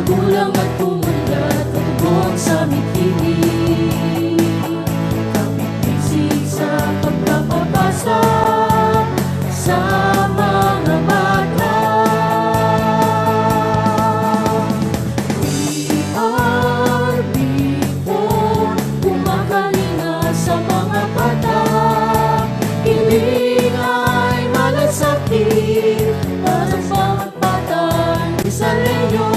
magulang at pumulat, katugong sa mithiin. Kapit-bisig sa pagpapabasa sa mga bata. We are before, kumakalinga sa mga bata. Hiling ay malasakit para sa bawat bata. Leserio.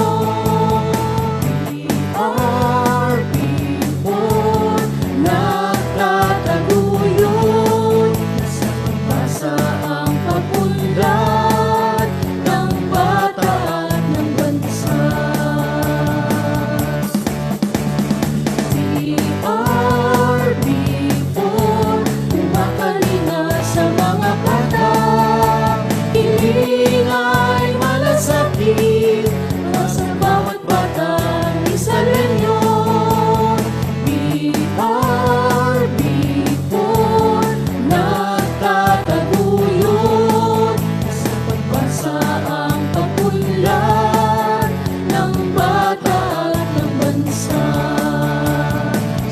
We are before, nagtataguyod sa pagbasa ang pag-unlad ng bata at ng bansa. We are before, kumakalinga sa mga bata. Hiling ay malasakit para sa bawat bata. Leserio. We are before, nagtataguyod sa pagbasa ang pag-unlad ng bata at ng bansa.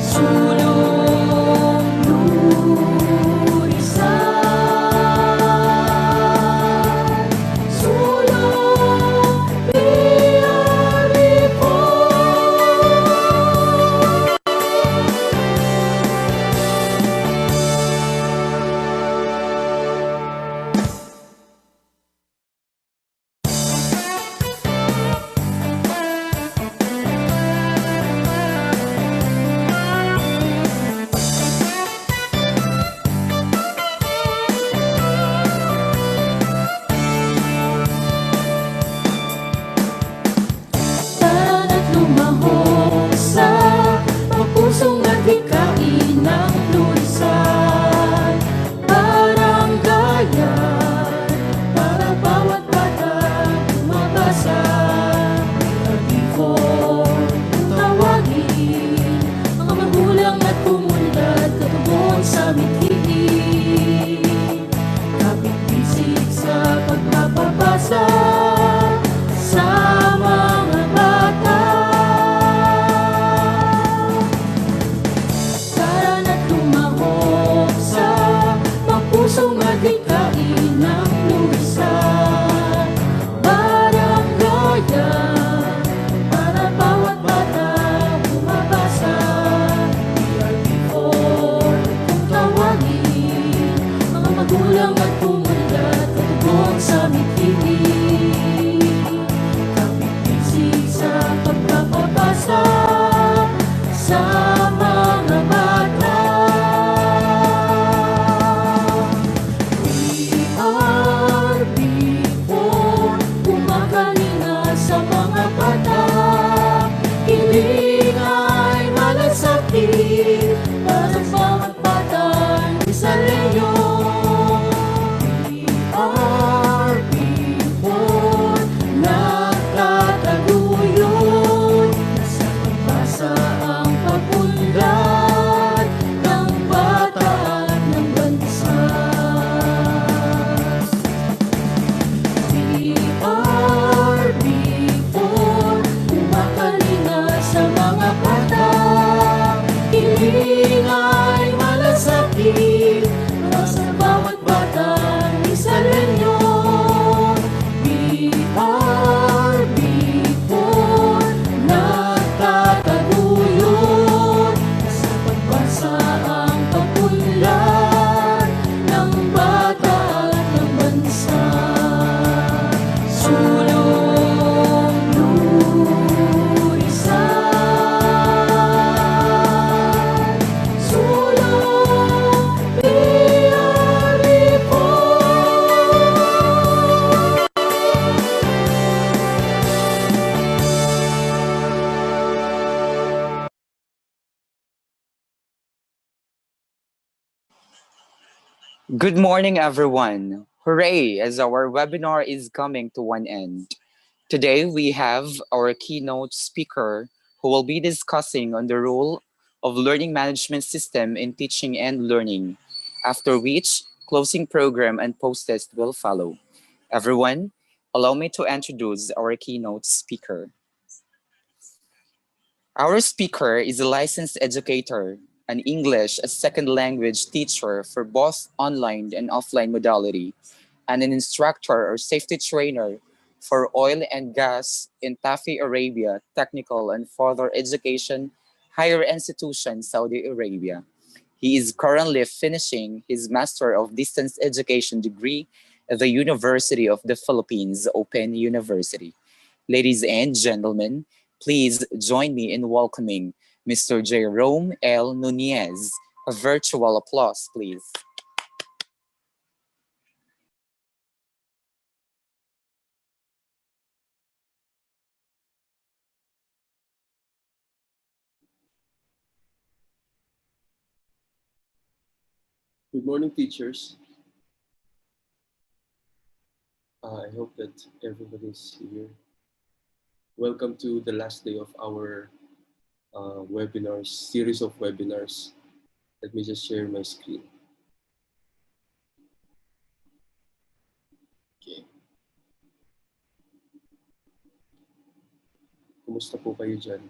Sulong lurisan, sulong Tara't lumahok sa mapusong at hikain ng lurisan. Baranggayan, para bawat bata bumabasa. Before, tawagin mga magulang at pumulat, katugong sa mithiin. Kapit-bisig sa pagpapabasa sa mga bata. Tara't lumahok sa mapusong at hikain ng lurisan. Baranggayan, para bawat bata bumabasa. We are before, kung tawagin mga magulang at pumulat, katugong sa mithiin. Kapit-bisig sa pagpapabasa sa mga bata. We are before, kumakalinga sa mga bata. Hiling ay malasakit para sa bawat bata. Leserio. We are before, nagtataguyod sa pagbasa ang pag-unlad ng bata at ng bansa. We are before, kumakalinga sa mga bata. Hiling ay malasakit para sa bawat bata. Leserio. We are before, nagtataguyod sa pagbasa ang pag-unlad ng bata at ng bansa. Sulong lurisan, sulong Good morning, everyone. Hooray, as our webinar is coming to one end. Today, we have our keynote speaker who will be discussing on the role of learning management system in teaching and learning, after which closing program and post-test will follow. Everyone, allow me to introduce our keynote speaker. Our speaker is a licensed educator, an English as second language teacher for both online and offline modality, and an instructor or safety trainer for oil and gas in Tafi Arabia Technical and Further Education Higher Institution, Saudi Arabia. He is currently finishing his Master of Distance Education degree at the University of the Philippines Open University. Ladies and gentlemen, please join me in welcoming Mr. Jerome L. Nunez. A virtual applause, please. Good morning, teachers. I hope that everybody's here. Welcome to the last day of our webinars, series of webinars. Let me just share my screen. Okay. Kumusta po kayo dyan?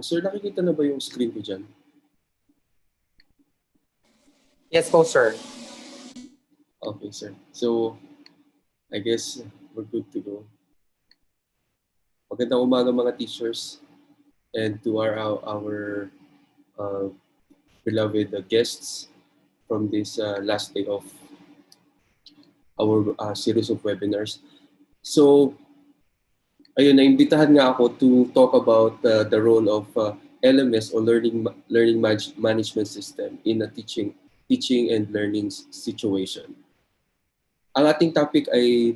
Sir, nakikita na ba yung screen ko dyan? Yes po, sir. Okay, sir. So, I guess we're good to go. Magandang umaga mga teachers and to our beloved guests from this last day of our series of webinars. So, ayun, naimbitahan nga ako to talk about the role of LMS or learning management system in a teaching and learning situation. Ang ating topic ay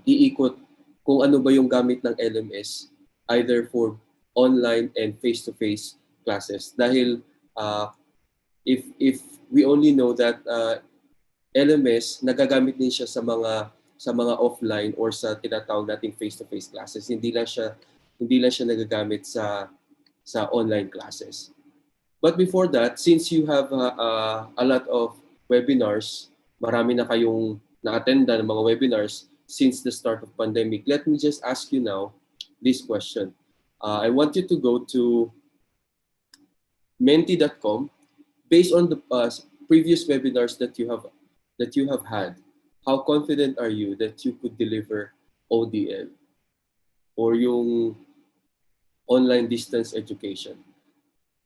iikot kung ano ba yung gamit ng LMS either for online and face-to-face classes. Dahil if we only know that LMS nagagamit din siya sa mga offline or sa tinatawag nating face-to-face classes. Hindi lang siya nagagamit sa online classes. But before that, since you have a lot of webinars, marami na kayong na-attenda ng mga webinars since the start of pandemic, let me just ask you now this question. I want you to go to menti.com. Based on the previous webinars that you have had, how confident are you that you could deliver ODL or yung online distance education?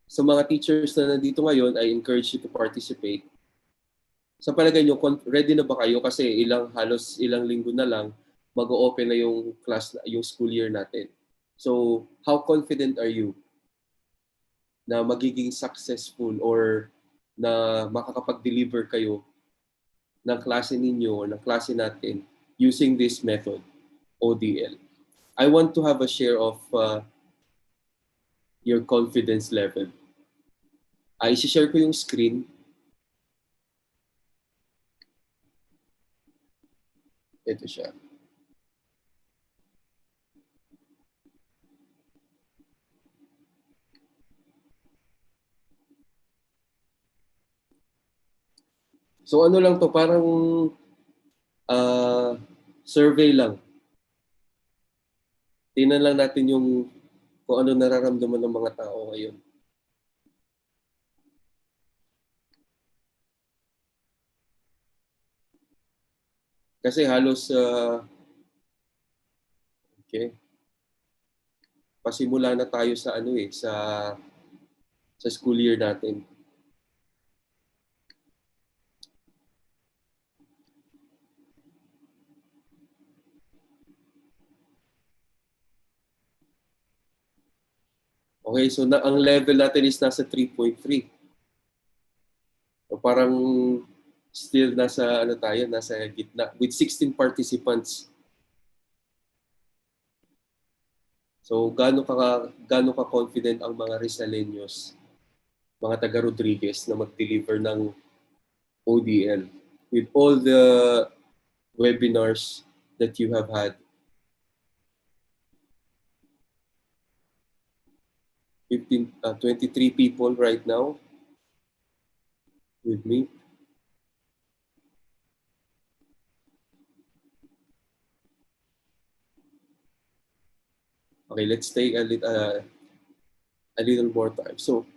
Sa mga teachers na nandito ngayon, I encourage you to participate. Sa palagay nyo, ready na ba kayo? Kasi halos ilang linggo na lang, mag-o-open na yung class, yung school year natin. So, how confident are you na magiging successful or na makakapag-deliver kayo ng klase ninyo, ng klase natin using this method, ODL? I want to have a share of your confidence level. I-share ko yung screen. Ito siya. So ano lang to, parang survey lang. Tingnan lang natin kung ano nararamdaman ng mga tao ngayon. Kasi halos okay. Pasimula na tayo sa sa school year natin. Okay, so ang level natin is nasa 3.3. So parang Still nasa ano tayo, nasa gitna with 16 participants. So gaano ka confident ang mga Rizaleños, mga taga Rodriguez na mag-deliver ng ODL with all the webinars that you have had? 23 people right now with me. Okay, let's take a little more time. So,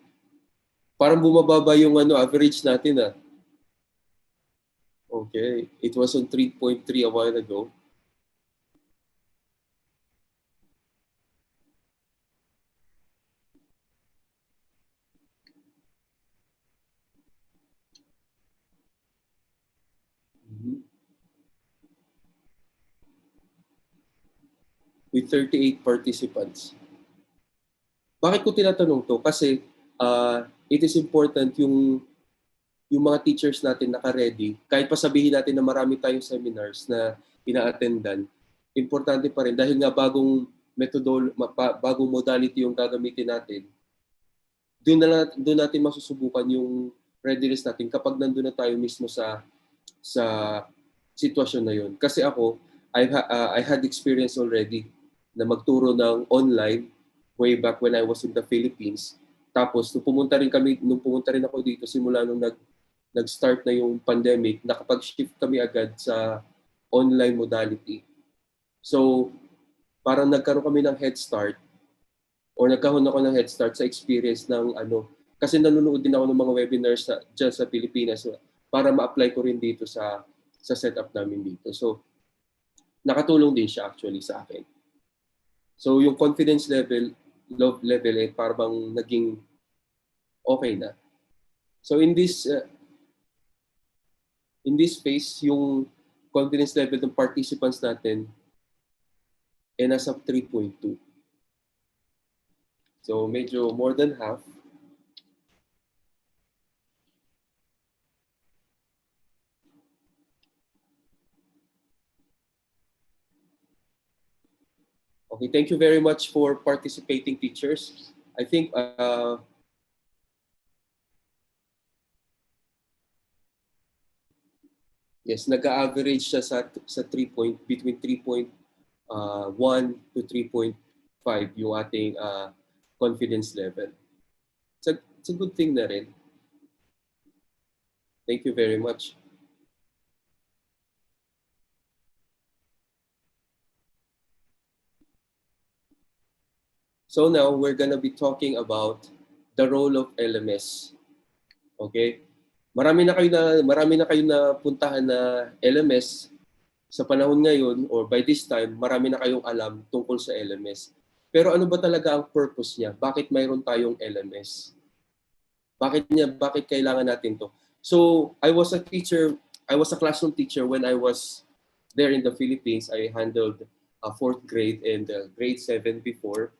parang bumababa yung average natin ah. Okay, it was on 3.3 a while ago. With 38 participants. Bakit ko tinatanong to? Kasi it is important yung mga teachers natin naka-ready. Kahit pa sabihin natin na marami tayong seminars na ina-attendan, importante pa rin dahil nga bagong bagong modality yung gagamitin natin. Doon natin masusubukan yung readiness natin kapag nandun na tayo mismo sa sitwasyon na yun. Kasi ako, I had experience already na magturo ng online way back when I was in the Philippines. Tapos, nung pumunta rin ako dito, simula nung nag-start na yung pandemic, nakapag-shift kami agad sa online modality. So, parang nagkaroon kami ng head start or nagkaroon ako ng head start sa experience ng kasi nanonood din ako ng mga webinars dyan sa Pilipinas para ma-apply ko rin dito sa setup namin dito. So, nakatulong din siya actually sa akin. So, yung confidence level parang naging okay na. So, in this phase, yung confidence level ng participants natin ay nasa 3.2. So, medyo more than half. Okay, thank you very much for participating, teachers. I think yes, nag-average siya sa between 3.1 to 3.5 yung ating confidence level. It's a good thing na rin. Thank you very much. So now we're gonna be talking about the role of LMS. Okay? Marami na kayo na puntahan na LMS sa panahon ngayon or by this time, marami na kayong alam tungkol sa LMS. Pero ano ba talaga ang purpose niya? Bakit mayroon tayong LMS? Bakit kailangan natin to? So, I was a classroom teacher when I was there in the Philippines. I handled 4th grade and grade 7 before.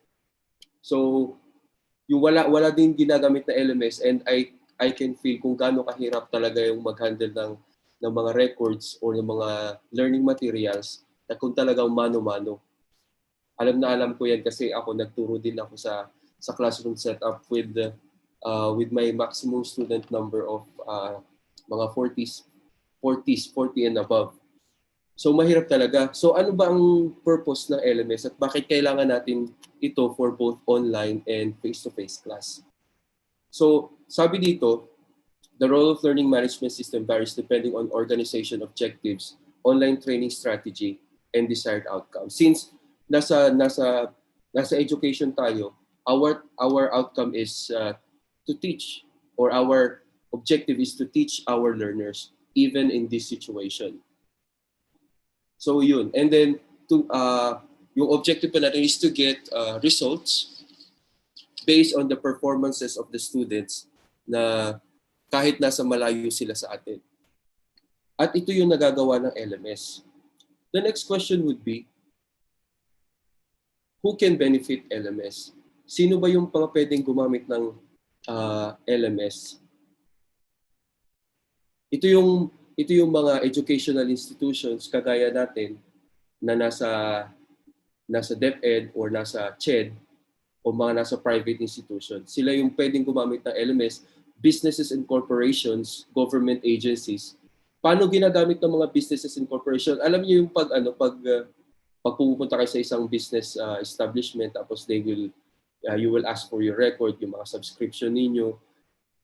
So, yung wala din ginagamit na LMS and I can feel kung gaano kahirap talaga yung mag-handle ng mga records or ng mga learning materials na kung talagang mano-mano. Alam ko yan kasi ako nagturo din ako sa classroom setup with my maximum student number of mga 40 and above. So mahirap talaga. So ano ba ang purpose ng LMS at bakit kailangan natin ito for both online and face-to-face class? So sabi dito, the role of learning management system varies depending on organization objectives, online training strategy, and desired outcome. Since nasa education tayo, our outcome is to teach, or our objective is to teach our learners even in this situation. So yun. And then yung objective pa natin is to get results based on the performances of the students na kahit nasa malayo sila sa atin. At ito yung nagagawa ng LMS. The next question would be, who can benefit LMS? Sino ba yung mga pwedeng gumamit ng LMS? Ito ito yung mga educational institutions kagaya natin na nasa DepEd or nasa CHED o mga nasa private institution. Sila yung pwedeng gumamit ng LMS, businesses and corporations, government agencies. Paano ginagamit ng mga businesses and corporation? Alam niyo yung pag pupunta kayo sa isang business establishment, tapos you will ask for your record, yung mga subscription ninyo.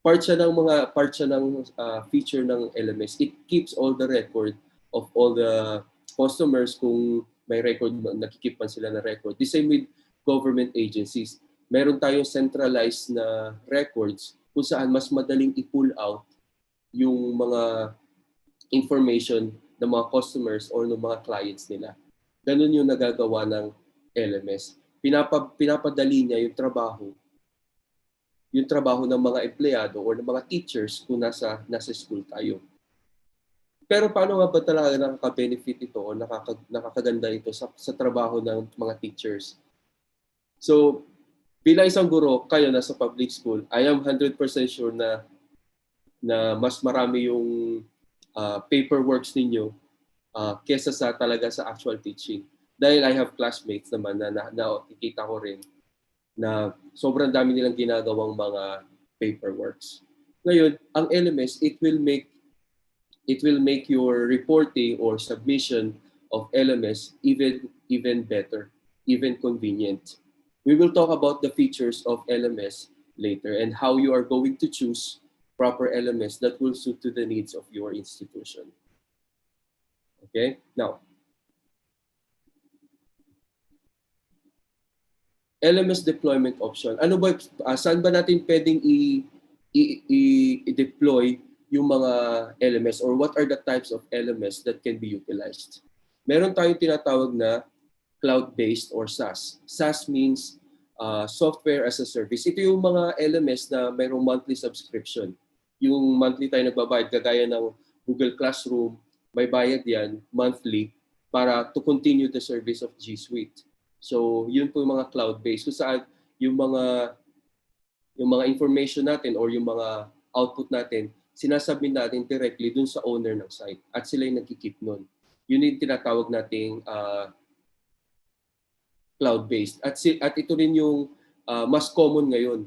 Part siya ng feature ng LMS. It keeps all the record of all the customers kung may record, nakikip man sila na record. The same with government agencies. Meron tayong centralized na records kung saan mas madaling i-pull out yung mga information ng mga customers or ng mga clients nila. Ganun yung nagagawa ng LMS. Pinapadali niya yung trabaho ng mga empleyado or ng mga teachers kung nasa school tayo. Pero paano nga ba talaga nakaka-benefit ito o nakakaganda ito sa trabaho ng mga teachers? So, bilang isang guro, kayo nasa public school, I am 100% sure na mas marami yung paperworks ninyo kesa talaga sa actual teaching. Dahil I have classmates naman na nakikita ko rin na sobrang dami nilang ginagawang mga paperworks. Ngayon, ang LMS, it will make your reporting or submission of LMS even better, even convenient. We will talk about the features of LMS later and how you are going to choose proper LMS that will suit to the needs of your institution. Okay? Now, LMS Deployment Option. Ano ba, saan ba natin pwedeng i-deploy yung mga LMS or what are the types of LMS that can be utilized? Meron tayong tinatawag na cloud-based or SaaS. SaaS means software as a service. Ito yung mga LMS na mayroong monthly subscription. Yung monthly tayo nagbabayad, kagaya ng Google Classroom, may bayad yan monthly para to continue the service of G Suite. So, yun po yung mga cloud-based. Kung saan yung mga information natin or yung mga output natin, sinasubmit natin directly dun sa owner ng site at sila yung nagkikip nun. Yun yung tinatawag nating cloud-based. At ito rin yung mas common ngayon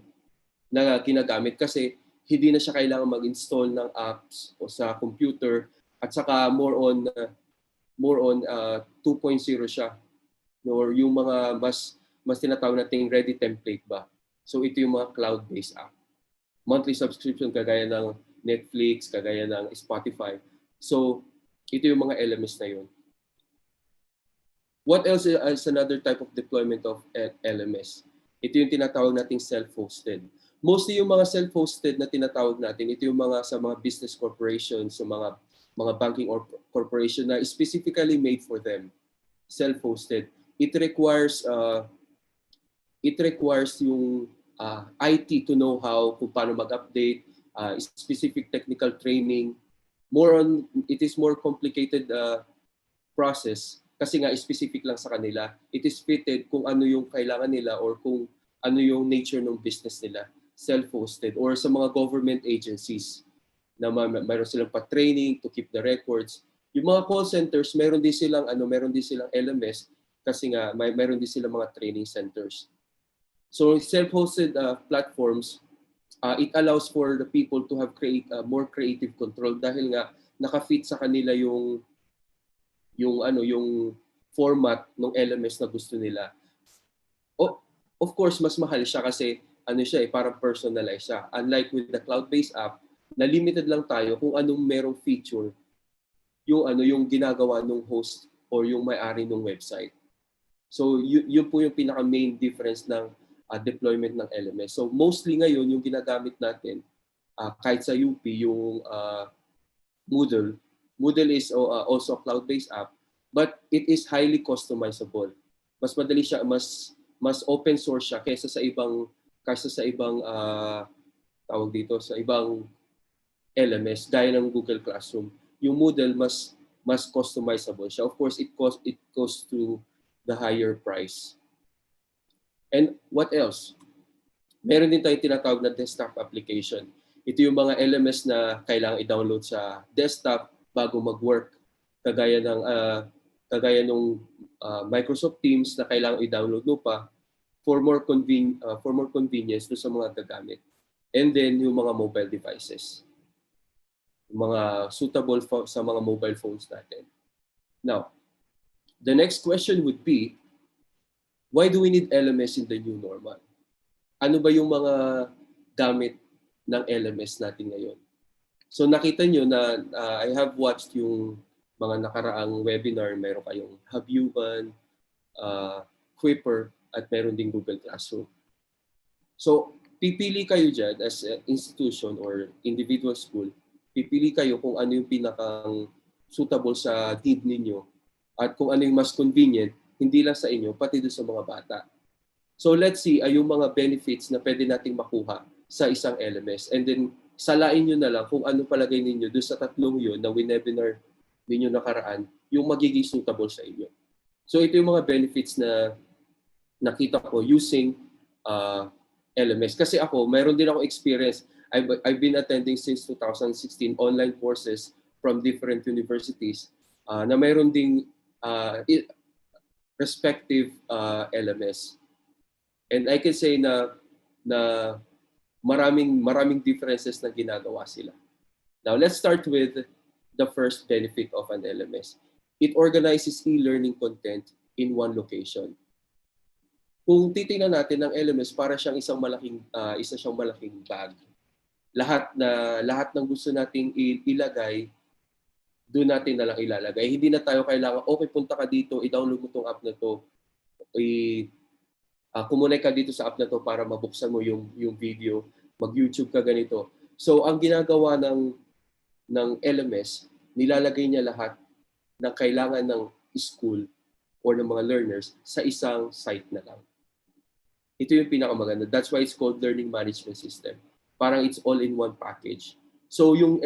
na ginagamit kasi hindi na siya kailangan mag-install ng apps o sa computer at saka more on 2.0 siya. Or yung mga mas tinatawag nating ready template ba. So ito yung mga cloud-based app. Monthly subscription kagaya ng Netflix, kagaya ng Spotify. So ito yung mga LMS na yun. What else is another type of deployment of LMS? Ito yung tinatawag nating self-hosted. Mostly yung mga self-hosted na tinatawag natin, ito yung mga sa mga business corporations, sa mga banking or corporation na specifically made for them. Self-hosted. It requires yung IT to know how kung paano mag-update, specific technical training. It is more complicated process kasi nga specific lang sa kanila. It is fitted kung ano yung kailangan nila or kung ano yung nature ng business nila. Self-hosted or sa mga government agencies na mayroon silang pa-training to keep the records. Yung mga call centers, meron din silang LMS kasi nga mayroon din silang mga training centers. So self-hosted platforms, it allows for the people to have more creative control dahil nga naka-fit sa kanila yung format ng LMS na gusto nila. Of course, mas mahal siya kasi parang personalized siya. Unlike with the cloud-based app, na limited lang tayo kung anong merong feature yung ginagawa ng host or yung may-ari ng website. So yun po yung pinaka main difference ng deployment ng LMS. So mostly ngayon yung ginagamit natin kahit sa UP yung Moodle. Moodle is also a cloud-based app, but it is highly customizable. Mas madali siya, mas open source siya kaysa sa ibang tawag dito sa ibang LMS gaya ng Google Classroom. Yung Moodle mas customizable siya. Of course, it goes to the higher price. And what else? Meron din tayong tinatawag na desktop application. Ito yung mga LMS na kailangan i-download sa desktop bago mag-work. Kagaya ng Microsoft Teams na kailangan i-download mo pa for more convenience do sa mga gagamit. And then yung mga mobile devices. Yung mga suitable sa mga mobile phones natin. Now, the next question would be, why do we need LMS in the new normal? Ano ba yung mga gamit ng LMS natin ngayon? So nakita nyo na I have watched yung mga nakaraang webinar. Meron kayong Habyuban, Quipper, at meron ding Google Classroom. So pipili kayo dyan as an institution or individual school, pipili kayo kung ano yung pinakang suitable sa need ninyo at kung ano yung mas convenient, hindi lang sa inyo, pati doon sa mga bata. So let's see yung mga benefits na pwede nating makuha sa isang LMS. And then salain nyo na lang kung ano palagay ninyo doon sa tatlong yun na webinar ninyo nakaraan, yung magiging suitable sa inyo. So ito yung mga benefits na nakita ko using LMS. Kasi ako, mayroon din ako experience. I've been attending since 2016 online courses from different universities na mayroon ding respective LMS. And I can say na maraming differences na ginagawa sila. Now, let's start with the first benefit of an LMS. It organizes e-learning content in one location. Kung titingnan natin ng LMS, para siyang isa siyang malaking bag. Lahat ng gusto nating ilagay, doon natin na lang ilalagay. Hindi na tayo kailangan, okay, punta ka dito, i-download mo tong app na to, kumunay ka dito sa app na to para mabuksan mo yung video, mag-YouTube ka ganito. So, ang ginagawa ng LMS, nilalagay niya lahat ng kailangan ng school or ng mga learners sa isang site na lang. Ito yung pinakamaganda. That's why it's called Learning Management System. Parang it's all in one package. So, yung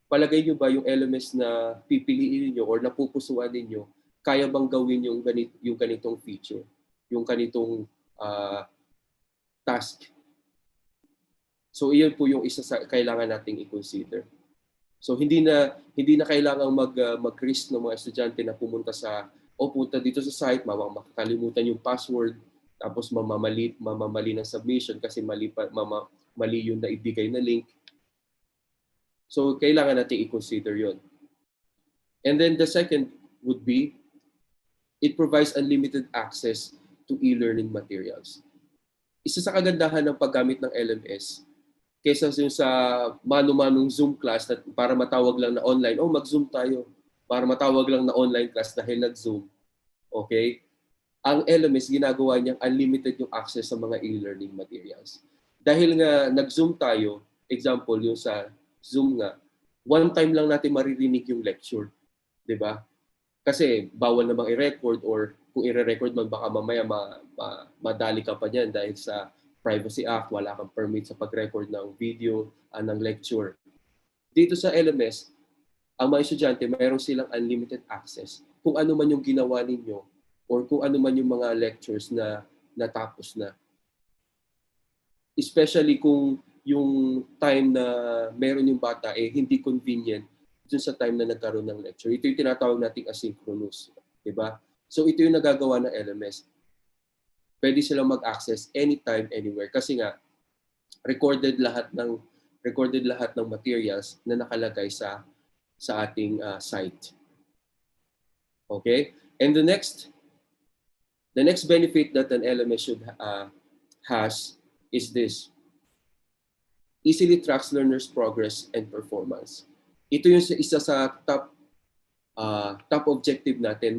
palagay nyo ba yung LMS na pipiliin niyo or napupusuan niyo, kaya bang gawin yung ganitong feature? Yung ganitong task. So iyon po yung isa sa kailangan nating i-consider. So hindi na kailangang mag-risk ng mga estudyante na punta dito sa site, makakalimutan yung password, tapos mamamali ng submission kasi mali yung naibigay na link. So kailangan nating i-consider yon. And then the second would be, it provides unlimited access to e-learning materials. Isa sa kagandahan ng paggamit ng LMS, kaysa sa mano-manong Zoom class na para matawag lang na online, mag-Zoom tayo. Para matawag lang na online class dahil nag-Zoom. Okay? Ang LMS, ginagawa niyang unlimited yung access sa mga e-learning materials. Dahil nga nag-Zoom tayo, example, yung sa Zoom nga, one time lang natin maririnig yung lecture. Diba? Kasi bawal namang i-record or kung i-record man baka mamaya madali ka pa niyan dahil sa Privacy Act, wala kang permit sa pag-record ng video, ng lecture. Dito sa LMS, ang mga estudyante, mayroon silang unlimited access kung ano man yung ginawa ninyo or kung ano man yung mga lectures na natapos na. Especially kung yung time na meron yung bata hindi convenient dun sa time na nagkaroon ng lecture. Ito yung tinatawag nating asynchronous. Diba? So ito yung nagagawa ng LMS. Pwede silang mag-access anytime, anywhere. Kasi nga, recorded lahat ng materials na nakalagay sa ating site. Okay? And the next benefit that an LMS has is this. Easily tracks learners' progress and performance. Ito yung isa sa top objective natin.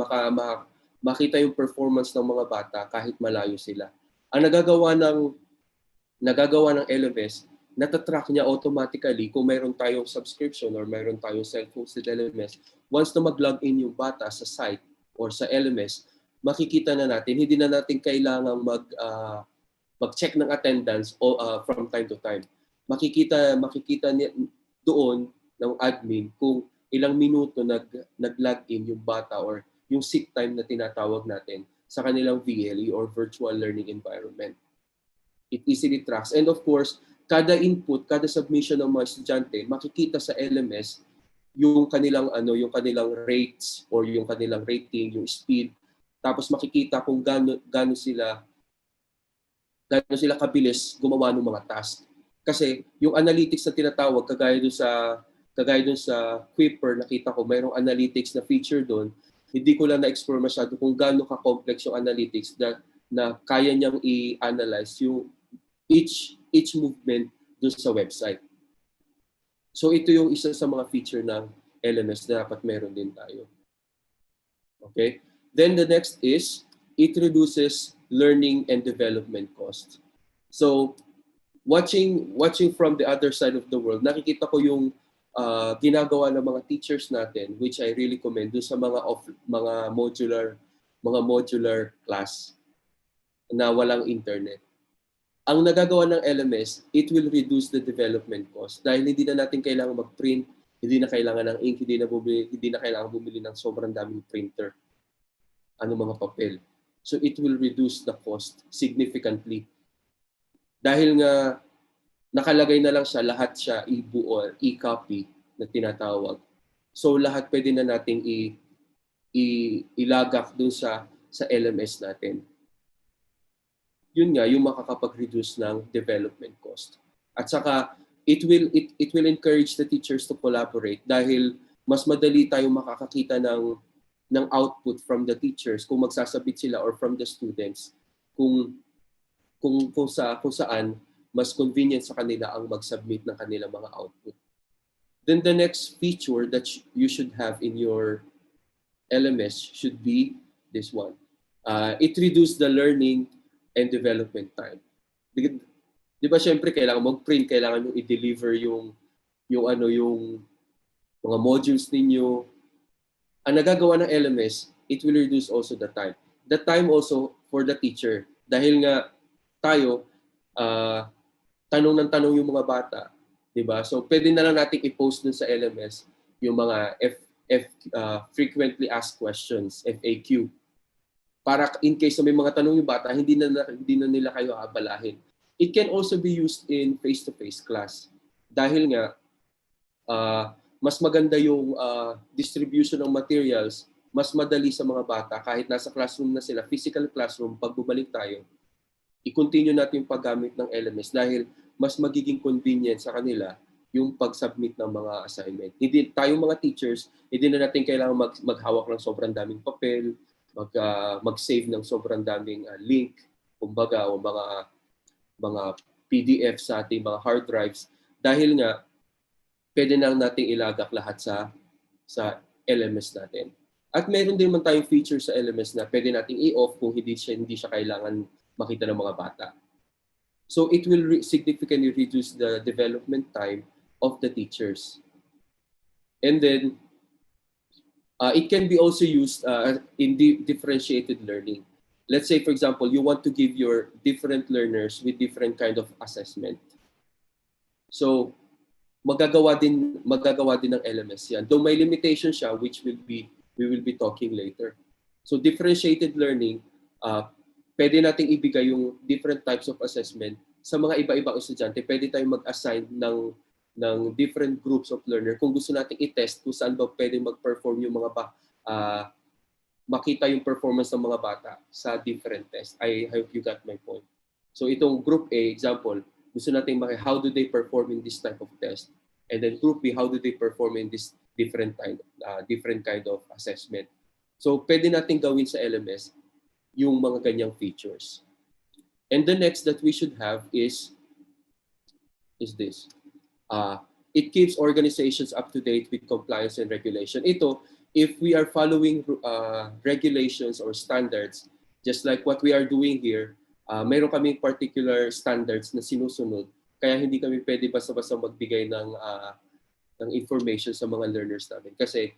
Makita yung performance ng mga bata kahit malayo sila. Ang nagagawa ng LMS, natatrack niya automatically kung mayroon tayong subscription or mayroon tayong self-hosted LMS. Once na mag-login yung bata sa site or sa LMS, makikita na natin, hindi na natin kailangang mag-check ng attendance from time to time. Makikita niya doon ng admin kung ilang minuto nag-login yung bata or yung seat time na tinatawag natin sa kanilang VLE or virtual learning environment. It easily tracks. And of course, kada input, kada submission ng mga estudyante, makikita sa LMS yung kanilang yung kanilang rates or yung kanilang rating, yung speed. Tapos makikita kung gaano sila kabilis gumawa ng mga task. Kasi yung analytics na tinatawag kagaya dun sa Quipper, nakita ko mayroong analytics na feature doon. Hindi ko lang na-explore masyado kung gaano ka-complex yung analytics na kaya niyang i-analyze yung each movement dun sa website. So ito yung isa sa mga feature ng LMS na dapat meron din tayo. Okay? Then the next is, it reduces learning and development costs. So watching from the other side of the world, nakikita ko yung ginagawa ng mga teachers natin, which I really commend, sa mga modular class na walang internet. Ang nagagawa ng LMS, it will reduce the development cost dahil hindi na natin kailangan mag-print, hindi na kailangan ng ink, hindi na kailangan bumili ng sobrang daming printer, mga papel. So it will reduce the cost significantly. Dahil nga nakalagay na lang siya, lahat siya i-buo, i-copy na tinatawag. So lahat pwede na nating ilagak dun sa LMS natin. Yun nga yung makakapag-reduce ng development cost. At saka it will encourage the teachers to collaborate dahil mas madali tayong makakakita ng output from the teachers kung magsasabit sila or from the students kung saan mas convenient sa kanila ang mag-submit ng kanilang mga output. Then the next feature that you should have in your LMS should be this one. It reduces the learning and development time. Di ba syempre kailangan mag-print, kailangan nyo i-deliver yung mga modules ninyo. Ang nagagawa ng LMS, it will reduce also the time. The time also for the teacher. Dahil nga tayo, tanong ng tanong yung mga bata, di ba? So pwede na lang nating i-post dun sa LMS yung mga frequently asked questions, FAQ. Para in case na may mga tanong yung bata, hindi na nila kayo aabalahin. It can also be used in face-to-face class. Dahil nga, mas maganda yung distribution ng materials, mas madali sa mga bata, kahit nasa classroom na sila, physical classroom, pag bumalik tayo, i-continue natin yung paggamit ng LMS dahil mas magiging convenient sa kanila yung pag-submit ng mga assignment. Hindi tayong mga teachers, hindi na natin kailangan maghawak ng sobrang daming papel, mag-save ng sobrang daming link, kumbaga, o mga PDF sa ating mga hard drives. Dahil nga, pwede na natin ilagak lahat sa LMS natin. At meron din man tayong feature sa LMS na pwede nating i-off kung hindi siya kailangan makita ng mga bata. So it will significantly reduce the development time of the teachers. And then, it can be also used in differentiated learning. Let's say, for example, you want to give your different learners with different kind of assessment. So, magagawa din ng LMS yan. Though may limitation siya, which we will be talking later. So, differentiated learning, pwede nating ibigay yung different types of assessment sa mga iba-ibang estudyante. Pwede tayong mag-assign ng different groups of learner kung gusto nating i-test kung saan ba pwede mag-perform yung makita yung performance ng mga bata sa different tests. I hope you got my point. So itong group A, example, gusto nating how do they perform in this type of test? And then group B, how do they perform in this different kind of assessment? So pwede nating gawin sa LMS yung mga ganyang features. And the next that we should have is this. It keeps organizations up to date with compliance and regulation. Ito, if we are following regulations or standards, just like what we are doing here, mayroon kaming particular standards na sinusunod. Kaya hindi kami pwede basta-basta magbigay ng information sa mga learners namin. Kasi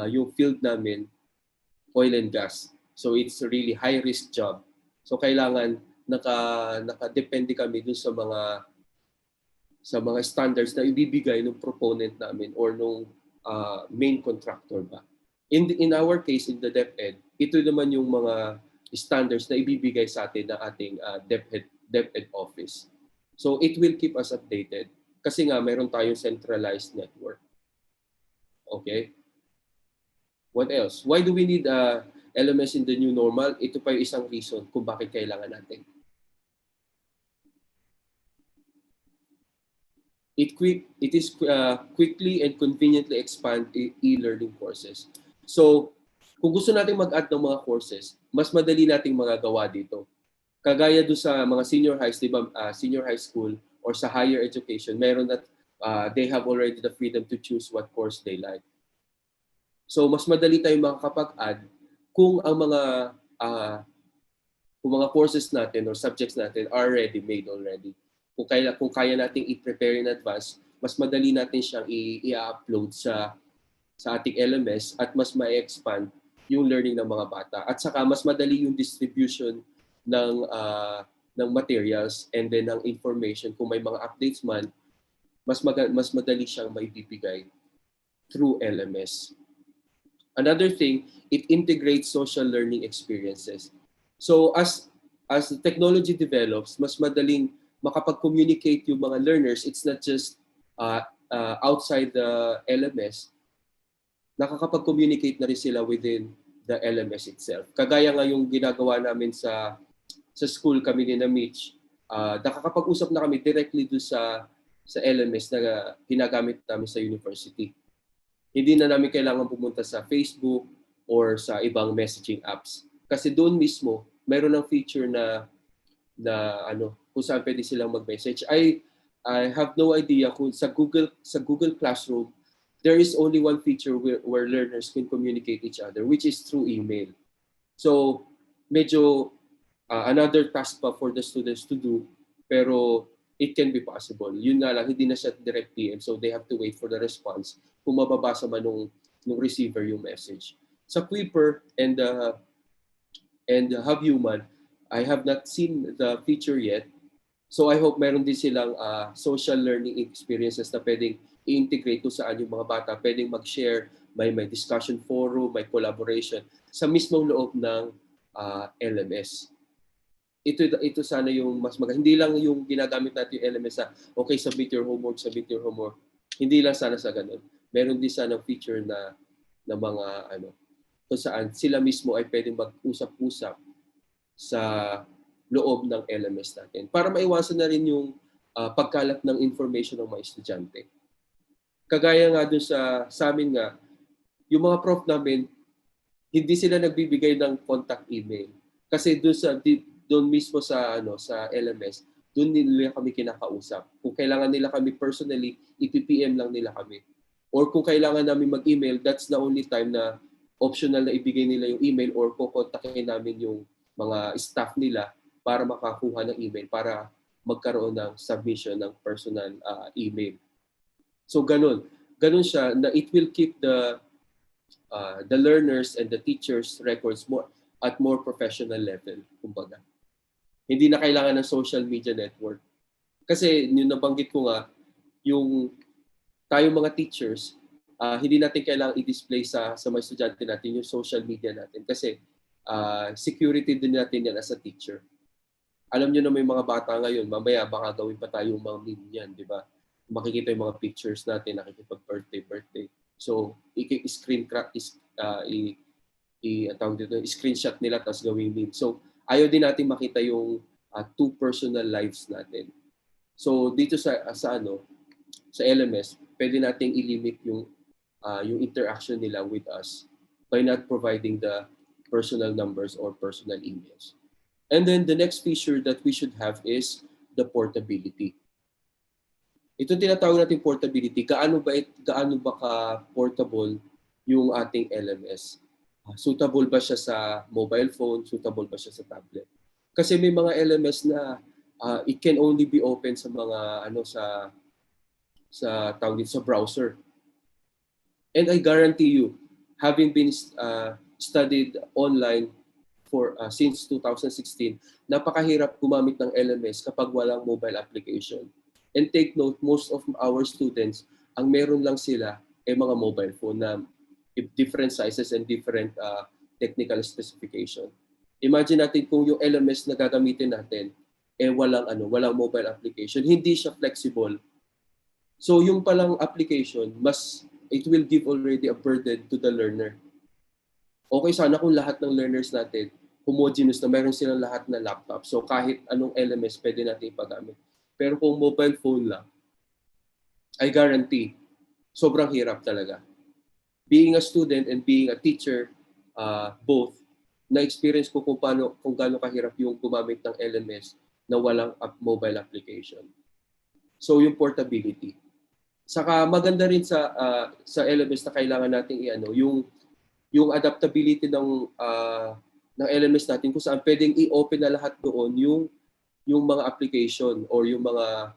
yung field namin, oil and gas. So it's a really high-risk job. So kailangan nakadepende kami dun sa mga standards na ibibigay ng proponent namin or nung main contractor ba. In our case, in the DepEd, ito naman yung mga standards na ibibigay sa atin ng ating DepEd office. So it will keep us updated kasi nga mayroon tayong centralized network. Okay? What else? Why do we need LMS in the new normal? Ito pa yung isang reason kung bakit kailangan natin. It is quickly and conveniently expand e-learning courses. So, kung gusto natin mag-add ng mga courses, mas madali nating magagawa dito. Kagaya do sa mga senior highs, di ba, senior high school or sa higher education, meron that they have already the freedom to choose what course they like. So, mas madali tayong makakapag-add kung ang mga courses natin or subjects natin are ready made already. Kung kaya nating i-prepare in advance, mas madali natin siyang i-upload sa ating LMS at mas ma-expand yung learning ng mga bata. At saka mas madali yung distribution ng materials and then ng information. Kung may mga updates man, mas madali siyang maibibigay through LMS. Another thing, it integrates social learning experiences. So as the technology develops, mas madaling makapag-communicate yung mga learners. It's not just outside the LMS. Nakakapag-communicate na rin sila within the LMS itself. Kagaya nga yung ginagawa namin sa school kami ni na Mitch, nakakapag-usap na kami directly doon sa LMS na ginagamit namin sa university. Hindi na namin kailangan pumunta sa Facebook or sa ibang messaging apps. Kasi doon mismo, meron ng feature na kung saan pwede silang mag-message. I have no idea kung sa Google Classroom, there is only one feature where learners can communicate each other, which is through email. So, medyo another task pa for the students to do, pero it can be possible. Yun nga lang, hindi na siya direct PM, so they have to wait for the response kung mababasa man nung receiver yung message. Sa Kuiper and HubHuman, I have not seen the feature yet. So I hope meron din silang social learning experiences na pwedeng i-integrate kung saan yung mga bata pwedeng mag-share, may discussion forum, may collaboration sa mismong loob ng LMS. Ito sana yung mas maganda. Hindi lang yung ginagamit natin yung LMS sa okay, submit your homework. Hindi lang sana sa ganun. Meron din sana feature na mga kung saan sila mismo ay pwedeng mag-usap-usap sa loob ng LMS natin para maiwasan na rin yung pagkalat ng information ng mga estudyante. Kagaya nga dun sa amin nga, yung mga prof namin, hindi sila nagbibigay ng contact email. Kasi doon mismo sa LMS, doon nila kami kinakausap. Kung kailangan nila kami personally, i-PM lang nila kami. Or kung kailangan namin mag-email, that's the only time na optional na ibigay nila yung email or kukontakin namin yung mga staff nila para makakuha ng email para magkaroon ng submission ng personal email. So ganun siya na it will keep the learners and the teachers records more professional level, kumbaga. Hindi na kailangan ng social media network. Kasi yung nabanggit ko nga, yung tayong mga teachers, hindi natin kailangang i-display sa mga estudyante natin yung social media natin. Kasi security din natin yan as a teacher. Alam nyo na may mga bata ngayon, mamaya baka gawin pa tayong mga meme yan, di ba? Makikita yung mga pictures natin, nakikipag-birthday. So, screenshot nila tapos gawing meme. So, ayaw din natin makita yung two personal lives natin. So, dito sa LMS, pwede nating i-limit yung interaction nila with us by not providing the personal numbers or personal emails. And then the next feature that we should have is the portability. Ito tinatawag natin portability. Gaano ba ka-portable yung ating LMS? Suitable ba siya sa mobile phone? Suitable ba siya sa tablet? Kasi may mga LMS na it can only be open sa mga sa browser. And I guarantee you, having been studied online for since 2016, napakahirap gumamit ng LMS kapag walang mobile application. And take note, most of our students, ang meron lang sila ay mga mobile phone na different sizes and different technical specification. Imagine natin kung yung LMS na gagamitin natin walang mobile application, hindi siya flexible. So yung palang application, mas it will give already a burden to the learner. Okay sana kung lahat ng learners natin homogeneous na meron silang lahat na laptop. So kahit anong LMS pwede natin ipagamit. Pero kung mobile phone lang, I guarantee, sobrang hirap talaga. Being a student and being a teacher, both, na-experience ko kung gaano kahirap yung gumamit ng LMS na walang mobile application. So yung portability. Saka maganda rin sa LMS na kailangan nating yung adaptability ng LMS natin kung saan pwedeng i-open na lahat doon yung mga application or yung mga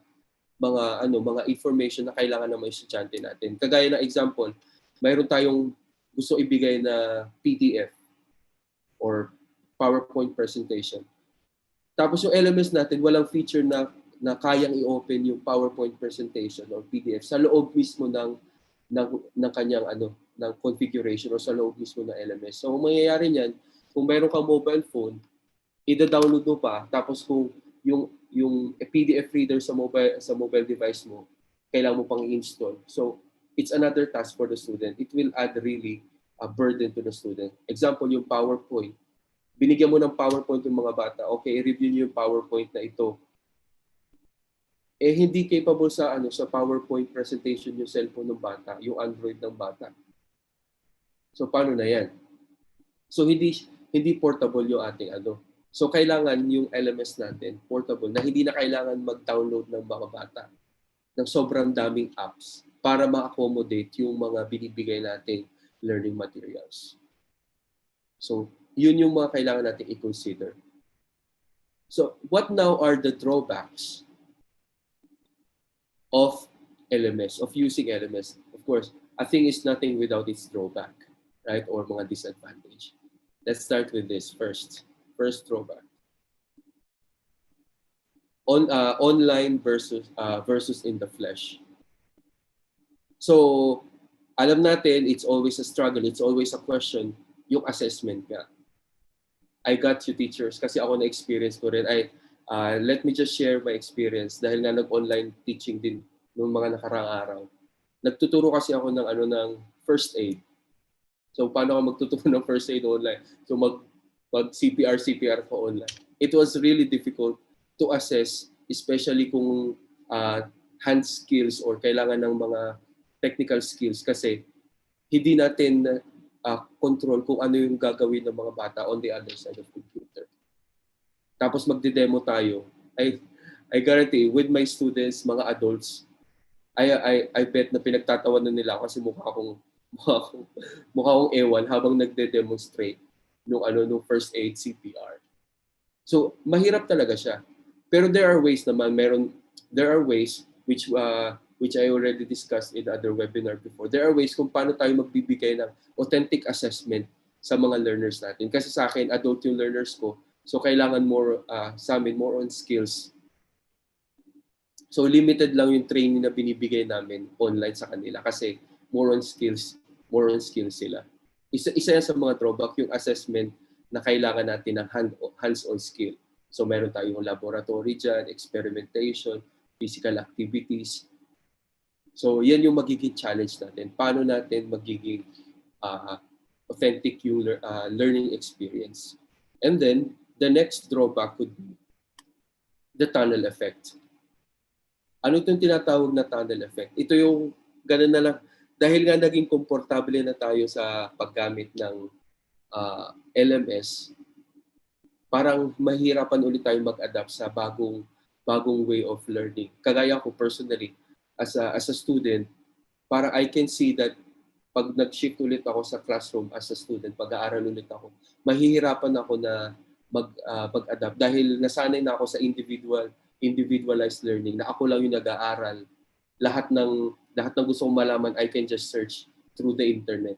information na kailangan ng mga estudyante natin. Kagaya ng example, mayroon tayong gusto ibigay na PDF or PowerPoint presentation. Tapos yung LMS natin, walang feature na kayang i-open yung PowerPoint presentation or PDF sa loob mismo ng kanyang ng configuration o sa loob mismo ng LMS. So, mangyayari niyan, kung mayroon kang mobile phone, i-download mo pa, tapos kung yung PDF reader sa mobile device mo, kailangan mo pang i-install. So, it's another task for the student. It will add really a burden to the student. Example, yung PowerPoint. Binigyan mo ng PowerPoint yung mga bata. Okay, i-review niyo yung PowerPoint na ito. Hindi capable sa PowerPoint presentation yung cellphone ng bata, yung Android ng bata. So, paano na yan? So, hindi portable yung ating So, kailangan yung LMS natin portable na hindi na kailangan mag-download ng mga bata ng sobrang daming apps para ma-accommodate yung mga binibigay nating learning materials. So, yun yung mga kailangan natin i-consider. So, what now are the drawbacks of LMS, of using LMS? Of course, a thing is nothing without its drawback, right? Or mga disadvantage. Let's start with this first. First drawback. Online versus in the flesh. So, alam natin, it's always a struggle, it's always a question, yung assessment nga. I got you teachers, kasi ako na-experience ko rin. Let me just share my experience dahil nga nag-online teaching din noong mga nakaraang araw. Nagtuturo kasi ako ng first aid. So, paano ako magtuturo ng first aid online? So, mag-CPR ko online. It was really difficult to assess, especially kung hand skills or kailangan ng mga technical skills kasi hindi natin control kung ano yung gagawin ng mga bata on the other side of computer. Tapos magde-demo tayo. I guarantee, with my students, mga adults, I bet na pinagtatawanan nila kasi mukha akong ewan habang nagde-demonstrate nung first aid CPR. So, mahirap talaga siya. Pero there are ways naman, there are ways which I already discussed in other webinar before. There are ways kung paano tayo magbibigay ng authentic assessment sa mga learners natin. Kasi sa akin, adult yung learners ko. So, kailangan sa amin, more on skills. So, limited lang yung training na binibigay namin online sa kanila kasi more on skills sila. Isa yan sa mga drawback, yung assessment na kailangan natin ng hands-on skill. So meron tayong laboratory dyan, experimentation, physical activities. So yan yung magiging challenge natin. Paano natin magiging authentic yung learning experience. And then, the next drawback could be the tunnel effect. Ano itong tinatawag na tunnel effect? Ito yung ganun na lang. Dahil nga naging komportable na tayo sa paggamit ng LMS, parang mahirapan ulit tayo mag-adapt sa bagong way of learning. Kagaya ko personally, as a student, parang I can see that pag nag-shift ulit ako sa classroom as a student, pag-aaral ulit ako, mahihirapan ako na mag-adapt dahil nasanay na ako sa individualized learning, na ako lang yung nag-aaral. Lahat ng gusto kong malaman, I can just search through the internet.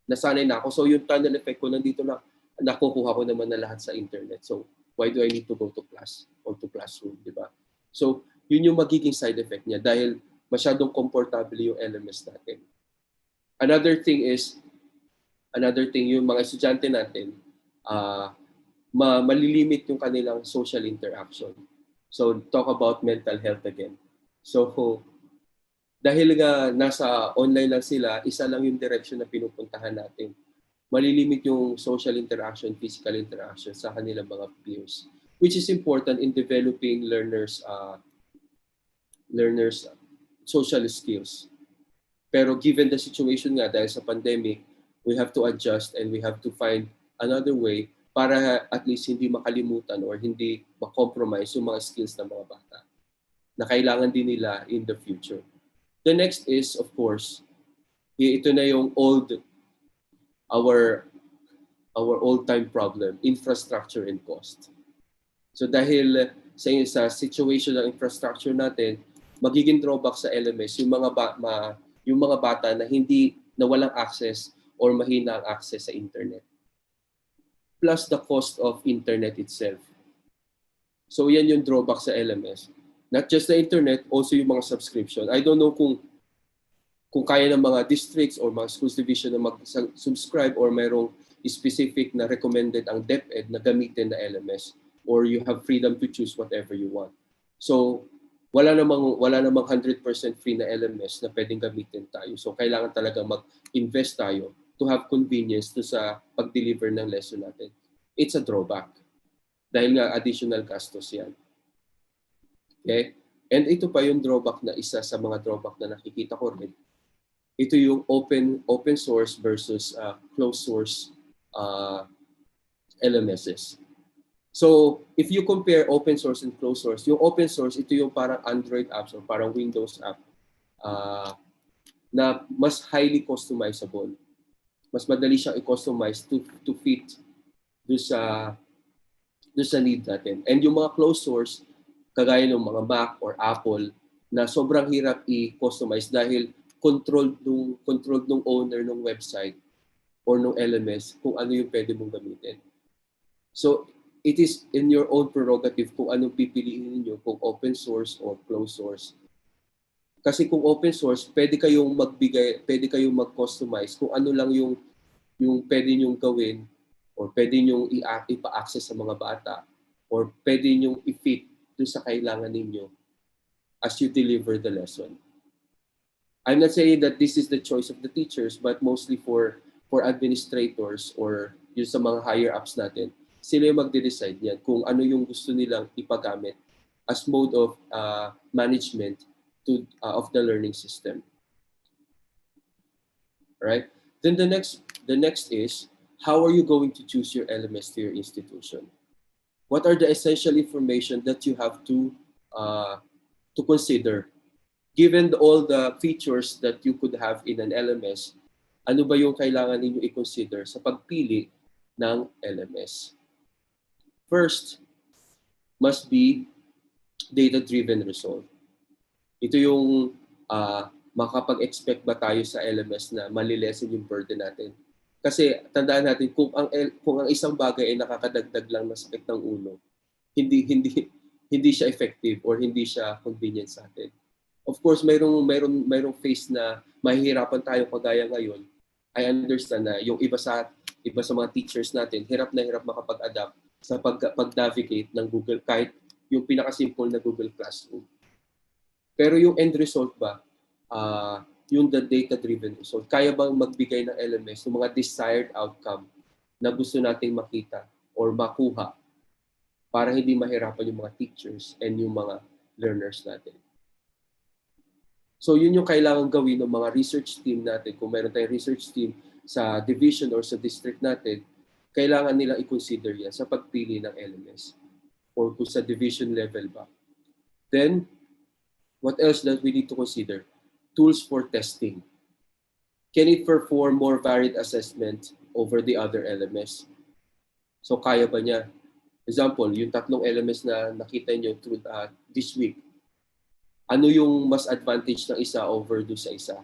Nasanay na ako. So yung tunnel effect ko, nandito na, nakukuha ko naman na lahat sa internet. So why do I need to go to class or to classroom, di ba? So yun yung magiging side effect niya dahil masyadong comfortable yung LMS natin. Another thing, yung mga estudyante natin, malilimit yung kanilang social interaction. So talk about mental health again. So dahil nga nasa online lang sila, isa lang yung direction na pinupuntahan natin. Malilimit yung social interaction, physical interaction sa kanilang mga peers, which is important in developing learners social skills. Pero given the situation nga dahil sa pandemic, we have to adjust and we have to find another way para at least hindi makalimutan or hindi ma-compromise yung mga skills ng mga bata na kailangan din nila in the future. The next is, of course, ito na yung our old-time problem, infrastructure and cost. So dahil sa situation ng infrastructure natin, magiging drawback sa LMS yung mga bata na walang access or mahina ang access sa internet. Plus the cost of internet itself. So yan yung drawback sa LMS. Not just the internet, also yung mga subscription. I don't know kung kaya ng mga districts or mga schools division na mag-subscribe or mayroong specific na recommended ang DepEd na gamitin na LMS, or you have freedom to choose whatever you want. So wala namang 100% free na LMS na pwedeng gamitin tayo. So kailangan talaga mag-invest tayo to have convenience to sa pag-deliver ng lesson natin. It's a drawback dahil nga additional gastos yan. Okay? And ito pa yung drawback na isa sa mga drawback na nakikita ko rin. Ito yung open source versus closed source LMSs. So, if you compare open source and closed source, yung open source, ito yung parang Android apps or parang Windows app na mas highly customizable. Mas madali siyang i-customize to fit do sa need natin. And yung mga closed source, kagaya ng mga Mac or Apple, na sobrang hirap i-customize dahil controlled nung owner ng website or nung LMS kung ano yung pwede mong gamitin. So, it is in your own prerogative kung anong pipiliin niyo, kung open source or closed source. Kasi kung open source, pwede kayong mag-customize kung ano lang yung pwede niyong gawin or pwede niyong ipa-access sa mga bata or pwede niyong i-fit doon sa kailangan ninyo as you deliver the lesson. I'm not saying that this is the choice of the teachers, but mostly for administrators or yung sa mga higher ups natin, sila yung magde-decide yan kung ano yung gusto nilang ipagamit as mode of management of the learning system. Right? Then the next is, how are you going to choose your LMS to your institution? What are the essential information that you have to consider? Given all the features that you could have in an LMS, ano ba yung kailangan ninyo i-consider sa pagpili ng LMS? First, must be data-driven result. Ito yung makapag-expect ba tayo sa LMS na malilesen yung burden natin. Kasi tandaan natin, kung ang isang bagay ay nakakadagdag lang ng sakit ng ulo, hindi siya effective or hindi siya convenient sa atin. Of course, mayroong phase na mahihirapan tayo kagaya ngayon. I understand na yung iba sa mga teachers natin, hirap na hirap makapag-adapt sa pag-navigate ng Google, kahit yung pinaka-simple na Google Classroom. Pero yung end result ba, yung the data-driven result, kaya bang magbigay ng LMS ng mga desired outcome na gusto nating makita or makuha para hindi mahirapan yung mga teachers and yung mga learners natin. So yun yung kailangan gawin ng mga research team natin. Kung meron tayong research team sa division or sa district natin, kailangan nilang i-consider yan sa pagpili ng LMS or kung sa division level ba. Then, what else that we need to consider? Tools for testing. Can it perform more varied assessment over the other LMS? So kaya ba niya? Example, yung 3 LMS na nakita niyo through this week, ano yung mas advantage ng isa over do sa isa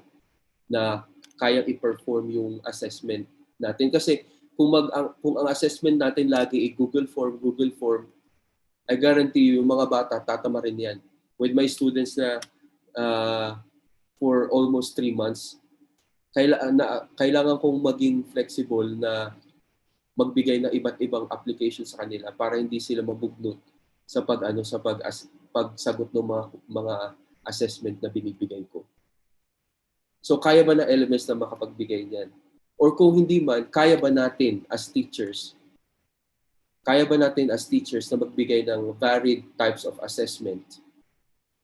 na kayang i-perform yung assessment natin? Kasi kung ang assessment natin lagi ay Google Form, I guarantee you, yung mga bata tatama rin yan. With my students na for almost 3 months, kailangan kong maging flexible na magbigay ng iba't ibang application sa kanila para hindi sila mabugnot sa pagsagot ng mga assessment na binibigay ko. So kaya ba ng LMS na makapagbigay niyan? Or kung hindi man, kaya ba natin as teachers na magbigay ng varied types of assessment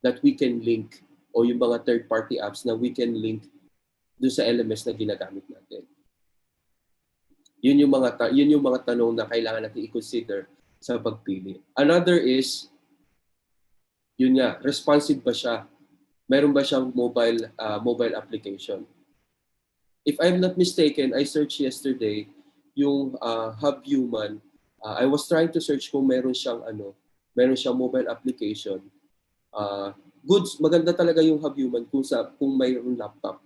that we can link, o yung mga third-party apps na we can link doon sa LMS na ginagamit natin. Yun yung mga tanong na kailangan natin i-consider sa pagpili. Another is, yun nga, responsive ba siya? Meron ba siyang mobile application? If I'm not mistaken, I searched yesterday yung Hub Human. I was trying to search kung meron siyang mobile application. Goods, maganda talaga yung Hub Human kung mayroong laptop.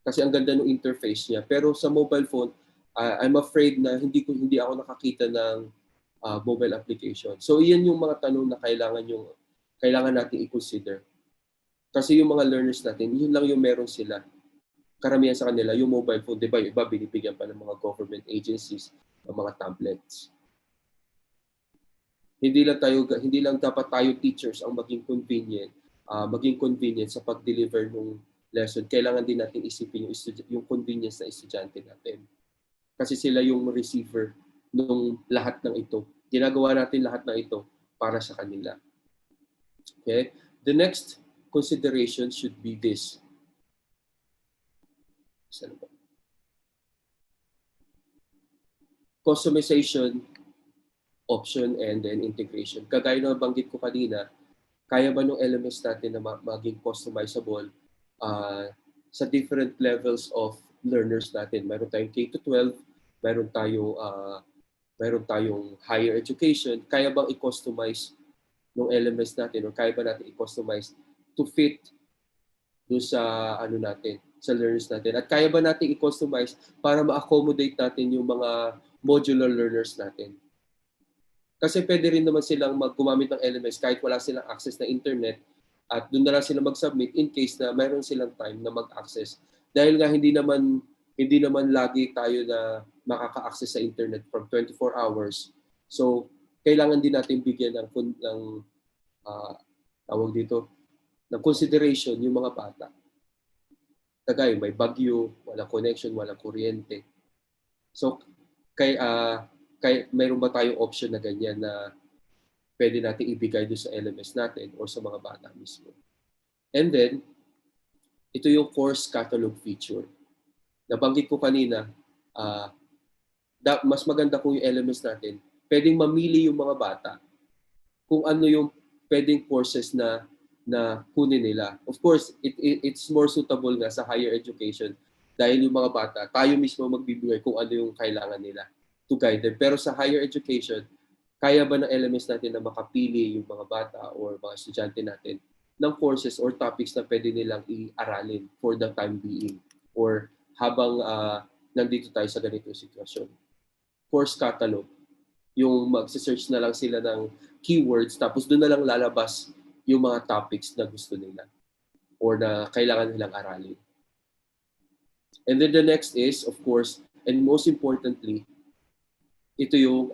Kasi ang ganda ng interface niya. Pero sa mobile phone, I'm afraid na hindi ako nakakita ng mobile application. So iyan yung mga tanong na kailangan natin i-consider. Kasi yung mga learners natin, yun lang yung meron sila. Karamihan sa kanila, yung mobile phone, di ba, yung iba binibigyan pa ng mga government agencies ng mga tablets. Hindi lang dapat tayo teachers ang maging convenient sa pag-deliver ng lesson. Kailangan din natin isipin yung convenience na estudyante natin. Kasi sila yung receiver ng lahat ng ito. Ginagawa natin lahat ng ito para sa kanila. Okay? The next consideration should be this. Customization, option, and then integration. Kagaya na banggit ko kanina, kaya ba ng LMS natin na maging customizable sa different levels of learners natin? Meron tayong K-12, meron tayong higher education. Kaya bang i-customize ng LMS natin, o kaya ba natin i-customize to fit doon sa sa learners natin? At kaya ba natin i-customize para ma-accommodate natin yung mga modular learners natin? Kasi pwede rin naman silang gumamit ng LMS kahit wala silang access na internet, at doon na lang sila mag-submit in case na mayroon silang time na mag-access. Dahil nga hindi naman lagi tayo na makaka-access sa internet from 24 hours. So, kailangan din natin bigyan ng consideration yung mga bata. Kagaya may bagyo, walang connection, walang kuryente. So, mayroon ba tayong option na ganyan na pwede natin ibigay doon sa LMS natin o sa mga bata mismo? And then, ito yung course catalog feature. Nabanggit ko kanina, mas maganda kung yung LMS natin, pwedeng mamili yung mga bata kung ano yung pwedeng courses na kunin nila. Of course, it's more suitable nga sa higher education dahil yung mga bata, tayo mismo magbibigay kung ano yung kailangan nila to guide them. Pero sa higher education, kaya ba ng LMS natin na makapili yung mga bata or mga estudyante natin ng courses or topics na pwede nilang i-aralin for the time being or habang nandito tayo sa ganitong sitwasyon? Course catalog, yung mag-search na lang sila ng keywords tapos doon na lang lalabas yung mga topics na gusto nila or na kailangan nilang aralin. And then the next is, of course, and most importantly, ito yung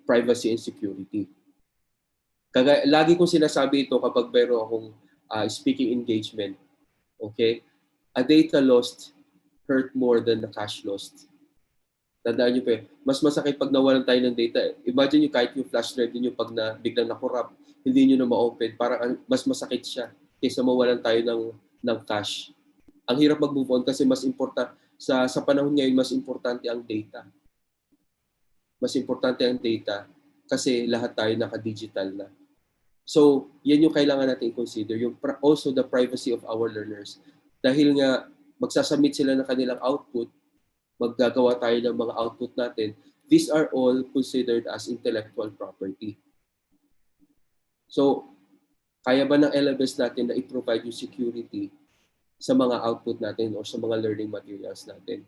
privacy and security. Lagi kong sinasabi ito kapag meron akong speaking engagement. Okay? A data lost hurt more than the cash lost. Tandaan nyo pa, mas masakit pag nawalan tayo ng data. Imagine nyo kahit yung flash drive niyo pag biglang na-corrupt, hindi nyo na ma-open, parang mas masakit siya kaysa mawalan tayo ng cash. Ang hirap mag-move on kasi mas important sa panahon ngayon, mas importante ang data. Mas importante ang data kasi lahat tayo naka-digital na. So, yan yung kailangan natin i-consider, yung also the privacy of our learners. Dahil nga magsasubmit sila ng kanilang output, maggagawa tayo ng mga output natin, these are all considered as intellectual property. So, kaya ba ng LMS natin na i-provide yung security sa mga output natin o sa mga learning materials natin?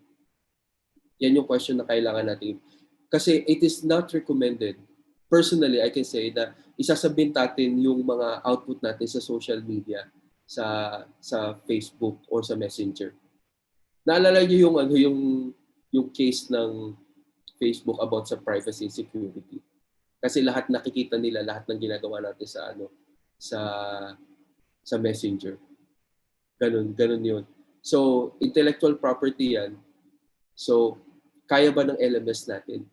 Yan yung question na kailangan natin. Kasi it is not recommended. Personally, I can say na isasabit natin yung mga output natin sa social media, sa Facebook or sa Messenger. Naalala niyo yung case ng Facebook about sa privacy and security. Kasi lahat nakikita nila, lahat ng ginagawa natin sa Messenger. Ganun yun. So, intellectual property yan. So, kaya ba ng LMS natin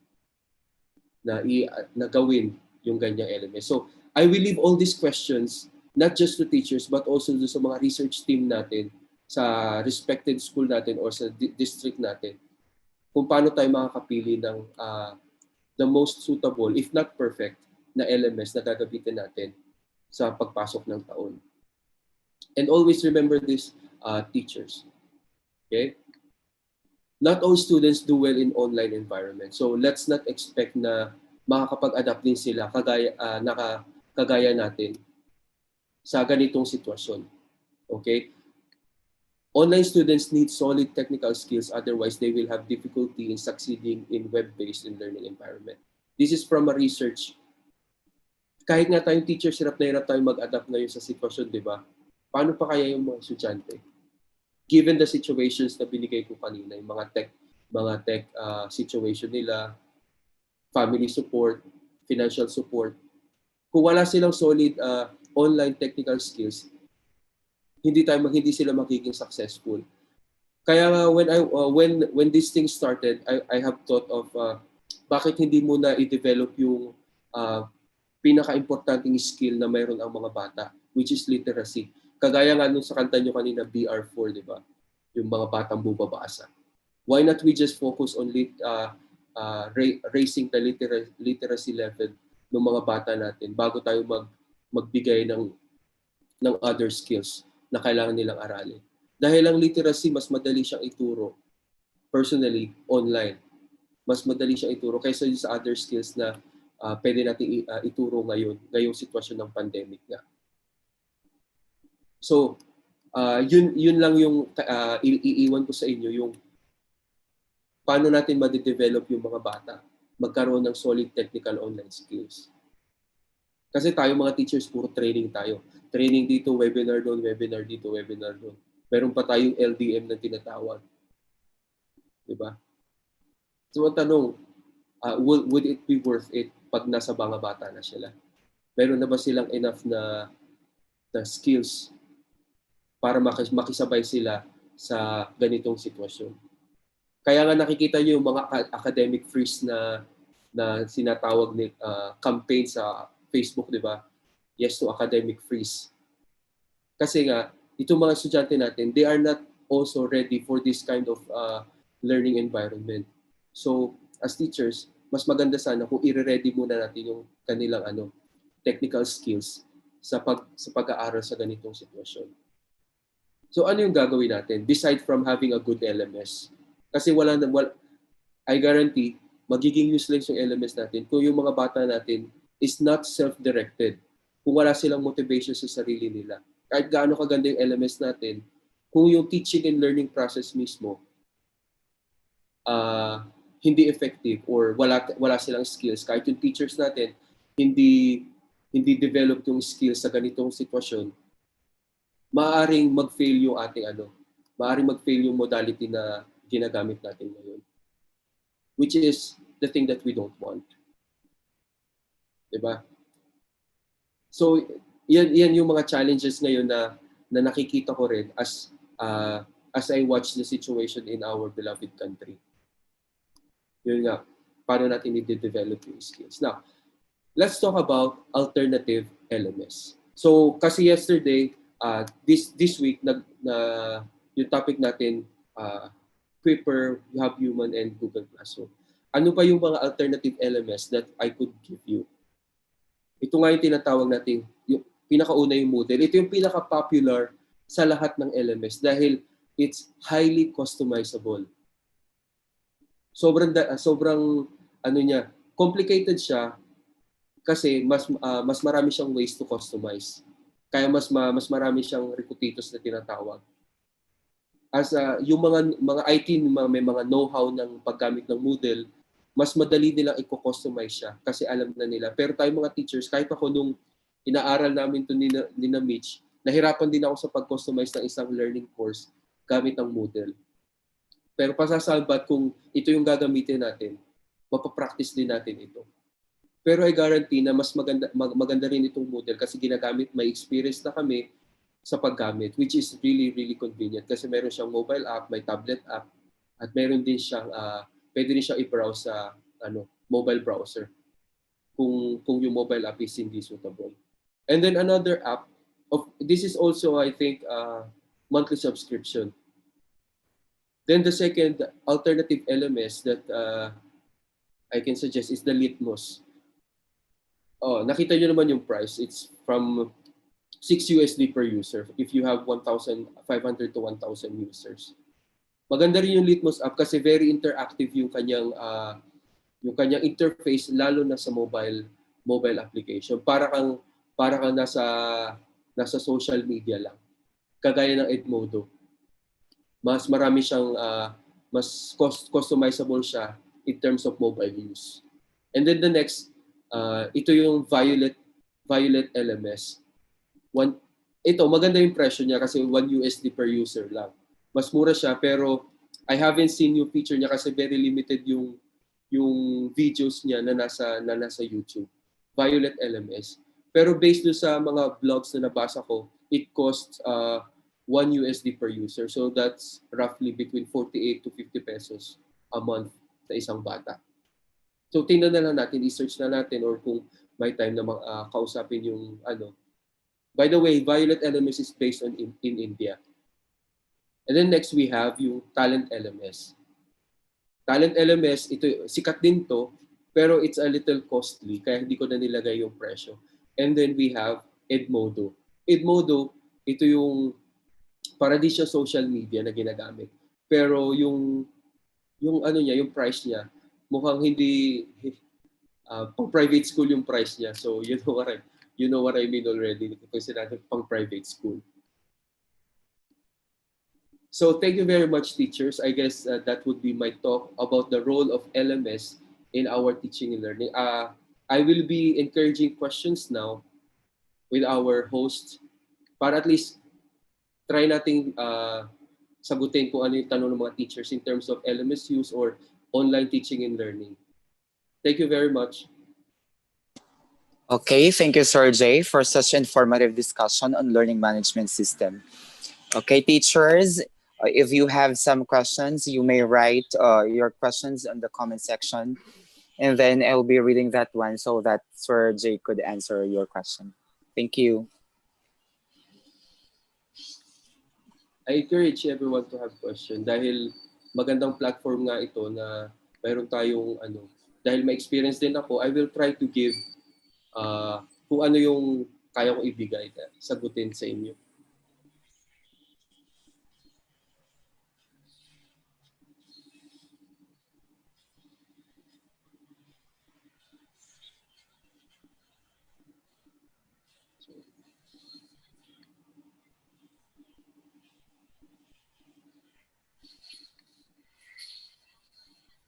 na gawin yung ganyang LMS? So, I will leave all these questions not just to teachers but also sa mga research team natin sa respected school natin or sa district natin kung paano tayo makakapili ng the most suitable, if not perfect, na LMS na gagamitin natin sa pagpasok ng taon. And always remember this, teachers. Okay? Not all students do well in online environment. So let's not expect na makakapag-adapt din sila kagaya natin sa ganitong sitwasyon. Okay? Online students need solid technical skills, otherwise they will have difficulty in succeeding in web-based learning environment. This is from a research. Kahit nga tayong teachers, hirap na hirap tayong mag-adapt ngayon sa sitwasyon, di ba? Paano pa kaya yung mga estudyante? Given the situations na binigay ko kanina, yung mga tech situation nila, family support, financial support, kung wala silang solid online technical skills, hindi sila magiging successful. Kaya when this thing started, I have thought of bakit hindi mo na i-develop yung pinaka-importanting skill na mayroon ang mga bata, which is literacy. Kagaya nga nung sa kanta nyo kanina, BR4, di ba? Yung mga batang bubabasa. Why not we just focus on raising the literacy level ng mga bata natin bago tayo magbigay ng other skills na kailangan nilang aralin. Dahil ang literacy, mas madali siyang ituro, personally, online. Mas madali siyang ituro kaysa sa other skills na pwede natin ituro ngayong sitwasyon ng pandemic nga. So, yun lang yung iiwan ko sa inyo, yung paano natin ma-develop yung mga bata magkaroon ng solid technical online skills. Kasi tayo mga teachers, puro training tayo. Training dito, webinar doon, webinar dito, webinar doon. Meron pa tayong LDM na tinatawag. Diba? So, ang tanong, would it be worth it pag nasa mga bata na sila? Meron na ba silang enough na skills para makisabay sila sa ganitong sitwasyon? Kaya nga nakikita niyo yung mga academic freeze na sinatawag ni campaign sa Facebook, di ba? Yes to academic freeze. Kasi nga, itong mga estudyante natin, they are not also ready for this kind of learning environment. So, as teachers, mas maganda sana kung i-ready muna natin yung kanilang technical skills sa pag-aaral sa ganitong sitwasyon. So, ano yung gagawin natin? Beside from having a good LMS. Kasi I guarantee, magiging useless yung LMS natin kung yung mga bata natin is not self-directed. Kung wala silang motivation sa sarili nila. Kahit gaano kaganda yung LMS natin, kung yung teaching and learning process mismo hindi effective or wala silang skills, kahit yung teachers natin hindi develop yung skills sa ganitong sitwasyon, maaaring mag-fail yung maaaring mag-fail yung modality na ginagamit natin ngayon. Which is the thing that we don't want. Diba? So, yan yung mga challenges ngayon na nakikita ko rin as I watch the situation in our beloved country. Yun nga, paano natin i-develop yung skills. Now, let's talk about alternative LMS. So, kasi yesterday, this week, yung topic natin, Prepare, You Have Human, and Google Classroom. Ano ba yung mga alternative LMS that I could give you? Ito nga yung tinatawag natin, yung pinakauna yung Moodle. Ito yung pinaka-popular sa lahat ng LMS dahil it's highly customizable. Sobrang complicated siya kasi mas marami siyang ways to customize. Kaya mas marami siyang repetitors na tinatawag. As yung mga IT may mga know-how ng paggamit ng Moodle, mas madali nilang i-customize siya kasi alam na nila. Pero tayo mga teachers, kahit ako nung inaaral namin ito ni Mitch, nahirapan din ako sa pag-customize ng isang learning course gamit ang Moodle. Pero pasasalbat kung ito yung gagamitin natin, mapapractice din natin ito. Pero I guarantee na mas maganda rin itong Moodle kasi may experience na kami sa paggamit, which is really, really convenient kasi meron siyang mobile app, may tablet app, at meron din siyang, pwede rin siyang i-browse sa mobile browser kung yung mobile app is hindi suitable. And then another app, this is also, I think, monthly subscription. Then the second alternative LMS that I can suggest is the Litmus. Oh, nakita nyo naman yung price. It's from $6 per user if you have 1,500 to 1,000 users. Maganda rin yung Litmus app kasi very interactive yung kanyang interface, lalo na sa mobile application. Para kang nasa social media lang. Kagaya ng Edmodo. Mas marami siyang mas customizable siya in terms of mobile use. And then the next, ito yung Violet LMS. Ito, maganda yung presyo niya kasi $1 per user lang. Mas mura siya pero I haven't seen yung feature niya kasi very limited yung videos niya na nasa YouTube. Violet LMS. Pero based do sa mga blogs na nabasa ko, it costs $1 per user. So that's roughly between 48 to 50 pesos a month sa isang bata. So tingnan na lang natin, i-search na natin or kung may time na kausapin yung By the way, Violet LMS is based in India. And then next we have yung Talent LMS. Talent LMS, ito sikat din to, pero it's a little costly kaya hindi ko na nilagay yung presyo. And then we have Edmodo. Edmodo, ito yung para di siya social media na ginagamit. Pero yung yung price niya, mukhang hindi pang private school yung price niya. So you know what I mean already kung sinabi pang private school. So thank you very much, teachers. I guess that would be my talk about the role of LMS in our teaching and learning. I will be encouraging questions now with our host para at least try nating sagutin kung ano yung tanong ng mga teachers in terms of LMS use or online teaching and learning. Thank you very much. Okay, thank you, Sir Jay, for such informative discussion on learning management system. Okay, teachers, if you have some questions, you may write your questions in the comment section, and then I'll be reading that one so that Sir Jay could answer your question. Thank you. I encourage everyone to have question dahil magandang platform nga ito na mayroon tayong dahil may experience din ako, I will try to give kung ano yung kaya kong ibigay na sagutin sa inyo.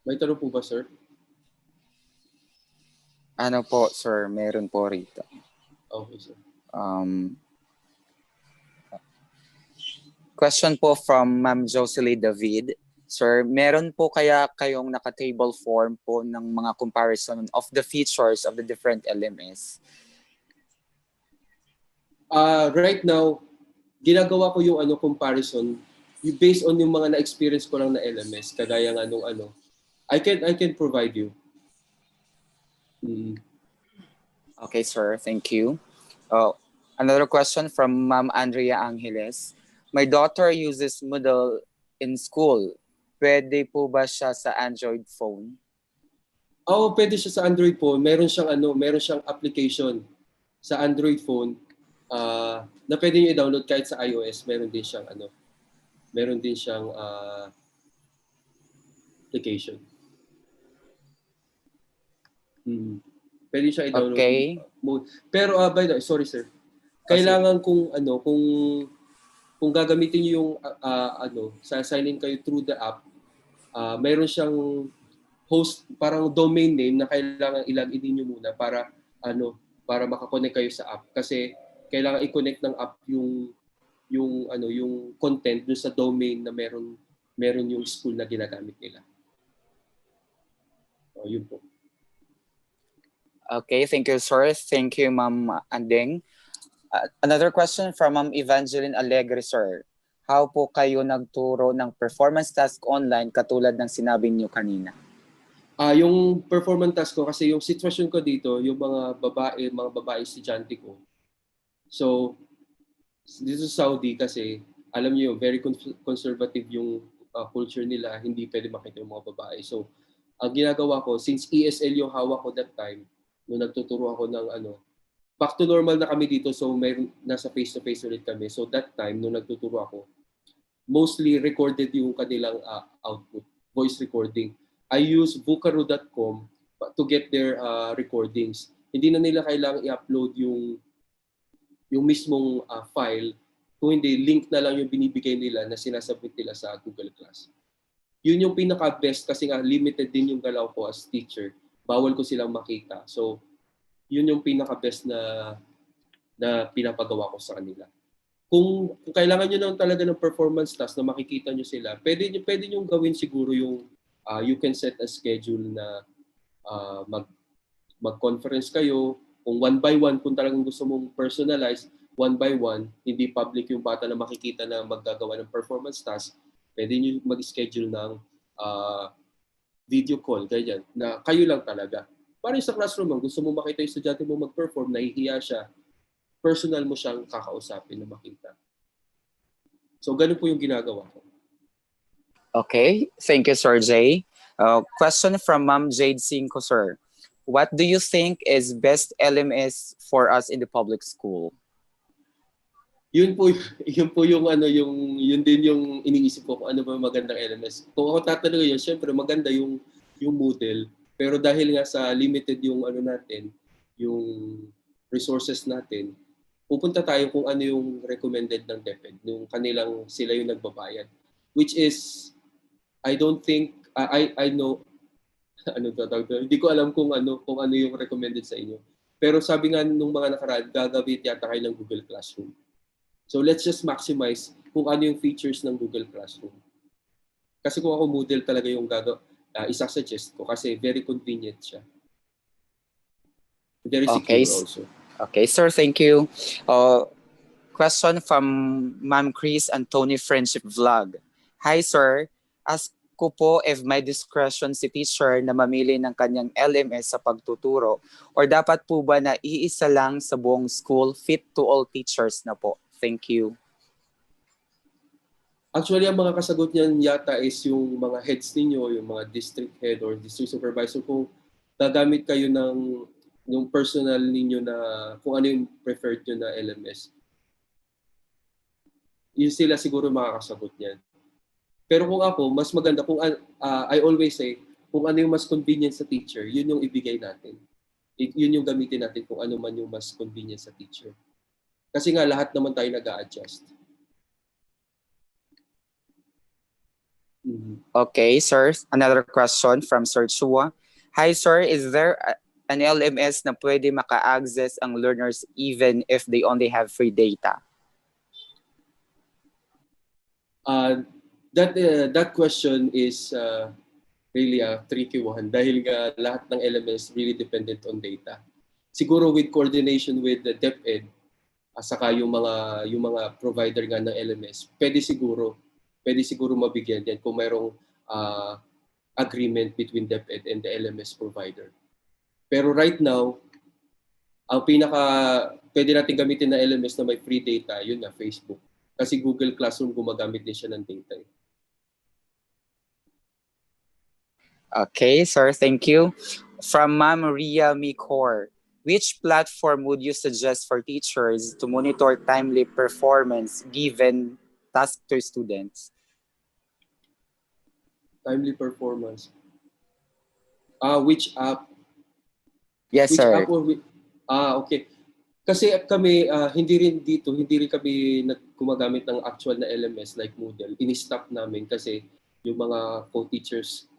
May tanong po ba, sir? Ano po, sir, meron po rito. Okay, sir. Question po from Ma'am Jocelyn David. Sir, meron po kaya kayong naka-table form po ng mga comparison of the features of the different LMS? Right now, ginagawa ko yung comparison based on yung mga na-experience ko lang na LMS, kagaya ng I can provide you. Okay, sir. Thank you. Another question from Ma'am Andrea Angeles. My daughter uses Moodle in school. Pwede po ba siya sa Android phone? Oo, pwede siya sa Android phone. Meron siyang application sa Android phone na pwede niyo i-download kahit sa iOS. Meron din siyang application. Pwede siya i-download. Okay. Pero by the way, sorry sir. Kailangan kung gagamitin niyo yung sign in kayo through the app, mayroon siyang host, parang domain name na kailangan i-login niyo muna para makakonect kayo sa app kasi kailangan i-connect ng app yung content dun sa domain na meron yung school na ginagamit nila. Yun po. Okay, thank you, sir. Thank you, Ma'am Andeng. Another question from Evangeline Alegre, sir. How po kayo nagturo ng performance task online katulad ng sinabi niyo kanina? Yung performance task ko, kasi yung sitwasyon ko dito, yung mga babae estudyante ko. So, dito sa Saudi kasi, alam niyo, very conservative yung culture nila, hindi pwede makita yung mga babae. So, ang ginagawa ko, since ESL yung hawak ko that time, nung nagtuturo ako ng back to normal na kami dito, so nasa face-to-face ulit kami. So that time, nung nagtuturo ako, mostly recorded yung kanilang output, voice recording. I use Bucaro.com to get their recordings. Hindi na nila kailangang i-upload yung mismong file. Kung hindi, link na lang yung binibigay nila na sinasubmit nila sa Google Class. Yun yung pinaka-best kasi nga limited din yung galaw ko as teacher. Bawal ko silang makita. So, yun yung pinaka-best na pinapagawa ko sa kanila. Kung kailangan nyo naman talaga ng performance task na makikita nyo sila, pwede nyo gawin siguro yung you can set a schedule na mag-conference kayo. Kung one by one, kung talagang gusto mong personalize, one by one, hindi public yung bata na makikita na maggagawa ng performance task, pwede nyo mag-schedule ng video call, ganyan, na kayo lang talaga. Parang sa classroom, gusto mo makita yung estudyante mo mag-perform, nahihiya siya, personal mo siyang kakausapin na makita. So, ganun po yung ginagawa ko. Okay, thank you, Sir Jay. Question from Ma'am Jade Cinco, sir. What do you think is best LMS for us in the public school? Yun po yun din yung iniisip ko kung ano ba magandang LMS. Kung ako tatanungin yun, syempre maganda yung Moodle, pero dahil nga sa limited yung natin, yung resources natin, pupunta tayo kung ano yung recommended ng DepEd, nung kanilang sila yung nagbabayad. Which is, I don't think, I know, hindi ko alam kung ano yung recommended sa inyo. Pero sabi nga nung mga nakaraan, gagawin yata kayo ng Google Classroom. So let's just maximize kung ano yung features ng Google Classroom. Kasi kung ako Moodle talaga yung isa-suggest ko kasi very convenient siya. Very secure also. Okay, sir, thank you. Question from Ma'am Chris and Tony Friendship Vlog. Hi, sir. Ask ko po if may discretion si teacher na mamili ng kanyang LMS sa pagtuturo or dapat po ba na iisa lang sa buong school, fit to all teachers na po? Thank you. Actually, ang mga kasagot niyan yata is yung mga heads ninyo, yung mga district head or district supervisor, kung gagamit kayo ng yung personal ninyo na kung ano yung preferred nyo na LMS. Yun sila siguro makakasagot niyan. Pero kung ako, mas maganda, I always say, kung ano yung mas convenient sa teacher, yun yung ibigay natin. Yun yung gamitin natin kung ano man yung mas convenient sa teacher. Kasi nga lahat naman tayo nag-a-adjust. Okay, sir. Another question from Sir Chua. Hi, sir. Is there an LMS na pwede maka-access ang learners even if they only have free data? That question is really a tricky one dahil nga lahat ng LMS really dependent on data. Siguro with coordination with the DepEd, saka yung mga provider nga ng LMS, pwede siguro mabigyan yan kung mayroong agreement between DepEd and the LMS provider. Pero right now, ang pwede natin gamitin na LMS na may free data, yun na Facebook. Kasi Google Classroom gumagamit din siya ng data. Okay, sir. Thank you. From Ma'am Maria Mikor. Which platform would you suggest for teachers to monitor timely performance given task to students? Timely performance. Which app? Yes, Which sir. app or okay. Kasi kami, hindi rin kami gumagamit ng actual na LMS like Moodle. Ini-stop namin kasi yung mga co-teachers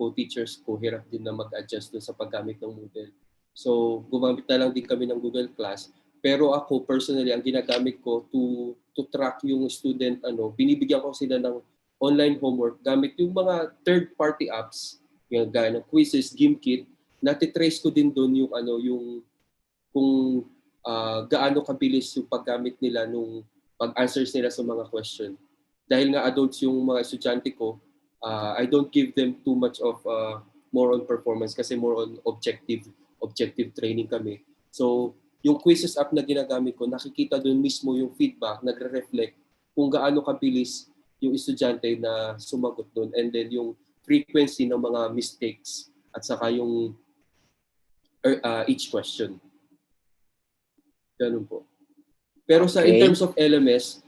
ko hirap din na mag-adjust dun sa paggamit ng Moodle. So, gumamit na lang din kami ng Google Class. Pero ako, personally, ang ginagamit ko to track yung student, binibigyan ko sila ng online homework gamit yung mga third-party apps, yung gaya ng quizzes, GimKit, natitrace ko din doon yung kung gaano kabilis yung paggamit nila nung pag-answers nila sa mga question. Dahil nga adults yung mga estudyante ko, I don't give them too much of more on performance kasi more on objective training kami. So, yung quizzes app na ginagamit ko, nakikita doon mismo yung feedback, nagre-reflect kung gaano kabilis yung estudyante na sumagot doon, and then yung frequency ng mga mistakes at saka yung each question. Ganun po. Pero in terms of LMS,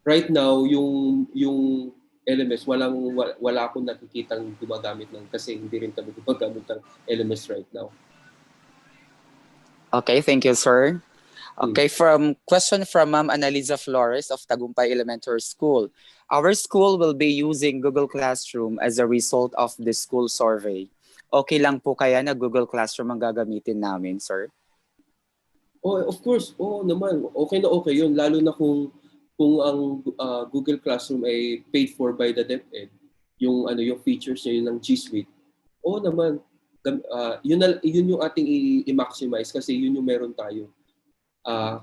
right now yung LMS wala akong nakikitang gumagamit ng, kasi hindi rin kami gumagamit ng LMS right now. Okay, thank you, sir. Okay, question from Ma'am Annalisa Flores of Tagumpay Elementary School. Our school will be using Google Classroom as a result of the school survey. Okay lang po kaya na Google Classroom ang gagamitin namin, sir? Oh, of course. Oo naman. Okay na okay yun. Lalo na kung ang Google Classroom ay paid for by the DepEd, yung features niya yun ng G Suite. Oo naman. Yun yung ating i-maximize kasi yun yung meron tayo.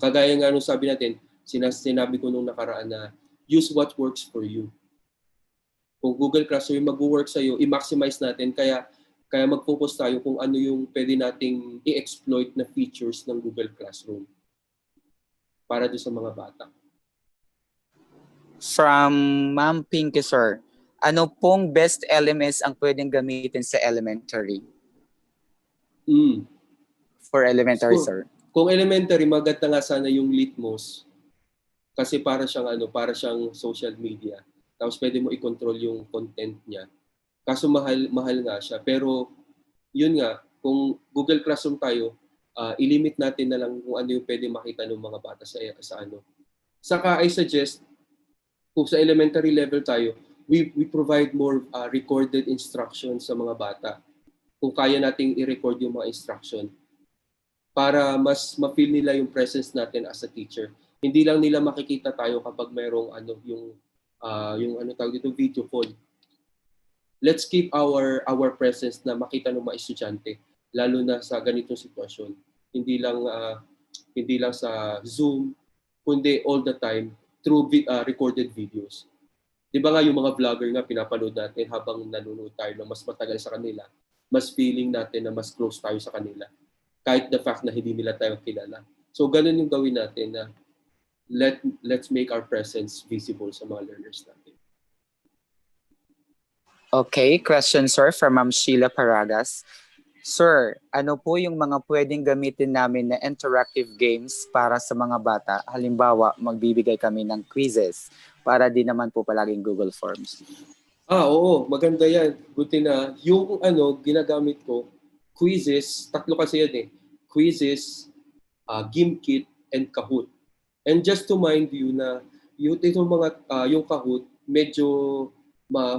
Kagaya nga nung sabi natin, sinabi ko nung nakaraan na use what works for you. Kung Google Classroom mag-work sa'yo, i-maximize natin. Kaya mag-focus tayo kung ano yung pwede nating i-exploit na features ng Google Classroom para doon sa mga bata. From Ma'am Pinky, sir, ano pong best LMS ang pwedeng gamitin sa elementary? For elementary, sir. Kung elementary, maganda nga sana yung Litmos kasi para siyang social media. Tapos pwede mo i-control yung content niya. Kaso mahal nga siya. Pero yun nga, kung Google Classroom tayo, i-limit natin na lang kung ano yung pwede makita ng mga bata sa ano. Saka I suggest, kung sa elementary level tayo, we provide more recorded instructions sa mga bata. Kung kaya nating i-record yung mga instruction para mas ma-feel nila yung presence natin as a teacher. Hindi lang nila makikita tayo kapag mayroong yung tawag dito, video call. Let's keep our presence na makita ng mga estudyante, lalo na sa ganitong sitwasyon. Hindi lang sa Zoom, kundi all the time through recorded videos. 'Di ba nga yung mga vlogger nga pinapanood natin habang nanonood tayo ng mas matagal sa kanila, mas feeling natin na mas close tayo sa kanila. Kahit the fact na hindi nila tayo kilala. So ganun yung gawin natin na let's make our presence visible sa mga learners natin. Okay, question, sir, from Ma'am Sheila Paragas. Sir, ano po yung mga pwedeng gamitin namin na interactive games para sa mga bata? Halimbawa, magbibigay kami ng quizzes para di naman po palaging Google Forms. Oo, maganda yan. Buti na yung ginagamit ko, quizzes, tatlo kasi yan eh. Quizzes, GimKit, and Kahoot. And just to mind you na yung Kahoot, medyo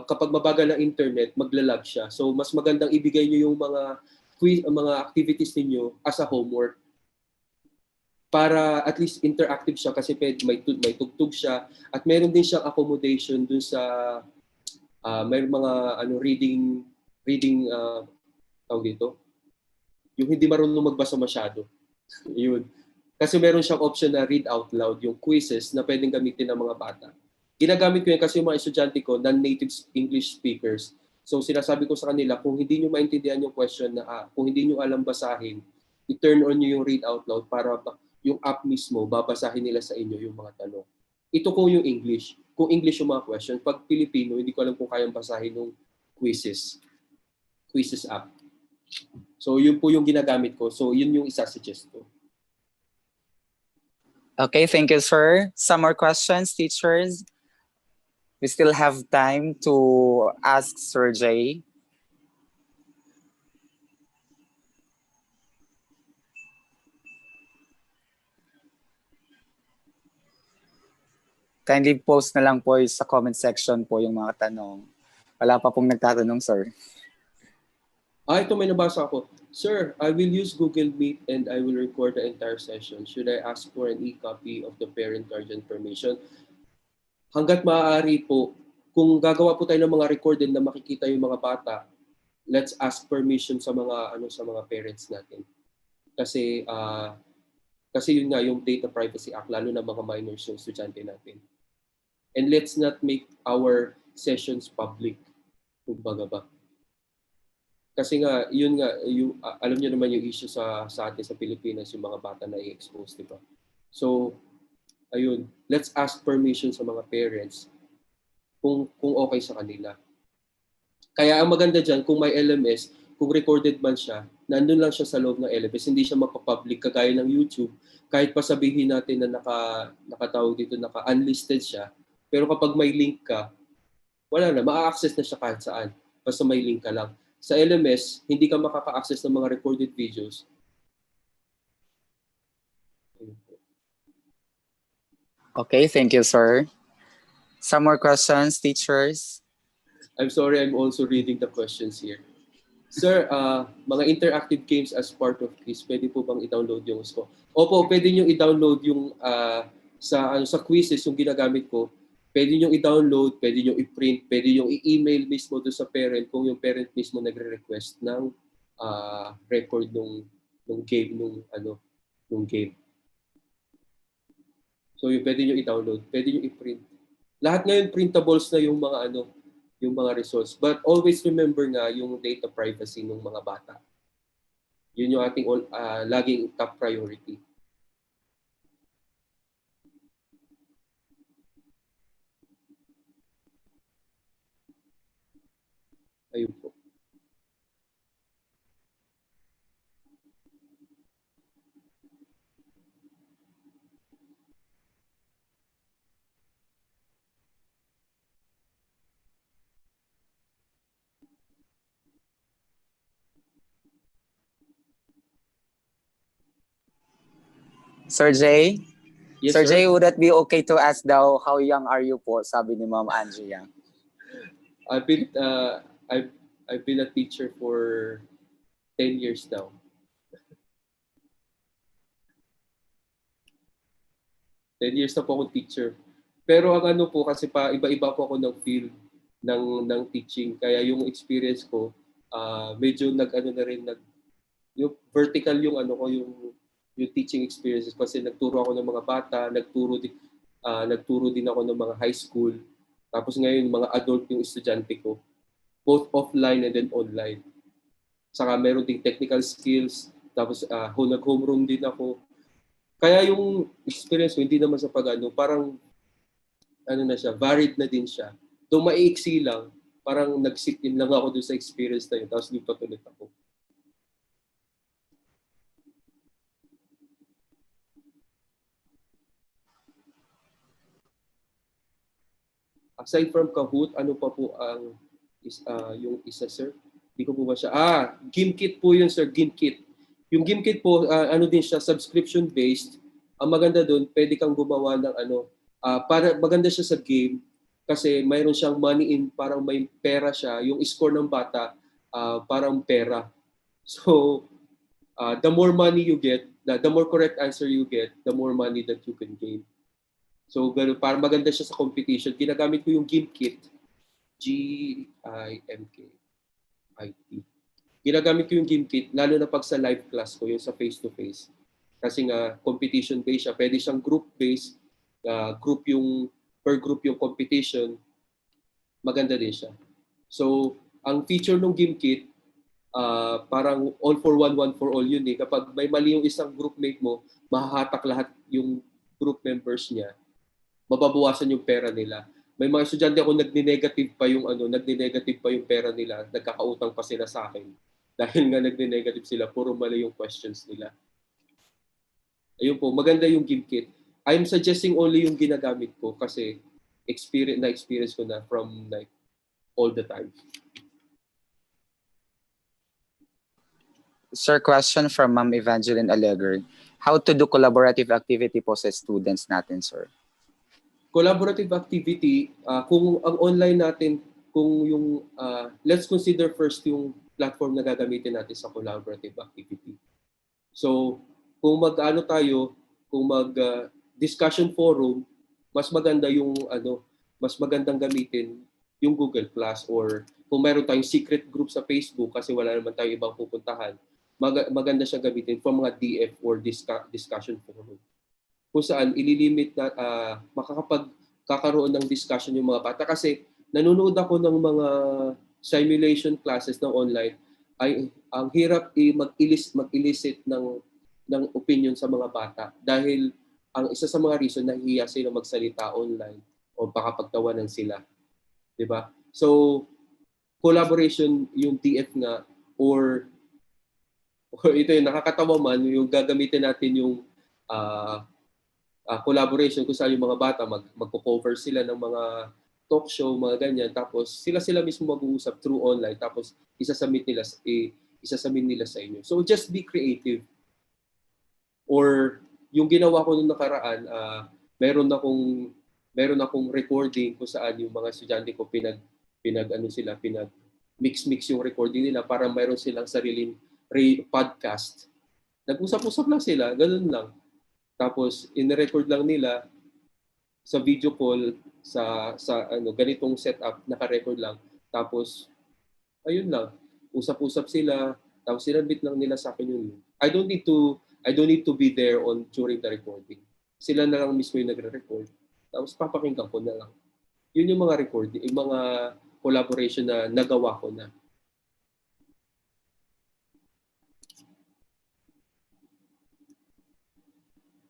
kapag mabagal ang internet, maglalag siya. So mas magandang ibigay niyo yung mga activities ninyo as a homework para at least interactive siya kasi may tugtog siya at meron din siyang accommodation dun sa may mga reading tawag dito, yung hindi marunong magbasa masyado. Yun. Kasi meron siyang option na read out loud, yung quizzes na pwedeng gamitin ng mga bata. Ginagamit ko yan kasi yung mga estudyante ko, non-native English speakers. So sinasabi ko sa kanila, kung hindi nyo maintindihan yung question na kung hindi nyo alam basahin, i-turn on nyo yung read out loud para yung app mismo, babasahin nila sa inyo yung mga tanong. Ito kung yung English. Kung English yung mga question, pag Pilipino, hindi ko alam kung kayang basahin ng quizzes app. So yun po yung ginagamit ko. So yun yung isa-suggest ko. Okay, thank you, sir. Some more questions, teachers? We still have time to ask Sir Jay. Kindly post na lang po sa comment section po yung mga tanong. Wala pa pong nagtatanong, sir. Ito may nabasa ako. Sir, I will use Google Meet and I will record the entire session. Should I ask for an e-copy of the parent-guardian permission? Hanggat maaari po, kung gagawa po tayo ng mga recorded na makikita yung mga bata, let's ask permission sa mga parents natin. Kasi kasi yun nga yung Data Privacy Act, lalo na mga minors yung estudyante natin. And let's not make our sessions public, kumbaga ba. Kasi nga, yun nga, yung, alam niyo naman yung issue sa atin sa Pilipinas, yung mga bata na i-expose, di ba? So, ayun, let's ask permission sa mga parents kung okay sa kanila. Kaya ang maganda dyan, kung may LMS, kung recorded man siya, nandun lang siya sa loob ng LMS, hindi siya mapapublic kagaya ng YouTube. Kahit pa sabihin natin na nakatawag dito, naka-unlisted siya, pero kapag may link ka, wala na, ma-access na siya kahit saan. Basta may link ka lang. Sa LMS, hindi ka makaka-access ng mga recorded videos. Okay, thank you, sir. Some more questions, teachers? I'm sorry, I'm also reading the questions here. Sir, mga interactive games as part of quiz, pwede po bang i-download yung score? Opo, pwede nyo i-download yung sa quizzes yung ginagamit ko. Pwede nyo i-download, pwede nyo i-print, pwede nyo i-email mismo doon sa parent kung yung parent mismo nagre-request ng record nung game, nung game. So yung pwede nyo i-download, pwede nyo i-print. Lahat ngayon printables na yung mga yung mga results. But always remember nga yung data privacy ng mga bata. Yun yung ating laging top priority. Ayun po. Sir Jay? Yes, Sir sir? Jay, would that be okay to ask daw, how young are you po? Sabi ni Ma'am Andrea. I've been a teacher for 10 years now. 10 years na po akong teacher. Pero ang ano po, kasi pa iba-iba po ako ng field ng teaching. Kaya yung experience ko, medyo na rin, yung vertical yung yung teaching experiences kasi nagturo ako ng mga bata, nagturo din ako ng mga high school. Tapos ngayon, mga adult yung estudyante ko. Both offline and then online. Saka meron ding technical skills. Tapos nag-homeroom din ako. Kaya yung experience ko, hindi naman sa parang na siya, varied na din siya. Though maiiksi lang, parang nag-sit in lang ako doon sa experience na yun. Tapos lipat ulit ako. Aside from Kahoot, ano pa po ang yung isa, sir? Hindi ko po ba siya? GimKit po yun, sir. GimKit. Yung GimKit po, ano din siya, subscription-based. Ang maganda doon, pwede kang gumawa ng para maganda siya sa game kasi mayroon siyang money in, parang may pera siya. Yung score ng bata, parang pera. So, the more money you get, the more correct answer you get, the more money that you can gain. So, para maganda siya sa competition, ginagamit ko yung GimKit. GIMKIT. Ginagamit ko yung GimKit, lalo na pag sa live class ko, yung sa face-to-face. Kasi nga, competition-based siya. Pwede siyang group-based, per group yung competition. Maganda din siya. So, ang feature ng GimKit, parang all for one for all yun eh. Kapag may mali yung isang groupmate mo, mahahatak lahat yung group members niya. Mababawasan yung pera nila. May mga estudyante ako nagni-negative pa yung pera nila, nagkakautang pa sila sa akin. Dahil nga nagni-negative sila, puro mali yung questions nila. Ayun po, maganda yung GimKit. I'm suggesting only yung ginagamit ko kasi experience ko na from like all the time. Sir, question from Ma'am Evangeline Alleger. How to do collaborative activity po sa students natin, sir? Collaborative activity, kung ang online natin, let's consider first yung platform na gagamitin natin sa collaborative activity. So, kung kung discussion forum, mas magandang gamitin yung Google Plus or kung meron tayong secret group sa Facebook kasi wala naman tayong ibang pupuntahan, maganda siya gamitin for mga DF or discussion forum. Kung saan ililimit na makakapagkakaroon ng discussion yung mga bata. Kasi nanonood ako ng mga simulation classes ng online, ay ang hirap mag-elicit ng opinion sa mga bata dahil ang isa sa mga reason nahihiya sila magsalita online o baka pagtawanan sila, 'di ba? So collaboration yung TF nga or ito yung nakakatawa man yung gagamitin natin yung collaboration kung saan yung mga bata magko-cover sila ng mga talk show, mga ganyan, tapos sila mismo mag-uusap through online, tapos isasamin nila sa inyo. So just be creative. Or yung ginawa ko nung nakaraan, meron akong recording kung saan yung mga estudyante ko pinag mix yung recording nila para mayroon silang sariling podcast. Nag-usap-usap lang sila, ganun lang. Tapos in-record lang nila sa video call sa ganitong setup, naka-record lang. Tapos ayun lang, usap-usap sila, tapos sinabit lang nila sa akin yun. I don't need to be there during the recording. Sila na lang mismo yung nagre-record. Tapos papakinggan ko na lang. Yun yung mga recording, yung mga collaboration na nagawa ko na.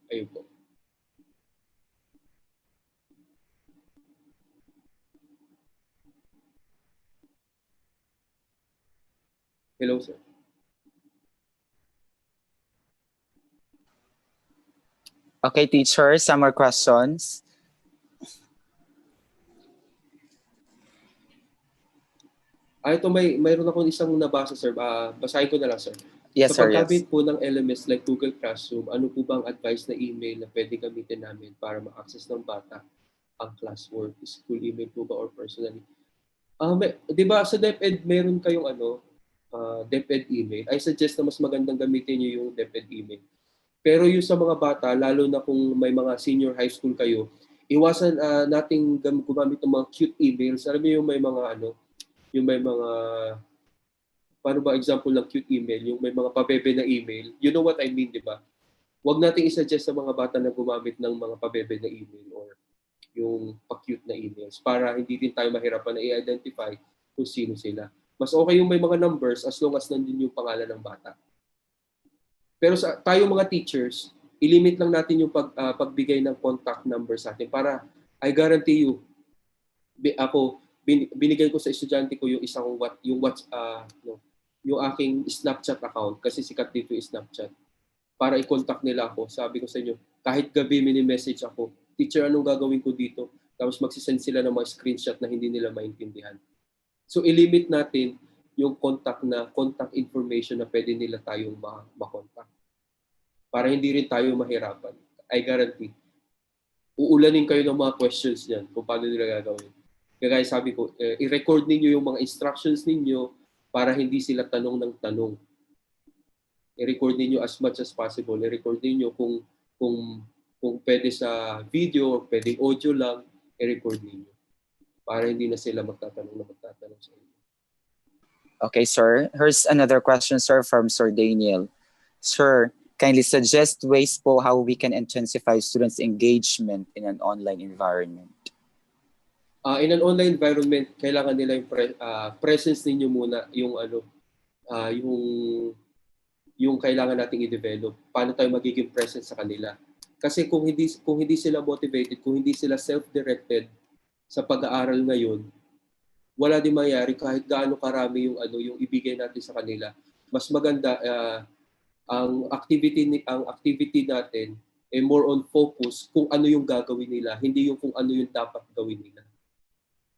Ayun po. Hello, sir. Okay, teacher, some more questions? Ito mayroon akong isang nabasa, sir. Basahin ko na lang, sir. Yes, Sa sir, yes. paggamit po ng LMS like Google Classroom, ano po bang advice na email na pwede gamitin namin para ma-access ng bata ang classwork? School email po ba or personally? Di ba sa DepEd meron kayong DepEd email? I suggest na mas magandang gamitin niyo yung DepEd email. Pero yung sa mga bata, lalo na kung may mga senior high school kayo, iwasan nating gumamit ng mga cute emails. Alam niyo yung may mga paano ba example ng cute email, yung may mga pabebe na email. You know what I mean, di ba? Huwag nating isuggest sa mga bata na gumamit ng mga pabebe na email or yung pa-cute na emails para hindi din tayo mahirapan na i-identify kung sino sila. Mas okay yung may mga numbers as long as nandun yung pangalan ng bata. Pero tayo mga teachers, ilimit lang natin yung pagbigay ng contact number sa atin para I guarantee you, binigay ko sa estudyante ko yung yung aking Snapchat account kasi sikat dito yung Snapchat para i-contact nila ako. Sabi ko sa inyo, kahit gabi mini-message ako, teacher, anong gagawin ko dito? Tapos magsisend sila ng mga screenshot na hindi nila maintindihan. So ilimit natin yung contact information na pwede nila tayong makontak. Para hindi rin tayo mahirapan. I guarantee. Uulanin kayo ng mga questions niyan kung paano nila gagawin. Kaya sabi ko, i-record ninyo yung mga instructions ninyo para hindi sila tanong ng tanong. I-record ninyo as much as possible. I-record ninyo kung pwede sa video or pwede audio lang, i-record ninyo. Para hindi na sila magtatanong sa inyo. Okay, sir. Here's another question, sir, from Sir Daniel. Sir, kindly suggest ways po how we can intensify students' engagement in an online environment. In an online environment, kailangan nila yung presence ninyo muna, yung kailangan nating i-develop. Paano tayo magiging present sa kanila? Kasi kung hindi sila motivated, kung hindi sila self-directed sa pag-aaral ngayon, wala din mangyayari kahit gaano karami yung ibigay natin sa kanila. Mas maganda ang activity natin more on focus kung ano yung gagawin nila, hindi yung kung ano yung dapat gawin nila.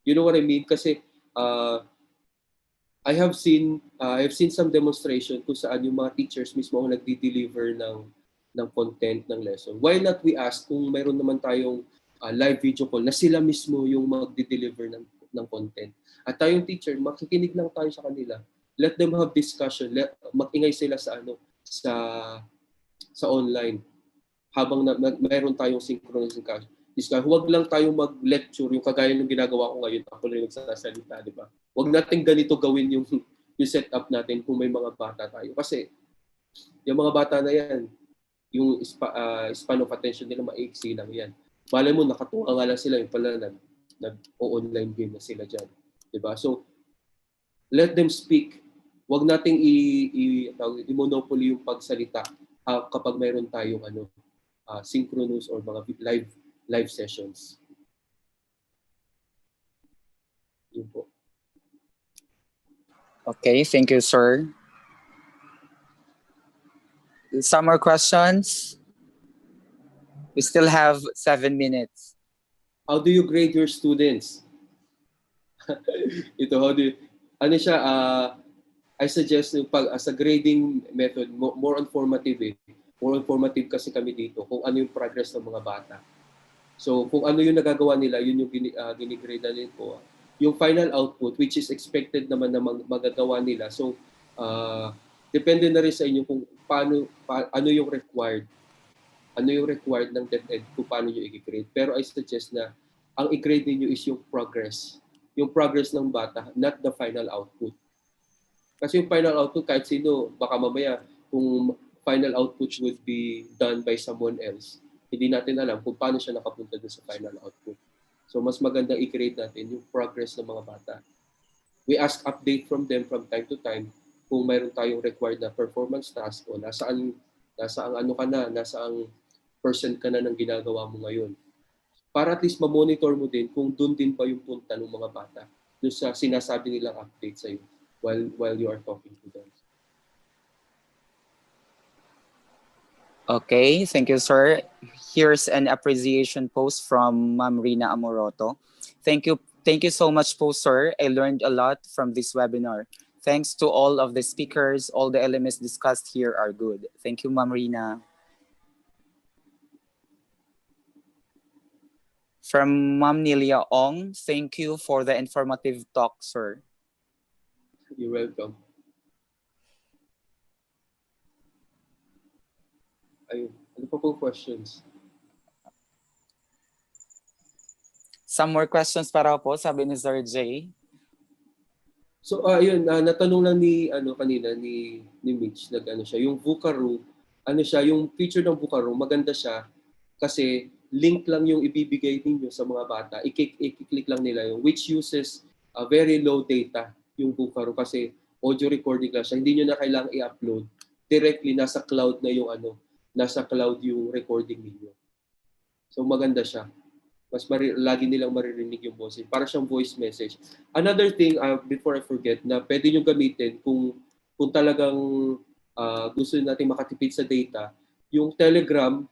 You know what I mean? Kasi I have seen some demonstration kung saan yung mga teachers mismo ang nagdi-deliver ng content ng lesson. Why not we ask kung mayroon naman tayong live video call na sila mismo yung magdi-deliver ng content. At tayong teacher, makikinig lang tayo sa kanila. Let them have discussion. Mag-ingay sila sa online habang mayroon tayong synchronous discussion. Huwag lang tayong mag-lecture yung kagaya ng ginagawa ko ngayon. Ako lang nagsasalita, di ba? Huwag natin ganito gawin yung setup natin kung may mga bata tayo. Kasi Yung mga bata na yan, yung span of attention nila maiksi lang yan. Malay mo, nakatuwa nga lang sila, yung pala nag-online game na sila dyan. Diba? So, let them speak. Huwag nating i-monopoly yung pagsalita kapag mayroon tayong synchronous or mga live sessions. Yun po. Okay, thank you, sir. Some more questions? We still have 7 minutes. How do you grade your students? Ito, ano siya, I suggest sa grading method, more informative eh. More informative kasi kami dito kung ano yung progress ng mga bata. So kung ano yung nagagawa nila, yun yung ginigrade natin po. Yung final output, which is expected naman na magagawa nila. So depende na rin sa inyo kung ano yung required. Ano yung required ng DepEd kung paano nyo i-grade. Pero I suggest na ang i-grade niyo is yung progress. Yung progress ng bata, not the final output. Kasi yung final output, kahit sino, baka mamaya, kung final output would be done by someone else, hindi natin alam kung paano siya nakapunta doon sa final output. So mas maganda i-grade natin yung progress ng mga bata. We ask update from them from time to time kung mayroon tayong required na performance task o nasaang percent ka na ng ginagawa mo ngayon. Para at least ma-monitor mo din kung doon din ba yung punta ng mga bata doon sa sinasabi nilang update sa'yo while you are talking to them. Okay, thank you, sir. Here's an appreciation post from Ma'am Rina Amoroto. Thank you so much po, sir. I learned a lot from this webinar. Thanks to all of the speakers. All the elements discussed here are good. Thank you, Ma'am Rina. From Ma'am Nelia Ong, thank you for the informative talk, sir. You're welcome. Ayun. Ano pa pong questions? Some more questions para po, sabi ni Sir J. So ayun, natanong lang ni kanina ni Mitch, siya, yung Vucaro, yung feature ng Vucaro, maganda siya kasi link lang yung ibibigay ninyo sa mga bata. I-click lang nila yung which uses very low data yung Vucaro kasi audio recording lang siya. Hindi niyo na kailangang i-upload. Directly nasa cloud na yung nasa cloud yung recording niyo. So maganda siya. Lagi nilang maririnig yung boses. Para siyang voice message. Another thing, before I forget, na pwede nyo gamitin kung talagang gusto natin makatipid sa data, yung Telegram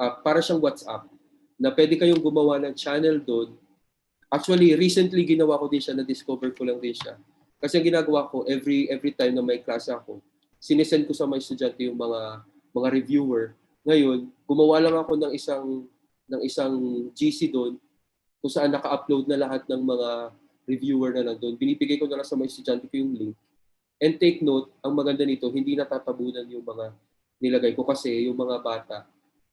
app, para siyang WhatsApp, na pwede kayong gumawa ng channel doon. Actually, recently ginawa ko din siya, na-discover ko lang din siya. Kasi ang ginagawa ko, every time na may klase ako, sinesend ko sa mga estudyante yung mga reviewer. Ngayon, gumawa lang ako ng isang GC doon kung saan naka-upload na lahat ng mga reviewer na nandun. Binibigay ko na lang sa mga estudyante ko yung link. And take note, ang maganda nito, hindi natatabunan yung mga nilagay ko kasi yung mga bata,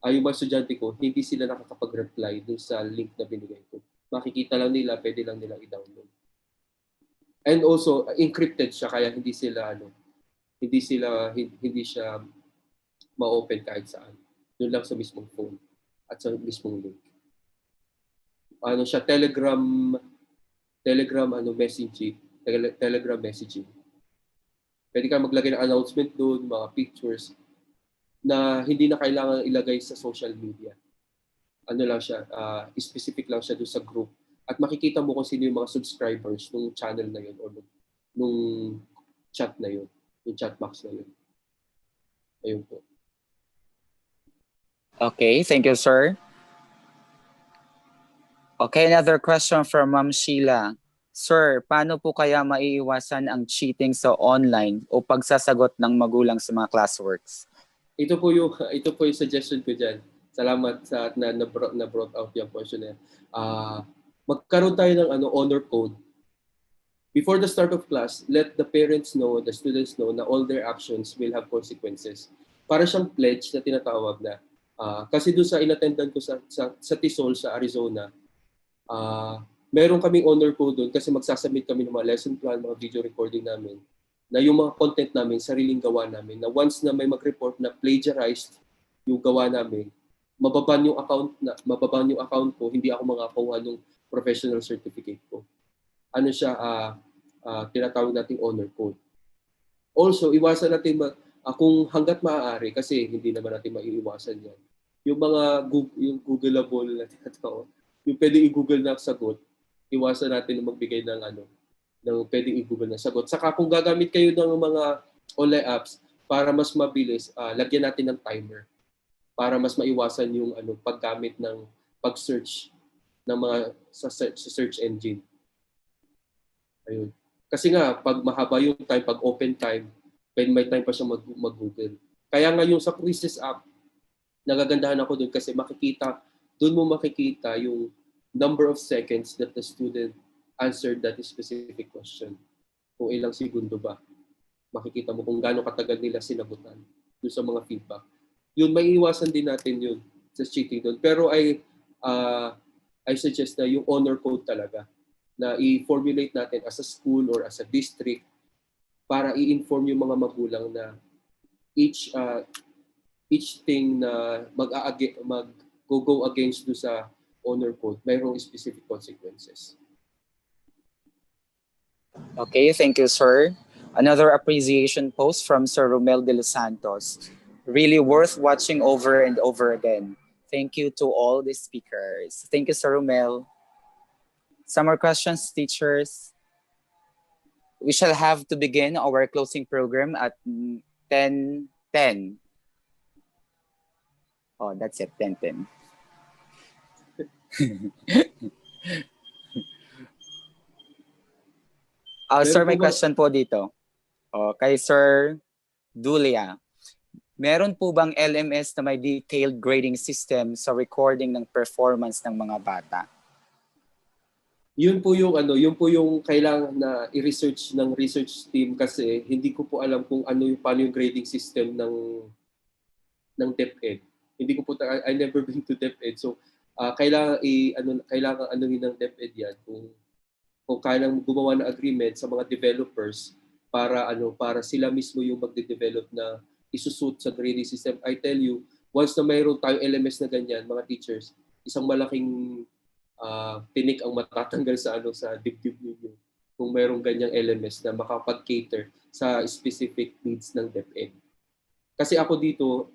yung mga estudyante ko, hindi sila nakakapag-reply dun sa link na binigay ko. Makikita lang nila, pwede lang nila i-download. And also, encrypted siya, kaya hindi siya ma-open kahit saan. Doon lang sa mismong phone at sa mismong link. Telegram messaging. Pwede ka maglagay ng announcement doon, mga pictures na hindi na kailangan ilagay sa social media. Specific lang siya doon sa group. At makikita mo kung sino yung mga subscribers ng channel na yun or nung chat na yun, yung chat box na yun. Ayun po. Okay, thank you, sir. Okay, another question from Ma'am Sheila. Sir, paano po kaya maiiwasan ang cheating sa online o pagsasagot ng magulang sa mga classworks? Ito po yung suggestion ko diyan. Salamat sa na brought out yung question na. Magkaroon tayo ng honor code. Before the start of class, let the parents know, the students know na all their actions will have consequences. Para siyang pledge na tinatawag na kasi doon sa inattendan ko sa TESOL sa Arizona, meron kaming honor code doon kasi magsasubmit kami ng mga lesson plan, mga video recording namin. na yung mga content namin, sariling gawa namin, na once na may mag-report na plagiarized yung gawa namin, mababan yung account ko, hindi ako makakuha ng professional certificate ko. Ano siya, tinatawag nating honor code. Also, iwasan natin kung hanggat maaari, kasi hindi naman natin maiiwasan yan, yung mga yung Googleable na tinatawag, yung pwedeng i-Google na sagot, iwasan natin na magbigay ng pwedeng i-Google na sagot. Saka kung gagamit kayo ng mga online apps para mas mabilis, lagyan natin ng timer para mas maiwasan yung paggamit ng pag-search ng mga sa search engine. Ayun. Kasi nga pag mahaba yung time, pag open time, may time pa siya mag-Google. Kaya nga yung sa quizzes app, nagagandahan ako doon kasi doon mo makikita yung number of seconds that the student answered that specific question. Kung ilang segundo ba. Makikita mo kung gaano katagal nila sinagutan doon sa mga feedback. Yun, may iwasan din natin yun sa cheating doon. Pero I suggest na yung honor code talaga na i-formulate natin as a school or as a district para i-inform yung mga magulang na each thing na mag-go against do sa honor code, mayroong specific consequences. Okay, thank you, sir. Another appreciation post from Sir Romel de los Santos. Really worth watching over and over again. Thank you to all the speakers. Thank you, Sir Romel. Some more questions, teachers? We shall have to begin our closing program at 10:10. Oh, that's it, 10:10. Sir, may question po dito. Kay Sir Dulia. Meron po bang LMS na may detailed grading system sa recording ng performance ng mga bata? Yun po yung kailangan na i-research ng research team kasi hindi ko po alam kung paano yung grading system ng DepEd. Hindi ko po I never been to DepEd. So kailangan ng DepEd yan kung kailangan gumawa ng agreement sa mga developers para sila mismo yung magde-develop na isusut sa grading system. I tell you, once na mayroon tayong LMS na ganyan, mga teachers, isang malaking tinik ang matatanggal sa dibdib ninyo kung mayroong ganyang LMS na makapag-cater sa specific needs ng DepEd. Kasi ako dito,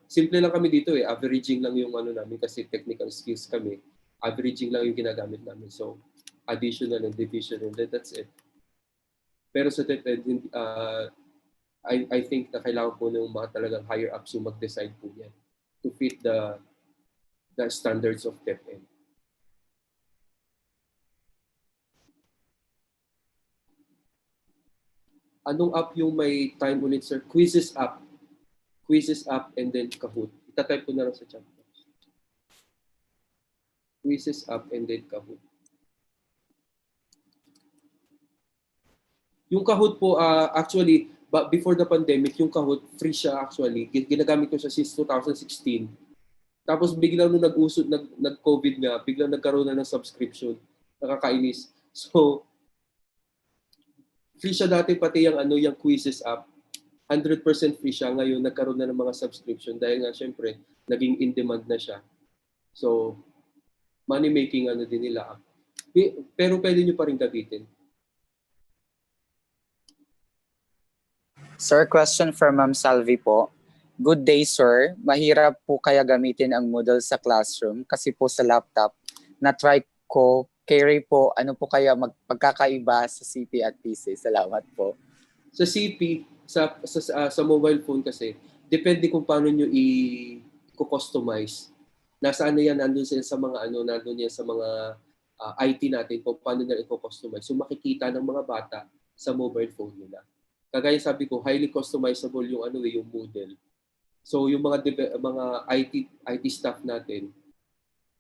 simple lang kami dito averaging lang yung namin kasi technical skills kami. Averaging lang yung ginagamit namin. So, additional and division and that's it. Pero sa DepEd, I think na kailangan po ng mga talagang higher ups yung mag-decide po yan to fit the standards of DepEd. Anong app yung may time ulit, sir? Quizzes app. Quizzes app and then Kahoot. Itatype ko na lang sa chat box. Quizzes app and then Kahoot. Yung Kahoot po, actually, before the pandemic, yung Kahoot, free siya actually. Ginagamit ko siya since 2016. Tapos biglang nung nag-COVID nga, biglang nagkaroon na ng subscription. Nakakainis. So, free siya dati pati yung quizzes app. 100% free siya. Ngayon, nagkaroon na ng mga subscription dahil nga, syempre, naging in-demand na siya. So, money-making din nila app. Pero pwede nyo pa rin gamitin. Sir, question from Ma'am Salvi po. Good day, sir. Mahirap po kaya gamitin ang Moodle sa classroom kasi po sa laptop, na-try ko, carry po, ano po kaya magpagkakaiba sa CP at PC? Salamat po. Sa CP, sa mobile phone kasi, depende kung paano nyo i-customize. Nasaan na yan, nandun sa mga nandun yan sa mga IT natin kung paano nila i-customize. So makikita ng mga bata sa mobile phone nila. Kagaya sabi ko, highly customizable yung yung Moodle. So yung mga IT staff natin,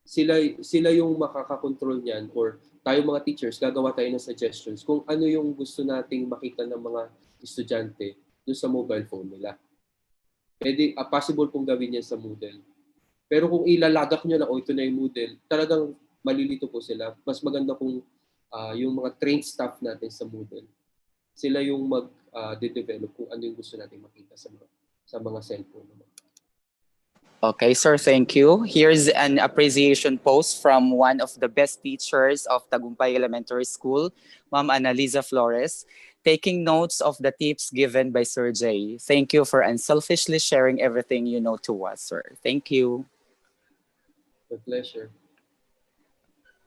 sila yung makakakontrol niyan or tayo mga teachers, gagawa tayo ng suggestions kung ano yung gusto nating makita ng mga estudyante doon sa mobile phone nila. Pwede, possible pong gawin yan sa Moodle. Pero kung ilalagak nyo na, ito na yung Moodle, talagang malilito po sila. Mas maganda kung yung mga trained staff natin sa Moodle, sila yung de-develop kung ano yung gusto natin makita sa mga cellphone. Okay, sir, thank you. Here's an appreciation post from one of the best teachers of Tagumpay Elementary School, Ma'am Annalisa Flores, taking notes of the tips given by Sir Jay. Thank you for unselfishly sharing everything you know to us, sir. Thank you. My pleasure.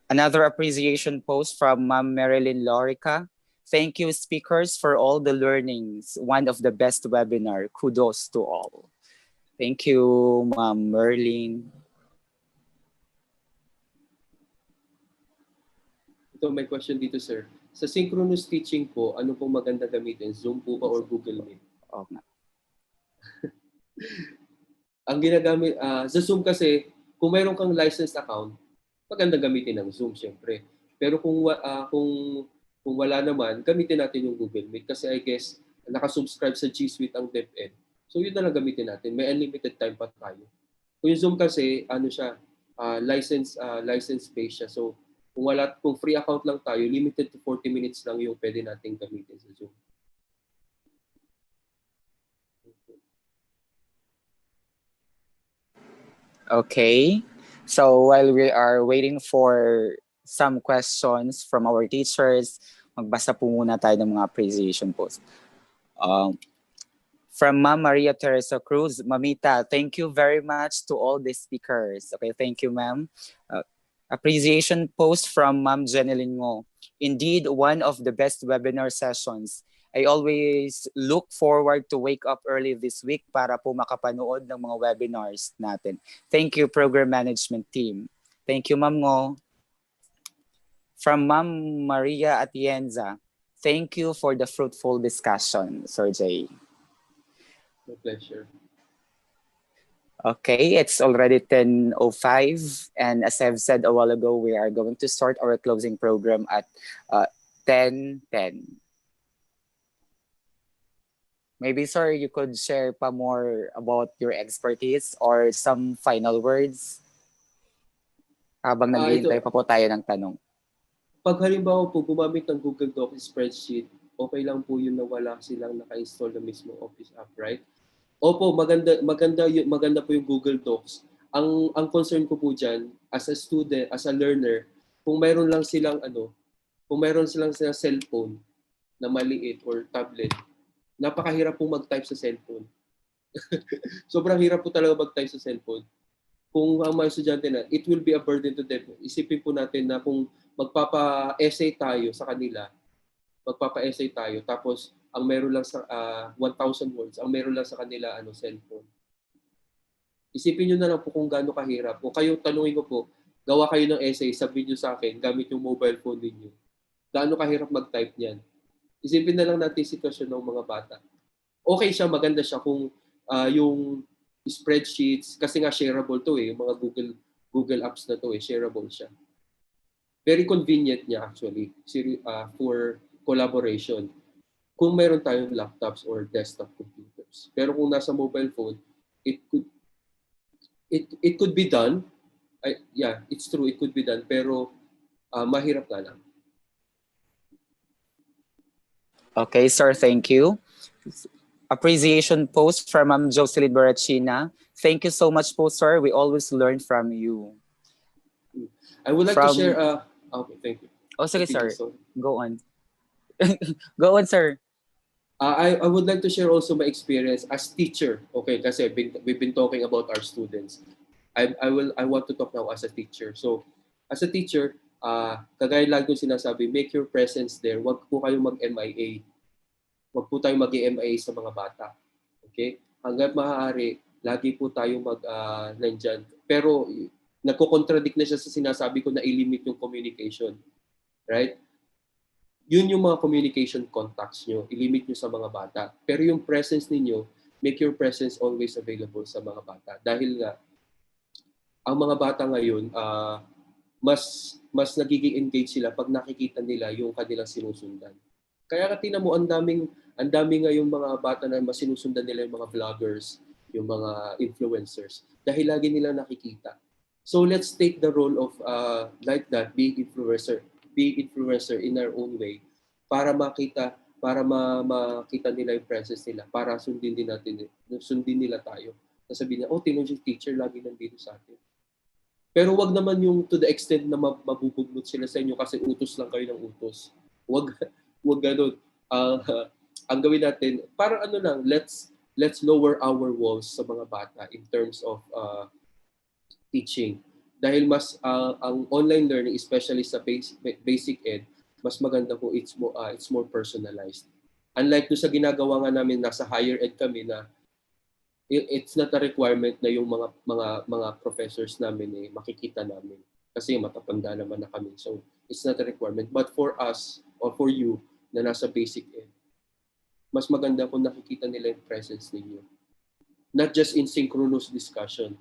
Another appreciation post from Ma'am Marilyn Lorica. Thank you, speakers, for all the learnings. One of the best webinar. Kudos to all. Thank you, Ma'am Merlin. Ito, may question dito, sir. Sa synchronous teaching po, ano pong maganda gamitin? Zoom po ba or Google Meet? Oh, nga. Ang ginagamit, sa Zoom kasi, kung mayroon kang licensed account, maganda gamitin ang Zoom, syempre. Pero kung wala naman, gamitin natin yung Google Meet kasi I guess nakasubscribe sa G Suite ang DepEd. So yun na lang gamitin natin. May unlimited time pa tayo. Kung yung Zoom kasi, ano siya, license based siya. So kung free account lang tayo, limited to 40 minutes lang yung pwede nating gamitin sa Zoom. Okay. So while we are waiting for some questions from our teachers, magbasa po muna tayo ng mga appreciation posts. From Ma'am Maria Teresa Cruz, Mamita, thank you very much to all the speakers. Okay, thank you, ma'am. Appreciation post from Ma'am Jeneline Ngo. Indeed, one of the best webinar sessions. I always look forward to wake up early this week para po makapanood ng mga webinars natin. Thank you, Program Management Team. Thank you, Ma'am Ngo. From Ma'am Maria Atienza, thank you for the fruitful discussion, Sir Jay. My pleasure. Okay, it's already 10:05, and as I've said a while ago, we are going to start our closing program at 10:10. Maybe, sir, you could share pa more about your expertise or some final words habang naghihintay pa po tayo ng tanong. Pag halimbawa po gumamit ng Google Docs spreadsheet, okay lang po yun na wala silang naka-install na mismo Office app, right? Opo, maganda po yung Google Docs. Ang concern ko po diyan as a student, as a learner, kung mayroon silang cellphone na maliit or tablet, napakahirap po mag-type sa cellphone. Sobrang hirap po talaga mag-type sa cellphone. Kung ang mga estudyante na, it will be a burden to them. Isipin po natin na kung magpapa-essay tayo sa kanila, tapos ang meron lang sa 1,000 words, ang meron lang sa kanila cellphone. Isipin niyo na lang po kung gaano kahirap. O kayo, tanungin ko po, gawa kayo ng essay, sabihin niyo sa akin, gamit yung mobile phone ninyo. Gaano kahirap mag-type niyan? Isipin na lang natin yung sitwasyon ng mga bata. Okay siya, maganda siya kung yung spreadsheets, kasi nga shareable to yung mga Google apps na to shareable siya. Very convenient niya actually for collaboration. Kung meron tayong laptops or desktop computers. Pero kung nasa mobile phone, it could be done. Yeah, it's true, it could be done, pero mahirap na lang. Okay, sir, thank you. Appreciation post from Ma'am Jocelyn Barachina. Thank you so much po, sir. We always learn from you. I would like to share... okay, thank you. Oh, sige, sir. Go on. Go on, sir. I would like to share also my experience as teacher. Okay, kasi we've been talking about our students. I want to talk now as a teacher. So, as a teacher, kagaya lagi ko sinasabi, make your presence there. Huwag po kayo mag-MIA. Huwag po tayo mag-MIA sa mga bata. Okay? Hanggat maaari, lagi po tayo nandyan. Pero, nagko-contradict na siya sa sinasabi ko na i-limit yung communication. Right? Yun yung mga communication contacts nyo. I-limit nyo sa mga bata. Pero yung presence ninyo, make your presence always available sa mga bata. Dahil nga, ang mga bata ngayon, mas nagiging engaged sila pag nakikita nila yung kanilang sinusundan. Kaya tingnan mo, ang daming ngayong mga bata na mas sinusundan nila yung mga vloggers, yung mga influencers, dahil lagi nila nakikita. So let's take the role of like that, being influencer in our own way, para makita para makita nila yung presence nila, para sundin nila tayo. Sasabihin niya, oh, tinan yung teacher, lagi nandito sa atin. Pero wag naman yung to the extent na mabubugnot sila sa inyo kasi utos lang kayo ng utos. Wag ganun. Ang gawin natin, parang ano lang, let's lower our walls sa mga bata in terms of teaching. Dahil mas ang online learning, especially sa basic ed, mas maganda po it's more personalized. Unlike doon sa ginagawa nga namin nasa higher ed kami na it's not a requirement na yung mga professors namin makikita namin kasi matatanda naman na kami. So it's not a requirement, but for us or for you na nasa basic ed, mas maganda kung nakikita nila yung presence ninyo. Not just in synchronous discussion.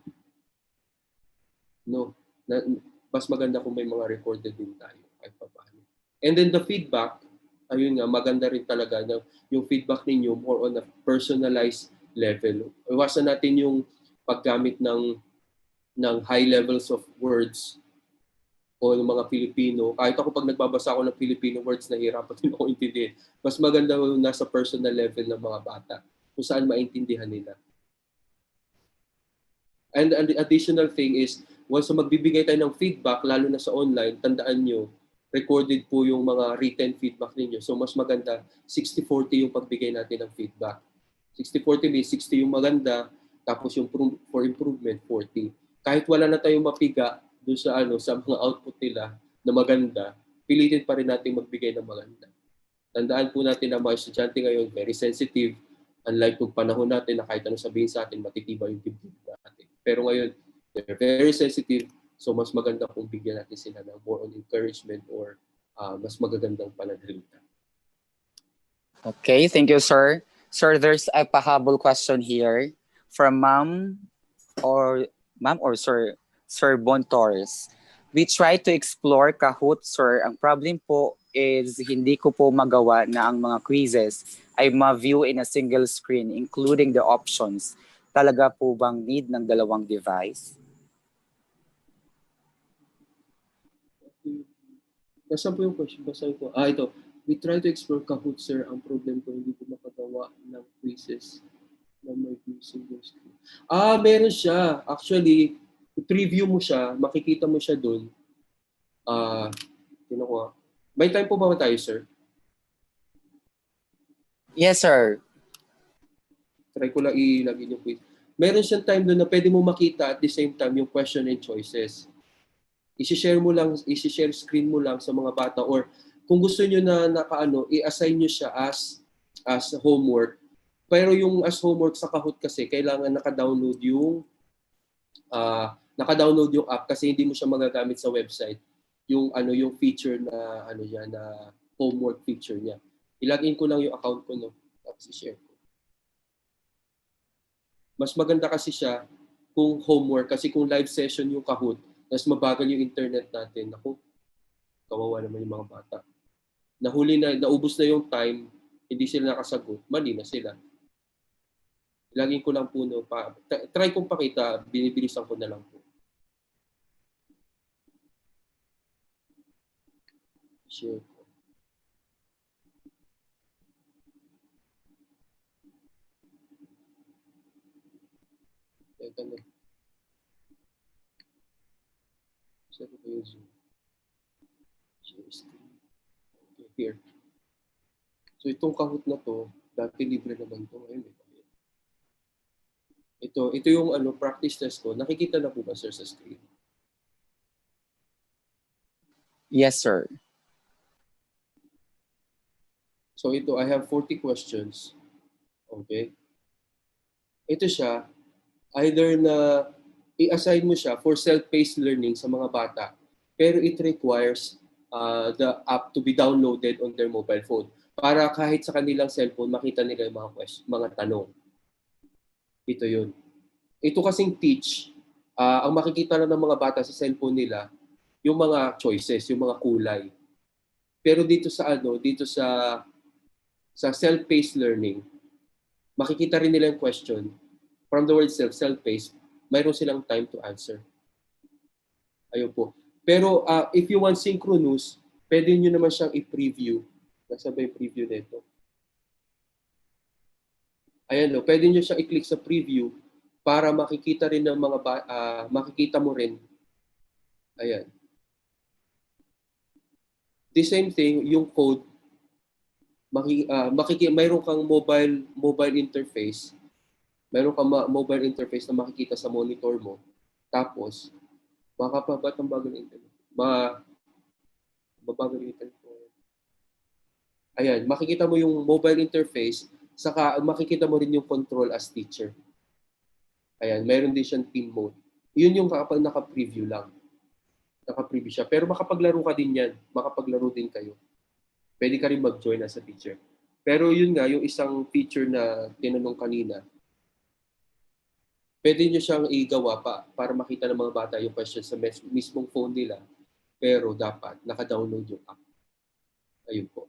No, mas maganda kung may mga recorded din tayo kahit paano. And then the feedback, ayun nga, maganda rin talaga na yung feedback ninyo more on a personalized level. Iwasan natin yung paggamit ng high levels of words o ng mga Filipino. Kahit ako pag nagbabasa ako ng Filipino words, nahihirapan din ako intindihin. Mas maganda yung nasa personal level ng mga bata kung saan maintindihan nila. And the additional thing is, once magbibigay tayo ng feedback, lalo na sa online, tandaan nyo, recorded po yung mga written feedback ninyo. So mas maganda, 60-40 yung pagbigay natin ng feedback. 60-40 means 60 yung maganda, tapos yung for improvement, 40. Kahit wala na tayong mapiga doon sa mga output nila na maganda, pilitin pa rin natin magbigay ng maganda. Tandaan po natin na mga estudyante ngayon, very sensitive. Unlike nung panahon natin na kahit anong sabihin sa atin, matitibay yung dibdib natin. Pero ngayon, they're very sensitive. So mas maganda kung bigyan natin sila ng more on encouragement or mas magagandang pananalita. Okay, thank you, sir. Sir, there's a pahabol question here from Ma'am or Sir Bon Torres. We try to explore Kahoot, sir. Ang problem po is hindi ko po magawa na ang mga quizzes ay ma-view in a single screen, including the options. Talaga po bang need ng dalawang device? Nasaan po yung question? Basahin ko. Ito. We try to explore Kahoot, sir. Ang problem ko, hindi ko makagawa ng quizzes na may single screen. Meron siya. Actually, preview mo siya, makikita mo siya doon. May time po ba tayo, sir? Yes, sir. Try ko lang ilagay yung quiz. Meron siyang time doon na pwede mo makita at the same time yung question and choices. I-share screen mo lang sa mga bata or kung gusto niyo na i-assign niyo siya as homework. Pero yung as homework sa Kahoot kasi kailangan naka-download yung app kasi hindi mo siya magagamit sa website. Yung feature na na homework feature niya. I-login ko lang yung account ko tapos i-share ko. Mas maganda kasi siya kung homework kasi kung live session yung Kahoot, tapos mabagal yung internet natin. Naku, kawawa naman yung mga bata. Naubos na yung time, hindi sila nakasagot, mali na sila. Laging ko lang po, try kong pakita, binibilisan ko na lang po. Share ko. Teka na. Saan ko yung Zoom? Share screen. Okay, here. So itong Kahoot na to, dati libre naman to. Ngayon, ito yung practice test ko. Nakikita na po ba, sir, sa screen? Yes, sir. So ito, I have 40 questions. Okay? Ito siya, either na i-assign mo siya for self-paced learning sa mga bata, pero it requires the app to be downloaded on their mobile phone para kahit sa kanilang cellphone, makita nila yung mga tanong. Ito yun. Ito kasing teach, ang makikita lang ng mga bata sa cellphone nila, yung mga choices, yung mga kulay. Pero dito sa self-paced learning, makikita rin nila yung question. From the word self-paced, mayroon silang time to answer. Ayun po. Pero if you want synchronous, pwede nyo naman siyang i-preview. Nasa ba yung preview nito? Ayan o, pwede nyo siyang i-click sa preview para makikita rin ng makikita mo rin. Ayan. The same thing, yung code, mayroon kang mobile interface. Mayroon kang mobile interface na makikita sa monitor mo. Tapos, makapabat ang bago ng internet. Mabagal yung internet mo. Ayan, makikita mo yung mobile interface, saka makikita mo rin yung control as teacher. Ayan, mayroon din siyang team mode. Yun yung kapag naka-preview lang. Naka-preview siya. Pero makapaglaro ka din yan. Makapaglaro din kayo. Pwede ka rin mag-join as a teacher. Pero yun nga, yung isang feature na tinanong kanina, pwede nyo siyang igawa para makita ng mga bata yung question sa mismong phone nila. Pero dapat naka-download yung app. Ayun po.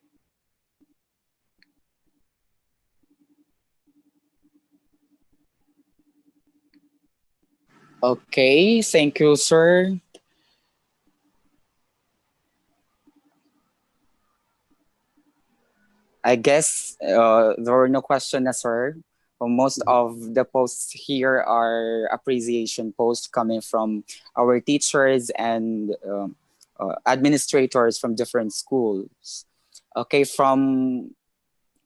Okay, thank you, sir. I guess there were no questions, sir. Most of the posts here are appreciation posts coming from our teachers and administrators from different schools. Okay, from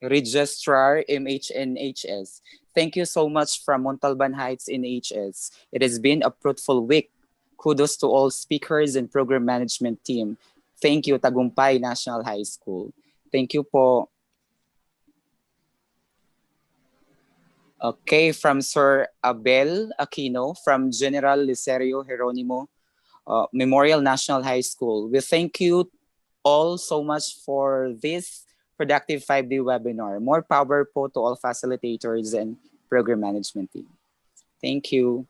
Registrar MHNHS. Thank you so much from Montalban Heights NHS. It has been a fruitful week. Kudos to all speakers and program management team. Thank you, Tagumpay National High School. Thank you po. Okay, from Sir Abel Aquino from General Leserio Geronimo Memorial National High School. We thank you all so much for this productive 5-day webinar. More power po to all facilitators and program management team. Thank you.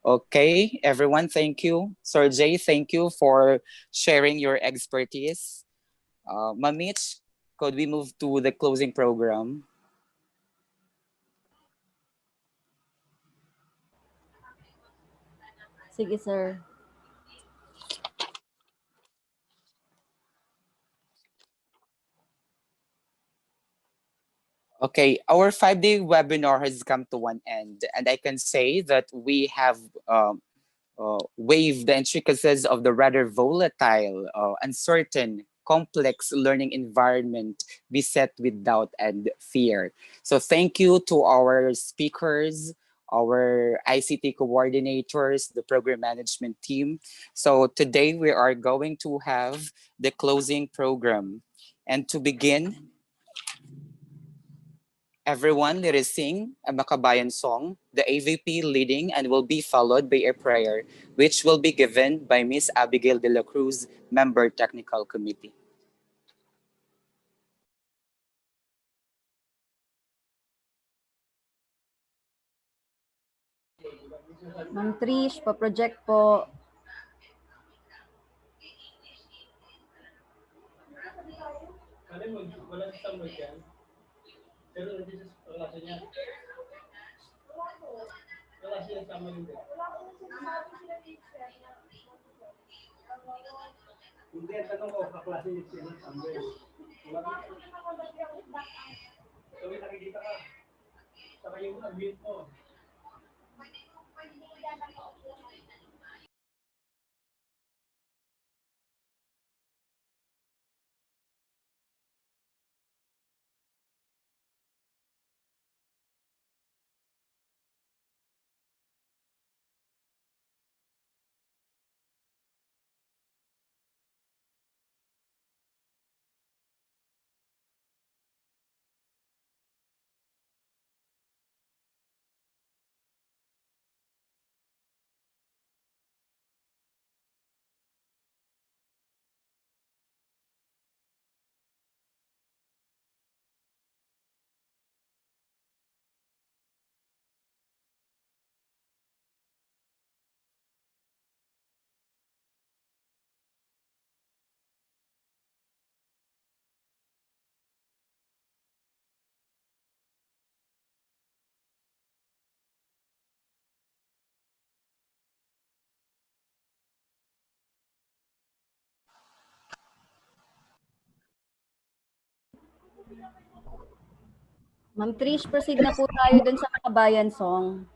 Okay, everyone, thank you. Sir Jay, thank you for sharing your expertise. Mamich, could we move to the closing program? Sige, sir. Okay, our 5-day webinar has come to one end, and I can say that we have waive the intricacies of the rather volatile, uncertain, complex learning environment beset with doubt and fear. So thank you to our speakers, our ICT coordinators, the program management team. So today we are going to have the closing program. And to begin, everyone, let us sing a Makabayan song, the AVP leading, and will be followed by a prayer, which will be given by Miss Abigail de la Cruz, Member Technical Committee. Ma'am Trish, pa-project po. Hindi, ang tanong ko, kaklase niyo siya ng Samuel. So, may nakikita ka. Saka yung admit mo. Ma'am Trish, proceed na po tayo dun sa Kabayan Song.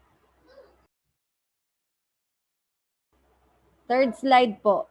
Third slide po.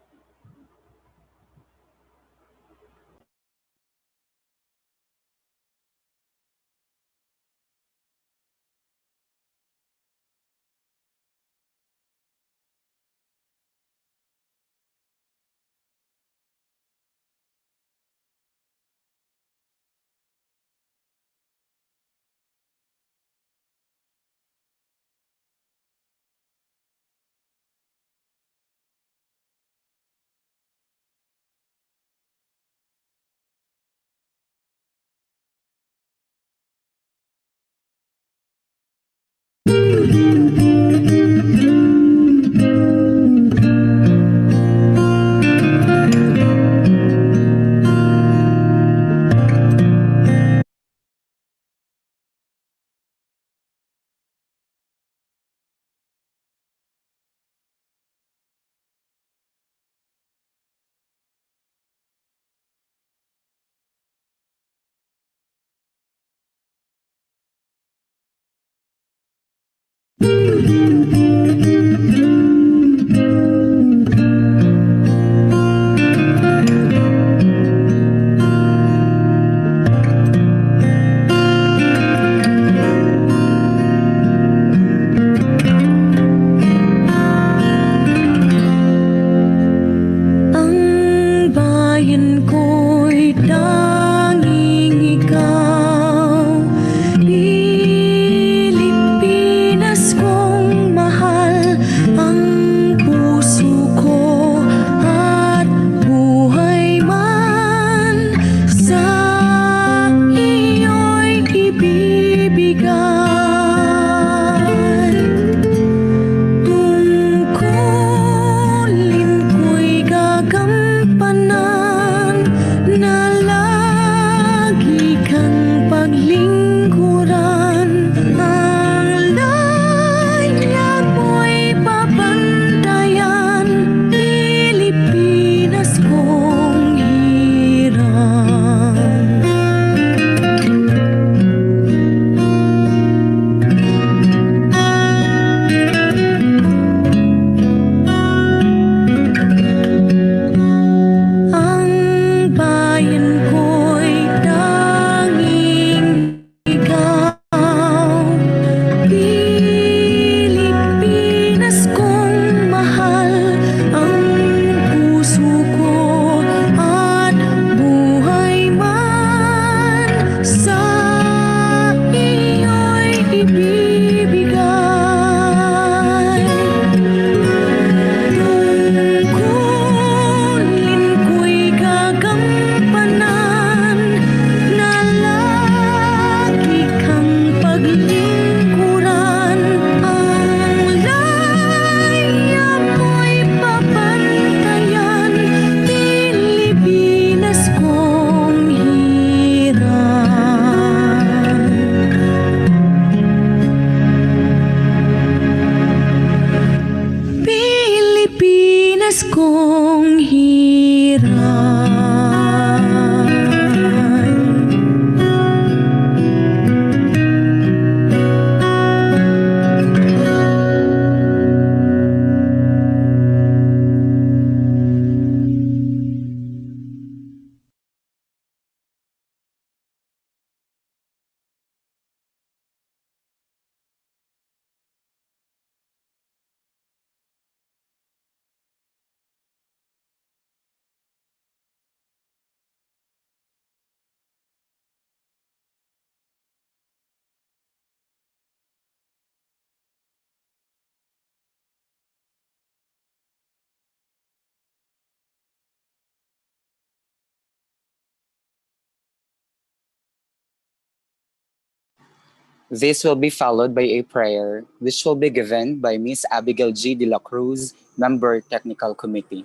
This will be followed by a prayer, which will be given by Ms. Abigail G. De La Cruz, Member Technical Committee.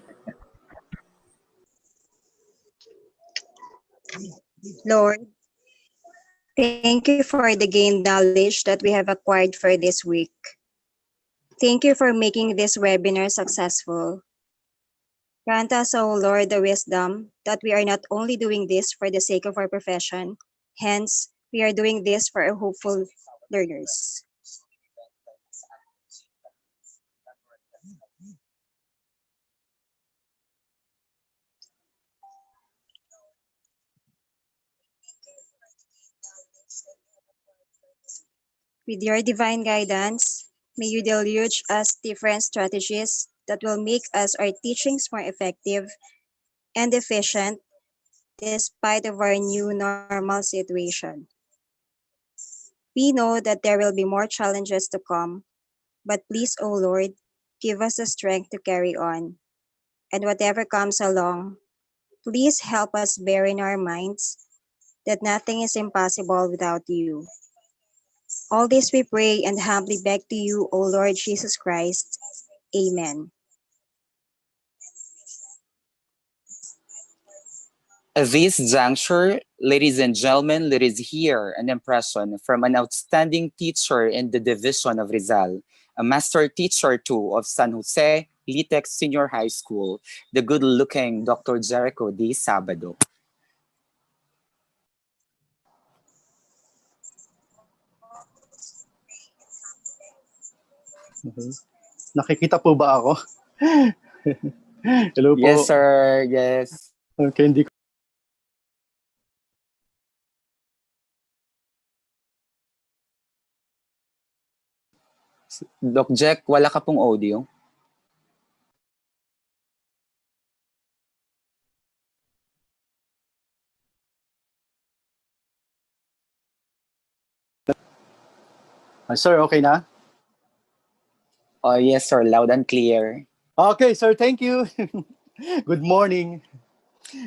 Lord, thank you for the gained knowledge that we have acquired for this week. Thank you for making this webinar successful. Grant us, O Lord, the wisdom that we are not only doing this for the sake of our profession, hence, We are doing this for our hopeful learners. With your divine guidance, may you deluge us different strategies that will make us our teachings more effective and efficient despite of our new normal situation. We know that there will be more challenges to come, but please, O Lord, give us the strength to carry on. And whatever comes along, please help us bear in our minds that nothing is impossible without you. All this we pray and humbly beg to you, O Lord Jesus Christ. Amen. At this juncture, ladies and gentlemen, let us hear an impression from an outstanding teacher in the division of Rizal, a master teacher too of San Jose Litex Senior High School, the good-looking Dr. Jericho D. Sabado. Nakikita po ba ako? Hello po. Yes, sir. Yes. Okay, hindi ko. Doc Jack, wala ka pong audio. Sir, okay na? Oh, yes, sir. Loud and clear. Okay, sir, thank you. Good morning.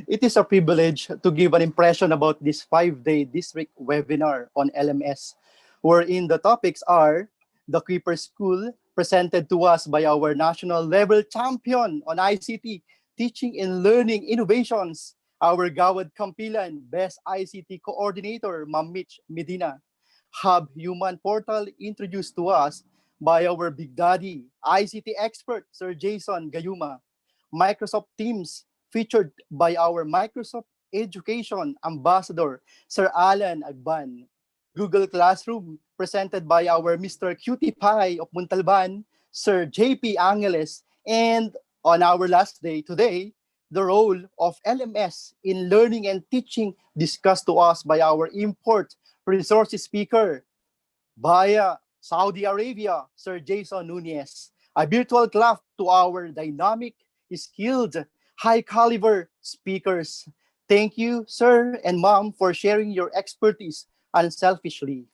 It is a privilege to give an impression about this 5-day district webinar on LMS, wherein the topics are the Creeper School, presented to us by our national level champion on ICT, Teaching and Learning Innovations, our Gawad Kampilan, Best ICT Coordinator, Ma'am Mitch Medina. Hub Human Portal, introduced to us by our Big Daddy, ICT expert, Sir Jason Gayuma. Microsoft Teams, featured by our Microsoft Education Ambassador, Sir Alan Agban. Google Classroom, presented by our Mr. Cutie Pie of Montalban, Sir JP Angeles. And on our last day today, the role of LMS in learning and teaching, discussed to us by our import resources speaker via Saudi Arabia, Sir Jason Nunez. A virtual clap to our dynamic, skilled, high-caliber speakers. Thank you, sir and ma'am, for sharing your expertise unselfishly.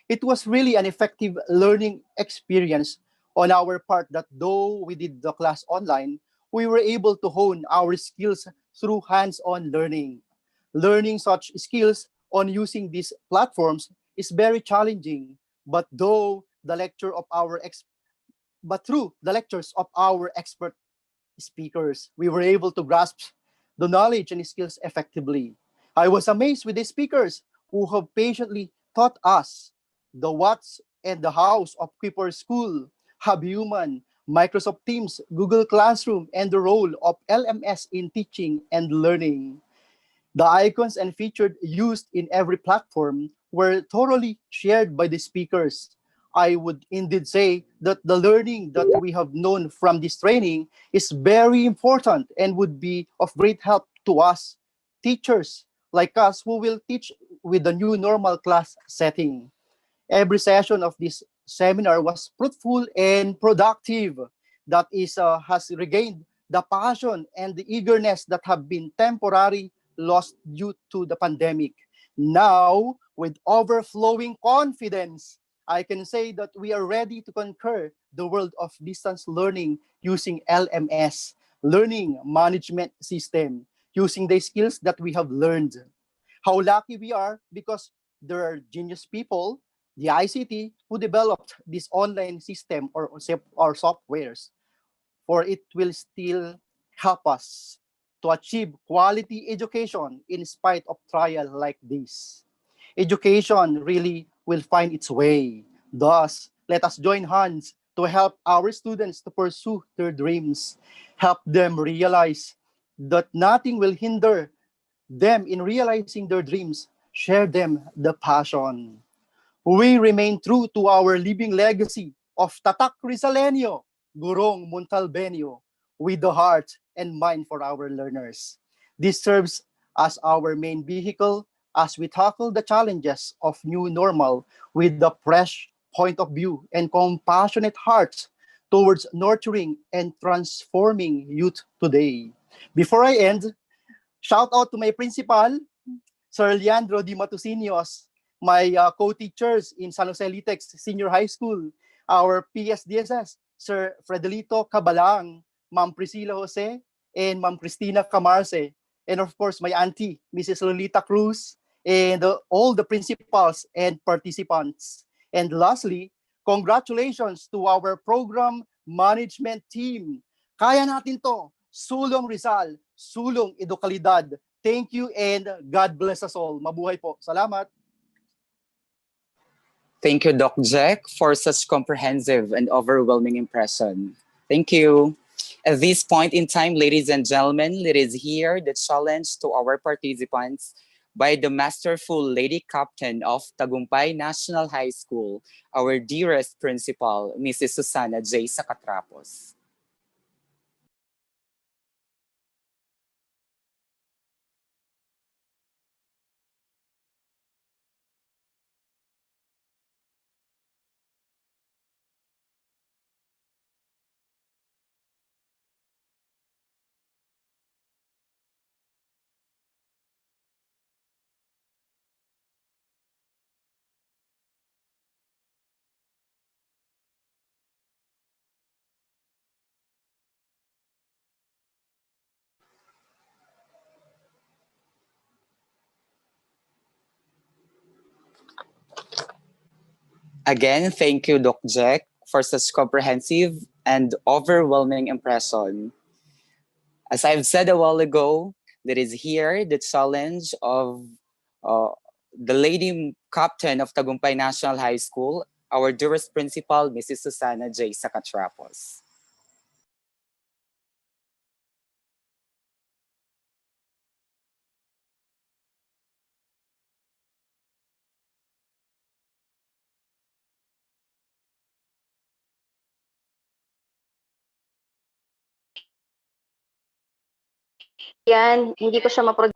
It was really an effective learning experience on our part, that though we did the class online, we were able to hone our skills through hands-on learning. Learning such skills on using these platforms is very challenging, but through the lectures of our expert speakers, we were able to grasp the knowledge and skills effectively. I was amazed with the speakers who have patiently taught us the what's and the hows of Creeper School, Hub Human, Microsoft Teams, Google Classroom, and the role of LMS in teaching and learning. The icons and features used in every platform were thoroughly shared by the speakers. I would indeed say that the learning that we have known from this training is very important and would be of great help to us, teachers like us who will teach with the new normal class setting. Every session of this seminar was fruitful and productive. That is, has regained the passion and the eagerness that have been temporarily lost due to the pandemic. Now, with overflowing confidence, I can say that we are ready to conquer the world of distance learning using LMS, Learning Management System, using the skills that we have learned. How lucky we are, because there are genius people, the ICT, who developed this online system or softwares, for it will still help us to achieve quality education in spite of trial like this. Education really will find its way. Thus, let us join hands to help our students to pursue their dreams, help them realize that nothing will hinder them in realizing their dreams share them the passion. We remain true to our living legacy of Tatak Rizalenyo, Gurong Montalbenyo, with the heart and mind for our learners. This serves as our main vehicle as we tackle the challenges of new normal with a fresh point of view and compassionate hearts towards nurturing and transforming youth today. Before I end, shout out to my principal, Sir Leandro Di Matusinos, my co-teachers in San Jose Litex Senior High School, our PSDSS, Sir Fredelito Cabalang, Ma'am Priscilla Jose, and Ma'am Cristina Camarce, and of course my auntie, Mrs. Lolita Cruz, and all the principals and participants. And lastly, congratulations to our program management team. Kaya natin to. Sulong Rizal, Sulong Edukalidad. Thank you and God bless us all. Mabuhay po. Salamat. Thank you, Doc Jack, for such comprehensive and overwhelming impression. Thank you. At this point in time, ladies and gentlemen, let us hear the challenge to our participants by the masterful Lady Captain of Tagumpay National High School, our dearest principal, Mrs. Susana J. Sacatrapos. Again, thank you, Doc Jack, for such comprehensive and overwhelming impression. As I've said a while ago, there is here the challenge of uh, the Lady Captain of Tagumpay National High School, our dearest principal, Mrs. Susana J. Sacatrapos. Yan, hindi ko siya ma-project.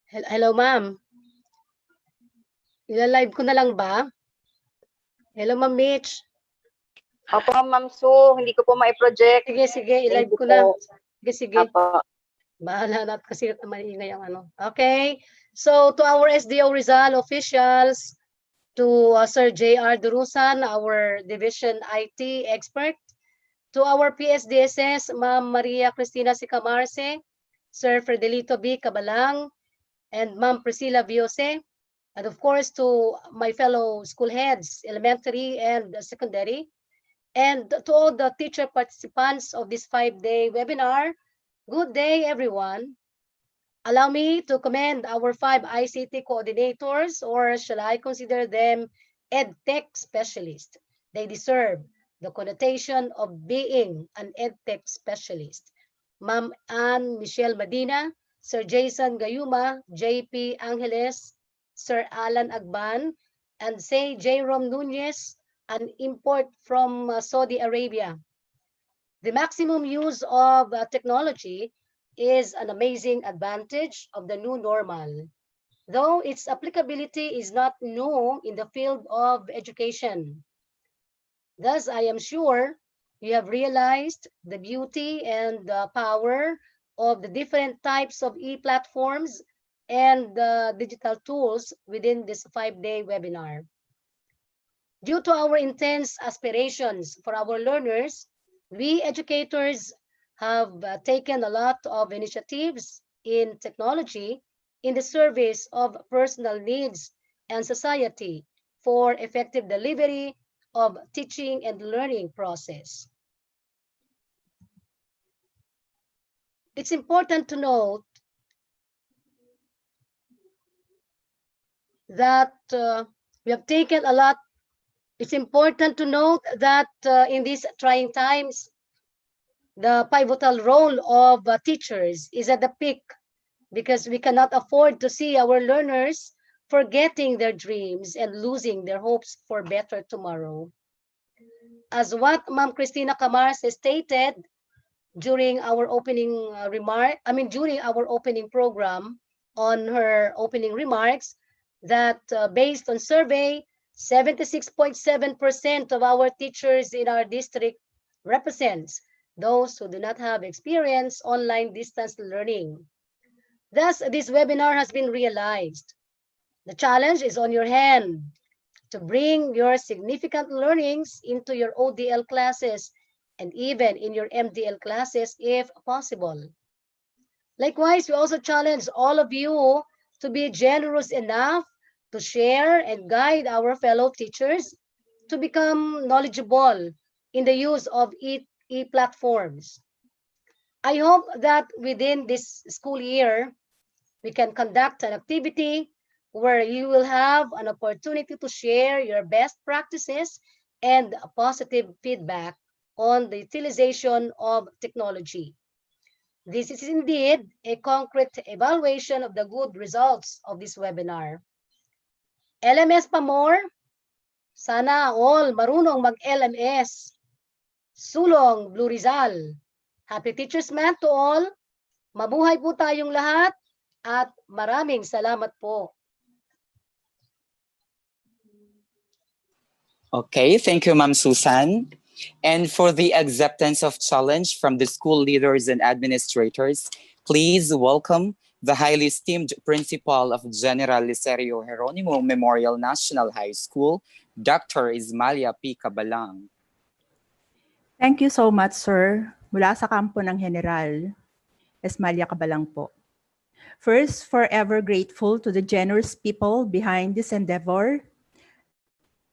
Hello, ma'am. Ila-live ko na lang ba? Hello, Ma'am Mitch. Opo, Ma'am Su, hindi ko po ma-project. Sige, i-live Thank you ko na. po. Sige. Opo. Bahala na kasi maingay ang ano. Okay. So, to our SDO Rizal officials, to Sir J.R. Durusan, our division IT expert, to our PSDSS, Ma'am Maria Cristina Sicamarce, Sir Fredelito B. Cabalang, and Ma'am Priscilla Viose, and of course to my fellow school heads, elementary and secondary, and to all the teacher participants of this 5-day webinar. Good day, everyone. Allow me to commend our 5 ICT coordinators, or shall I consider them EdTech specialists? They deserve the connotation of being an EdTech specialist. Ma'am Ann Michelle Medina, Sir Jason Gayuma, JP Angeles, Sir Alan Agban, and say Jerome Nunez, an import from Saudi Arabia. The maximum use of technology is an amazing advantage of the new normal, though its applicability is not new in the field of education. Thus, I am sure you have realized the beauty and the power of the different types of e-platforms and digital tools within this 5-day webinar. Due to our intense aspirations for our learners, we educators have taken a lot of initiatives in technology in the service of personal needs and society for effective delivery of teaching and learning process. It's important to note that we have taken a lot It's important to note that in these trying times, the pivotal role of teachers is at the peak because we cannot afford to see our learners forgetting their dreams and losing their hopes for better tomorrow. As what Ma'am Christina Camars has stated during our opening during our opening program on her opening remarks, that based on survey, 76.7% of our teachers in our district represents those who do not have experience online distance learning. Thus, this webinar has been realized. The challenge is on your hand to bring your significant learnings into your ODL classes and even in your MDL classes if possible. Likewise, we also challenge all of you to be generous enough to share and guide our fellow teachers to become knowledgeable in the use of e-platforms. I hope that within this school year, we can conduct an activity where you will have an opportunity to share your best practices and positive feedback on the utilization of technology. This is indeed a concrete evaluation of the good results of this webinar. LMS pa more? Sana all marunong mag-LMS. Sulong, Blue Rizal. Happy Teachers Month to all. Mabuhay po tayong lahat at maraming salamat po. Okay, thank you, Ma'am Susan. And for the acceptance of challenge from the school leaders and administrators, please welcome the highly esteemed principal of General Leserio Geronimo Memorial National High School, Dr. Ismalia Picabalang. Thank you so much, sir. Mula sa kampo ng General, Ismalia Cabalang po. First, forever grateful to the generous people behind this endeavor,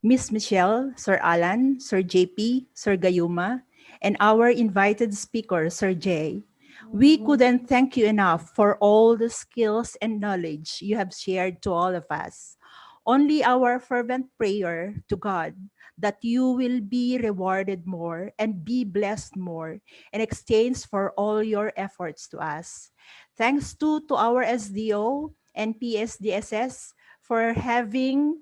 Miss Michelle, Sir Alan, Sir JP, Sir Gayuma, and our invited speaker, Sir Jay. We couldn't thank you enough for all the skills and knowledge you have shared to all of us. Only our fervent prayer to God that you will be rewarded more and be blessed more in exchange for all your efforts to us. Thanks to our SDO and PSDSS for heading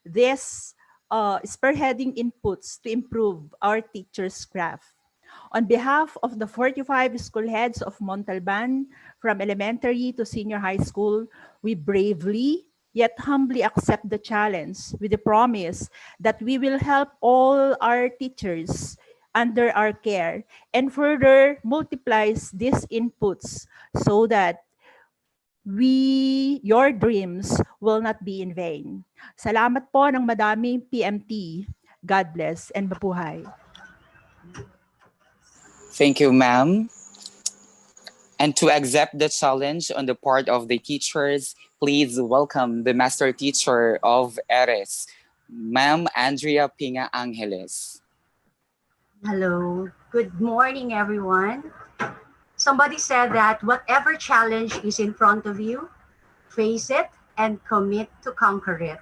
this spearheading inputs to improve our teachers' craft. On behalf of the 45 school heads of Montalban, from elementary to senior high school, we bravely yet humbly accept the challenge with the promise that we will help all our teachers under our care and further multiplies these inputs so that your dreams will not be in vain. Salamat po ng madaming PMT. God bless and mabuhay. Thank you, ma'am. And to accept the challenge on the part of the teachers, please welcome the master teacher of ERES, Ma'am Andrea Pinga Angeles. Hello, good morning, everyone. Somebody said that whatever challenge is in front of you, face it and commit to conquer it.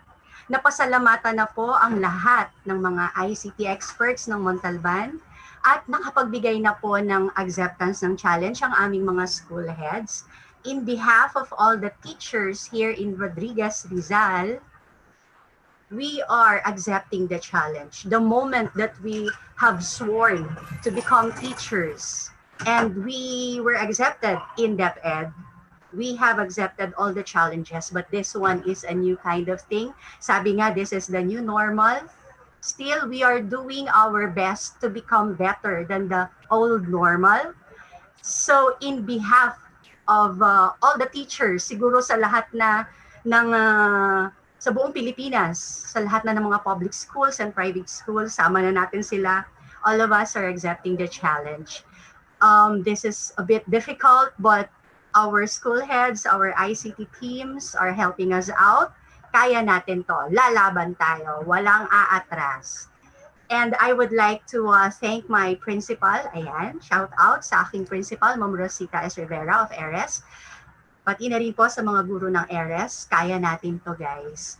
Napasalamatan na po ang lahat ng mga ICT experts ng Montalban at nakapagbigay na po ng acceptance ng challenge ang aming mga school heads. In behalf of all the teachers here in Rodriguez, Rizal, we are accepting the challenge. The moment that we have sworn to become teachers and we were accepted in DepEd, we have accepted all the challenges, but this one is a new kind of thing. Sabi nga, this is the new normal. Still, we are doing our best to become better than the old normal. So, in behalf of all the teachers, siguro sa lahat na sa buong Pilipinas, sa lahat na ng mga public schools and private schools, sama na natin sila. All of us are accepting the challenge. This is a bit difficult, but our school heads, our ICT teams are helping us out. Kaya natin to. Lalaban tayo. Walang aatras. And I would like to thank my principal. Ayan, shout out sa aking principal, Ma'am Rosita S. Rivera of ERES. Pati na rin po sa mga guro ng ERES. Kaya natin to, guys.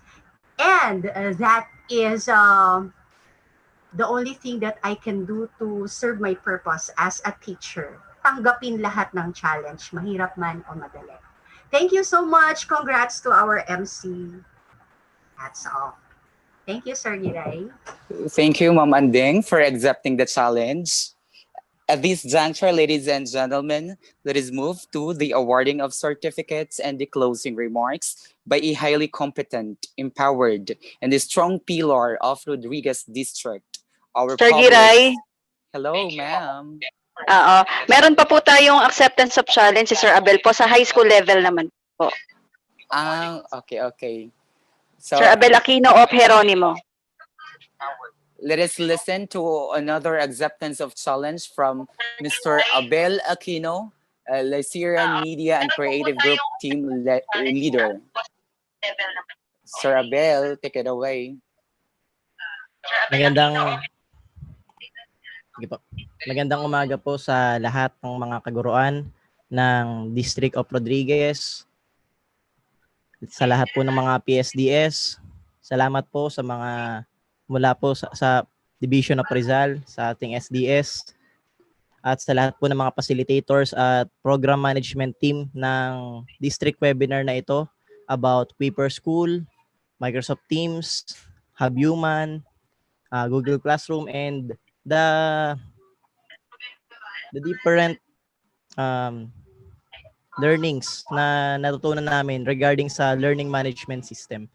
And that is the only thing that I can do to serve my purpose as a teacher. Tanggapin lahat ng challenge, mahirap man o madali. Thank you so much. Congrats to our MC. That's all. Thank you, Sir Giray. Thank you, Ma'am Anding, for accepting the challenge. At this juncture, ladies and gentlemen, let us move to the awarding of certificates and the closing remarks by a highly competent, empowered, and a strong pillar of Rodriguez District. Our Sir Giray? Hello, ma'am. Oo. Meron pa po tayong acceptance of challenge si Sir Abel po sa high school level naman po. Okay. So, Sir Abel Aquino of Geronimo. let us listen to another acceptance of challenge from Mr. Abel Aquino, Leserio Media and Creative Group Team Leader. Sir Abel, take it away. Magandang umaga po sa lahat ng mga kaguruan ng District of Rodriguez, sa lahat po ng mga PSDS. Salamat po sa mga mula po sa Division of Rizal, sa ating SDS, at sa lahat po ng mga facilitators at program management team ng district webinar na ito about Paper School, Microsoft Teams, HubHuman, Google Classroom, and the different learnings na natutunan namin regarding sa learning management system.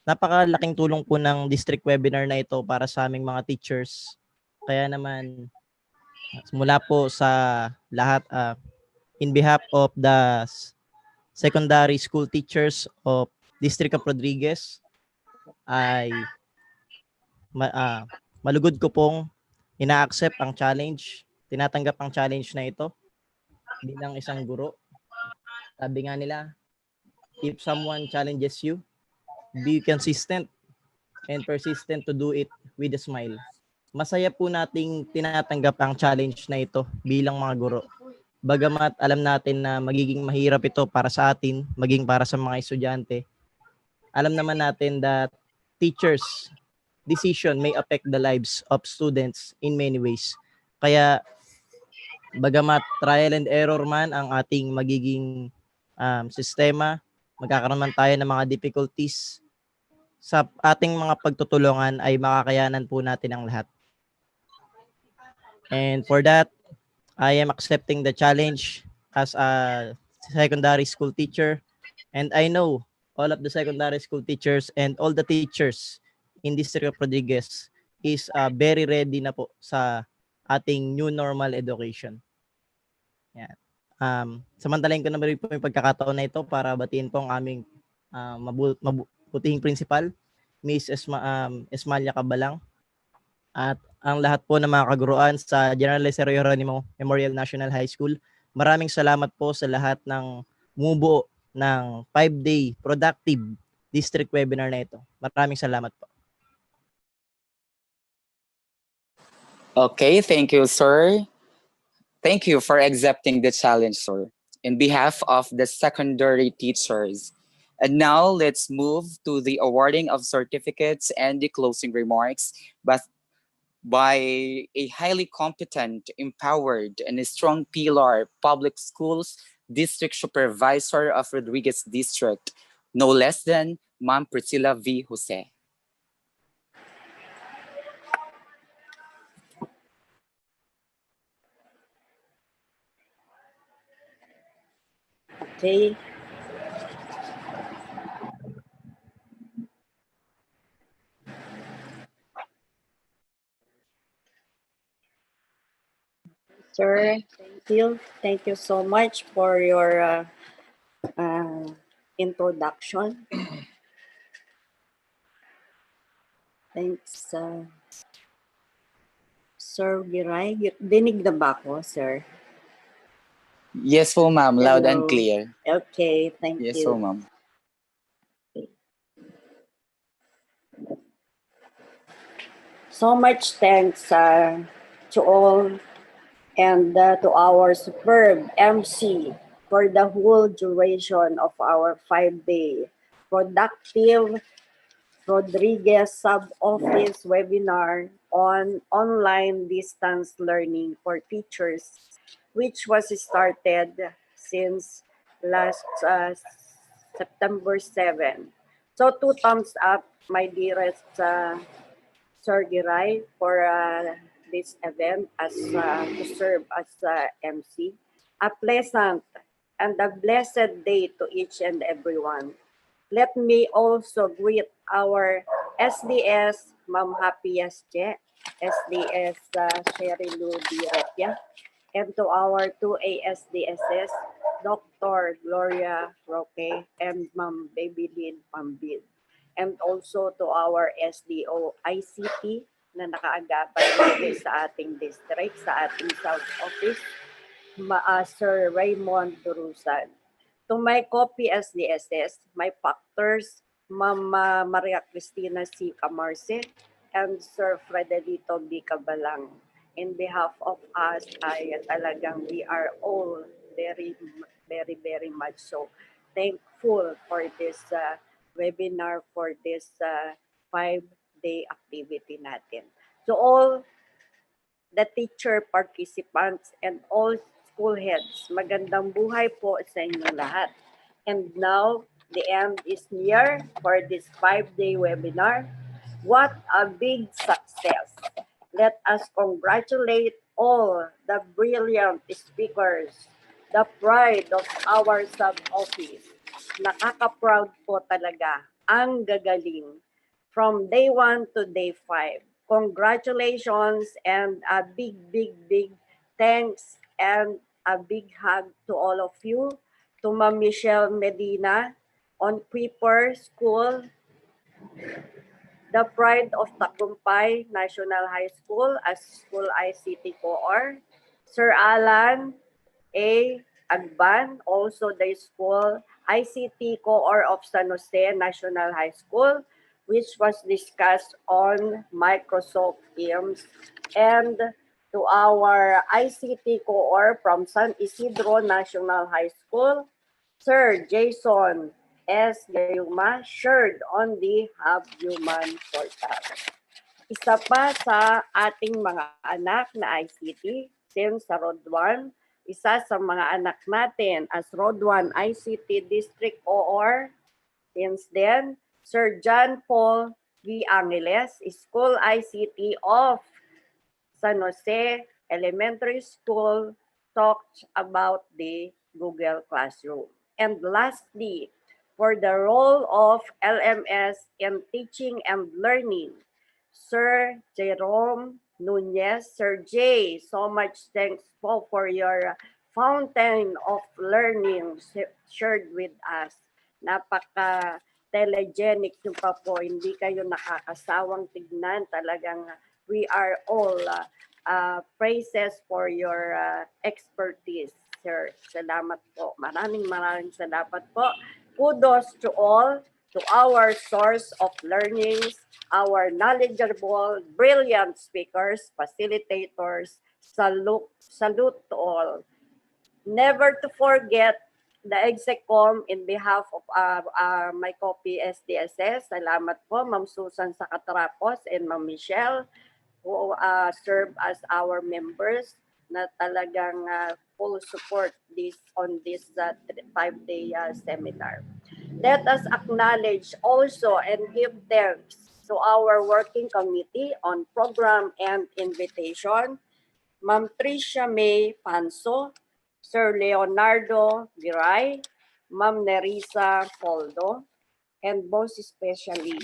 Napakalaking tulong po ng district webinar na ito para sa aming mga teachers. Kaya naman, mula po sa lahat, in behalf of the secondary school teachers of District of Rodriguez, ay malugod ko pong ina-accept ang challenge, tinatanggap ang challenge na ito bilang isang guro. Sabi nga nila, if someone challenges you, be consistent and persistent to do it with a smile. Masaya po nating tinatanggap ang challenge na ito bilang mga guro. Bagamat alam natin na magiging mahirap ito para sa atin, maging para sa mga estudyante, alam naman natin that teachers' decision may affect the lives of students in many ways. Kaya bagamat trial and error man ang ating magiging sistema, magkakaroon man tayo ng mga difficulties, sa ating mga pagtutulungan ay makakayanan po natin ang lahat. And for that, I am accepting the challenge as a secondary school teacher. And I know all of the secondary school teachers and all the teachers in District of Rodriguez is very ready na po sa ating new normal education. Yan. Samantalahin ko na rin po yung pagkakataon na ito para batiin po ang aming mabutihing principal, Miss Ismalia Cabalang, at ang lahat po ng mga kaguruan sa General Leserio Geronimo Memorial National High School. Maraming salamat po sa lahat ng bumubuo ng 5-day productive district webinar na ito. Maraming salamat po. Okay, thank you, sir. Thank you for accepting the challenge, sir, in behalf of the secondary teachers. And now let's move to the awarding of certificates and the closing remarks, but by a highly competent, empowered, and a strong pillar public schools district supervisor of Rodriguez District, no less than Ma'am Priscilla V. Jose. Okay. Sir, thank you. Thank you so much for your introduction. Thanks, Sir Giray. Dinig na ba ako, sir? Yes po, ma'am. Loud and Hello. clear. Okay, thank you. Yes po, ma'am. So much thanks to all and to our superb MC for the whole duration of our 5-day productive Rodriguez Sub-Office webinar on online distance learning for teachers, which was started since last September 7. So 2 thumbs up, my dearest Sir Giray, for this event as to serve as MC. A pleasant and a blessed day to each and everyone. Let me also greet our SDS Ma'am Happy Yasche, SDS Sherry Lou Direcya, and to our 2 ASDSS, Dr. Gloria Roque and Ma'am Babylin Pambid. And also to our SDO ICT na nakaagapay natin sa ating district, sa ating South Office, Sir Raymond Durusan. To my copy SDSS, my factors, Ma'am Maria Cristina C. Camarce, and Sir Frederico Picabalang. In behalf of us, ay talagang we are all very, very, very much so thankful for this webinar, for this 5-day activity natin. So all the teacher participants and all school heads, magandang buhay po sa inyong lahat. And now, the end is near for this 5-day webinar. What a big success! Let us congratulate all the brilliant speakers, the pride of our sub-office. Nakaka-proud po talaga, ang gagaling. From day 1 to day 5. Congratulations and a big, big, big thanks and a big hug to all of you. To Ma'am Michelle Medina on Creeper School, the pride of Tagumpay National High School as School ICT Coor. Sir Alan A. Agban, also the School ICT Coor of San Jose National High School, which was discussed on Microsoft Teams. And to our ICT Coor from San Isidro National High School, Sir Jason S. Gayuma, shared on the Hub Human Portal. Isa pa sa ating mga anak na ICT, since sa Road 1, isa sa mga anak natin as Road 1 ICT District OR, since then, Sir John Paul V. Angeles, School ICT of San Jose Elementary School, talked about the Google Classroom. And lastly, for the role of LMS in teaching and learning, Sir Jerome Nunez. Sir J, so much thanks po for your fountain of learning shared with us. Napaka-telegenic nyo pa po. Hindi kayo nakakasawang tignan. Talagang we are all praises for your expertise, sir. Salamat po. Maraming salamat po. Kudos to all, to our source of learnings, our knowledgeable, brilliant speakers, facilitators. Salute to all. Never to forget the ExecCom in behalf of my copy SDSS. Salamat po, Ma'am Susan Sakatrapos and Ma'am Michelle, who serve as our members na talagang full support on this 5-day seminar. Let us acknowledge also and give thanks to our working committee on program and invitation, Ma'am Tricia May Panso, Sir Leonardo Giray, Ma'am Nerissa Poldo, and most especially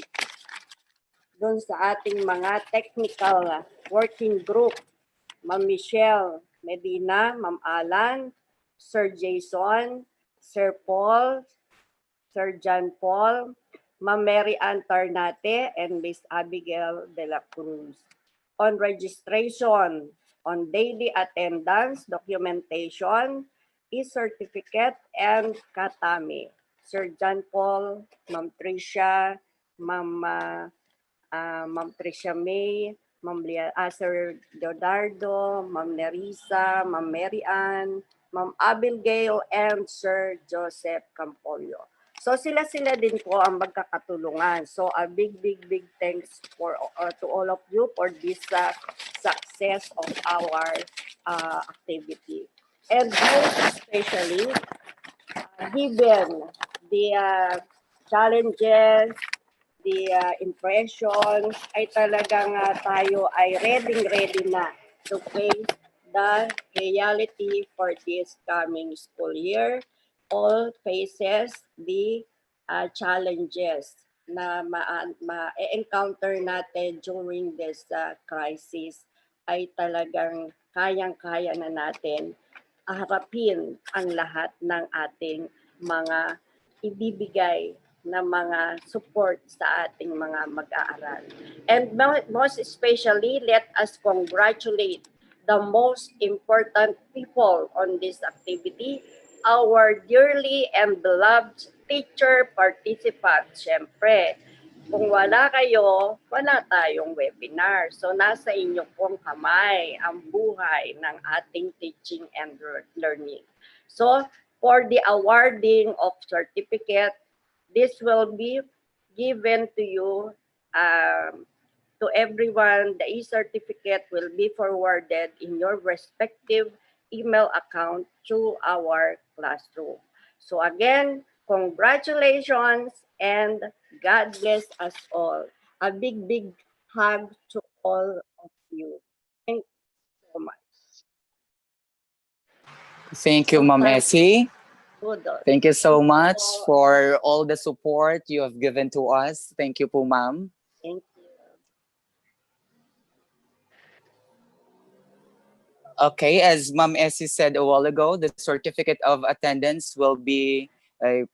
doon sa ating mga technical working group, Ma'am Michelle Medina, Ma'am Alan, Sir Jason, Sir Paul, Sir John Paul, Ma'am Mary Ann Tarnate, and Miss Abigail de la Cruz. On registration, on daily attendance, documentation, e-certificate, and katami. Sir John Paul, Ma'am Tricia, Ma'am Tricia May, Sir Leonardo, Ma'am Nerissa, Ma'am Mary Ann, Ma'am Abigail, and Sir Joseph Campolio. So sila din po ang magkakatulungan. So a big thanks to all of you for this success of our activity. And most especially, given the challenges, the impressions, ay talagang tayo ay ready na to face the reality for this coming school year. All faces the challenges na ma-encounter natin during this crisis ay talagang kayang-kaya na natin harapin ang lahat ng ating mga ibibigay na mga support sa ating mga mag-aaral. And most especially, let us congratulate the most important people on this activity, our dearly and beloved teacher participants. Siyempre, kung wala kayo, wala tayong webinar. So nasa inyo pong kamay ang buhay ng ating teaching and learning. So for the awarding of certificate, this will be given to you, to everyone. The e-certificate will be forwarded in your respective email account to our classroom. So again, congratulations and God bless us all. A big hug to all of you. Thank you so much. Thank you, Ma'am Essie. Kudos. Thank you so much for all the support you have given to us. Thank you po, ma'am. Thank you. Okay, as Ma'am Essie said a while ago, the certificate of attendance will be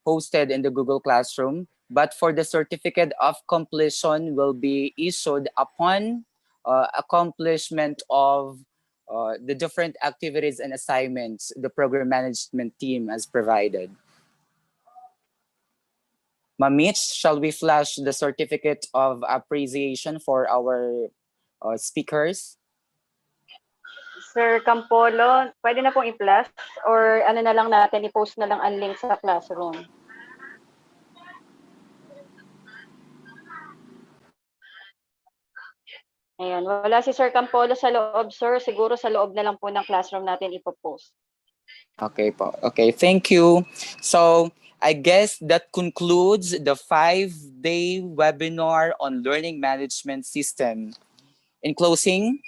posted in the Google Classroom, but for the certificate of completion will be issued upon accomplishment of the different activities and assignments the program management team has provided. Ma'am Mitch, shall we flash the certificate of appreciation for our speakers? Sir Campolo, pwede na pong i-flash or ano na lang natin, i-post na lang ang link sa classroom. Ayan, wala si Sir Campolo sa loob, sir. Siguro sa loob na lang po ng classroom natin ipopost. Okay po. Okay, thank you. So, I guess that concludes the 5-day webinar on learning management system. In closing,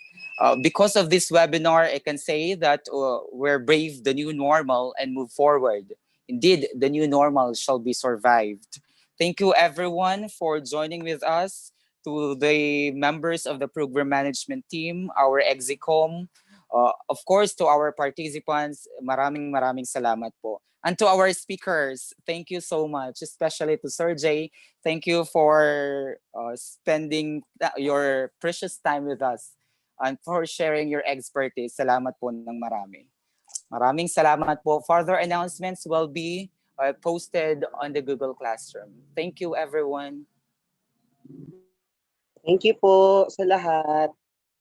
because of this webinar, I can say that we're brave the new normal and move forward. Indeed, the new normal shall be survived. Thank you everyone for joining with us, to the members of the program management team, our execom, of course to our participants, maraming salamat po. And to our speakers, thank you so much, especially to Sir Jay. Thank you for spending your precious time with us and for sharing your expertise. Salamat po ng marami. Maraming salamat po. Further announcements will be posted on the Google Classroom. Thank you, everyone. Thank you po sa lahat.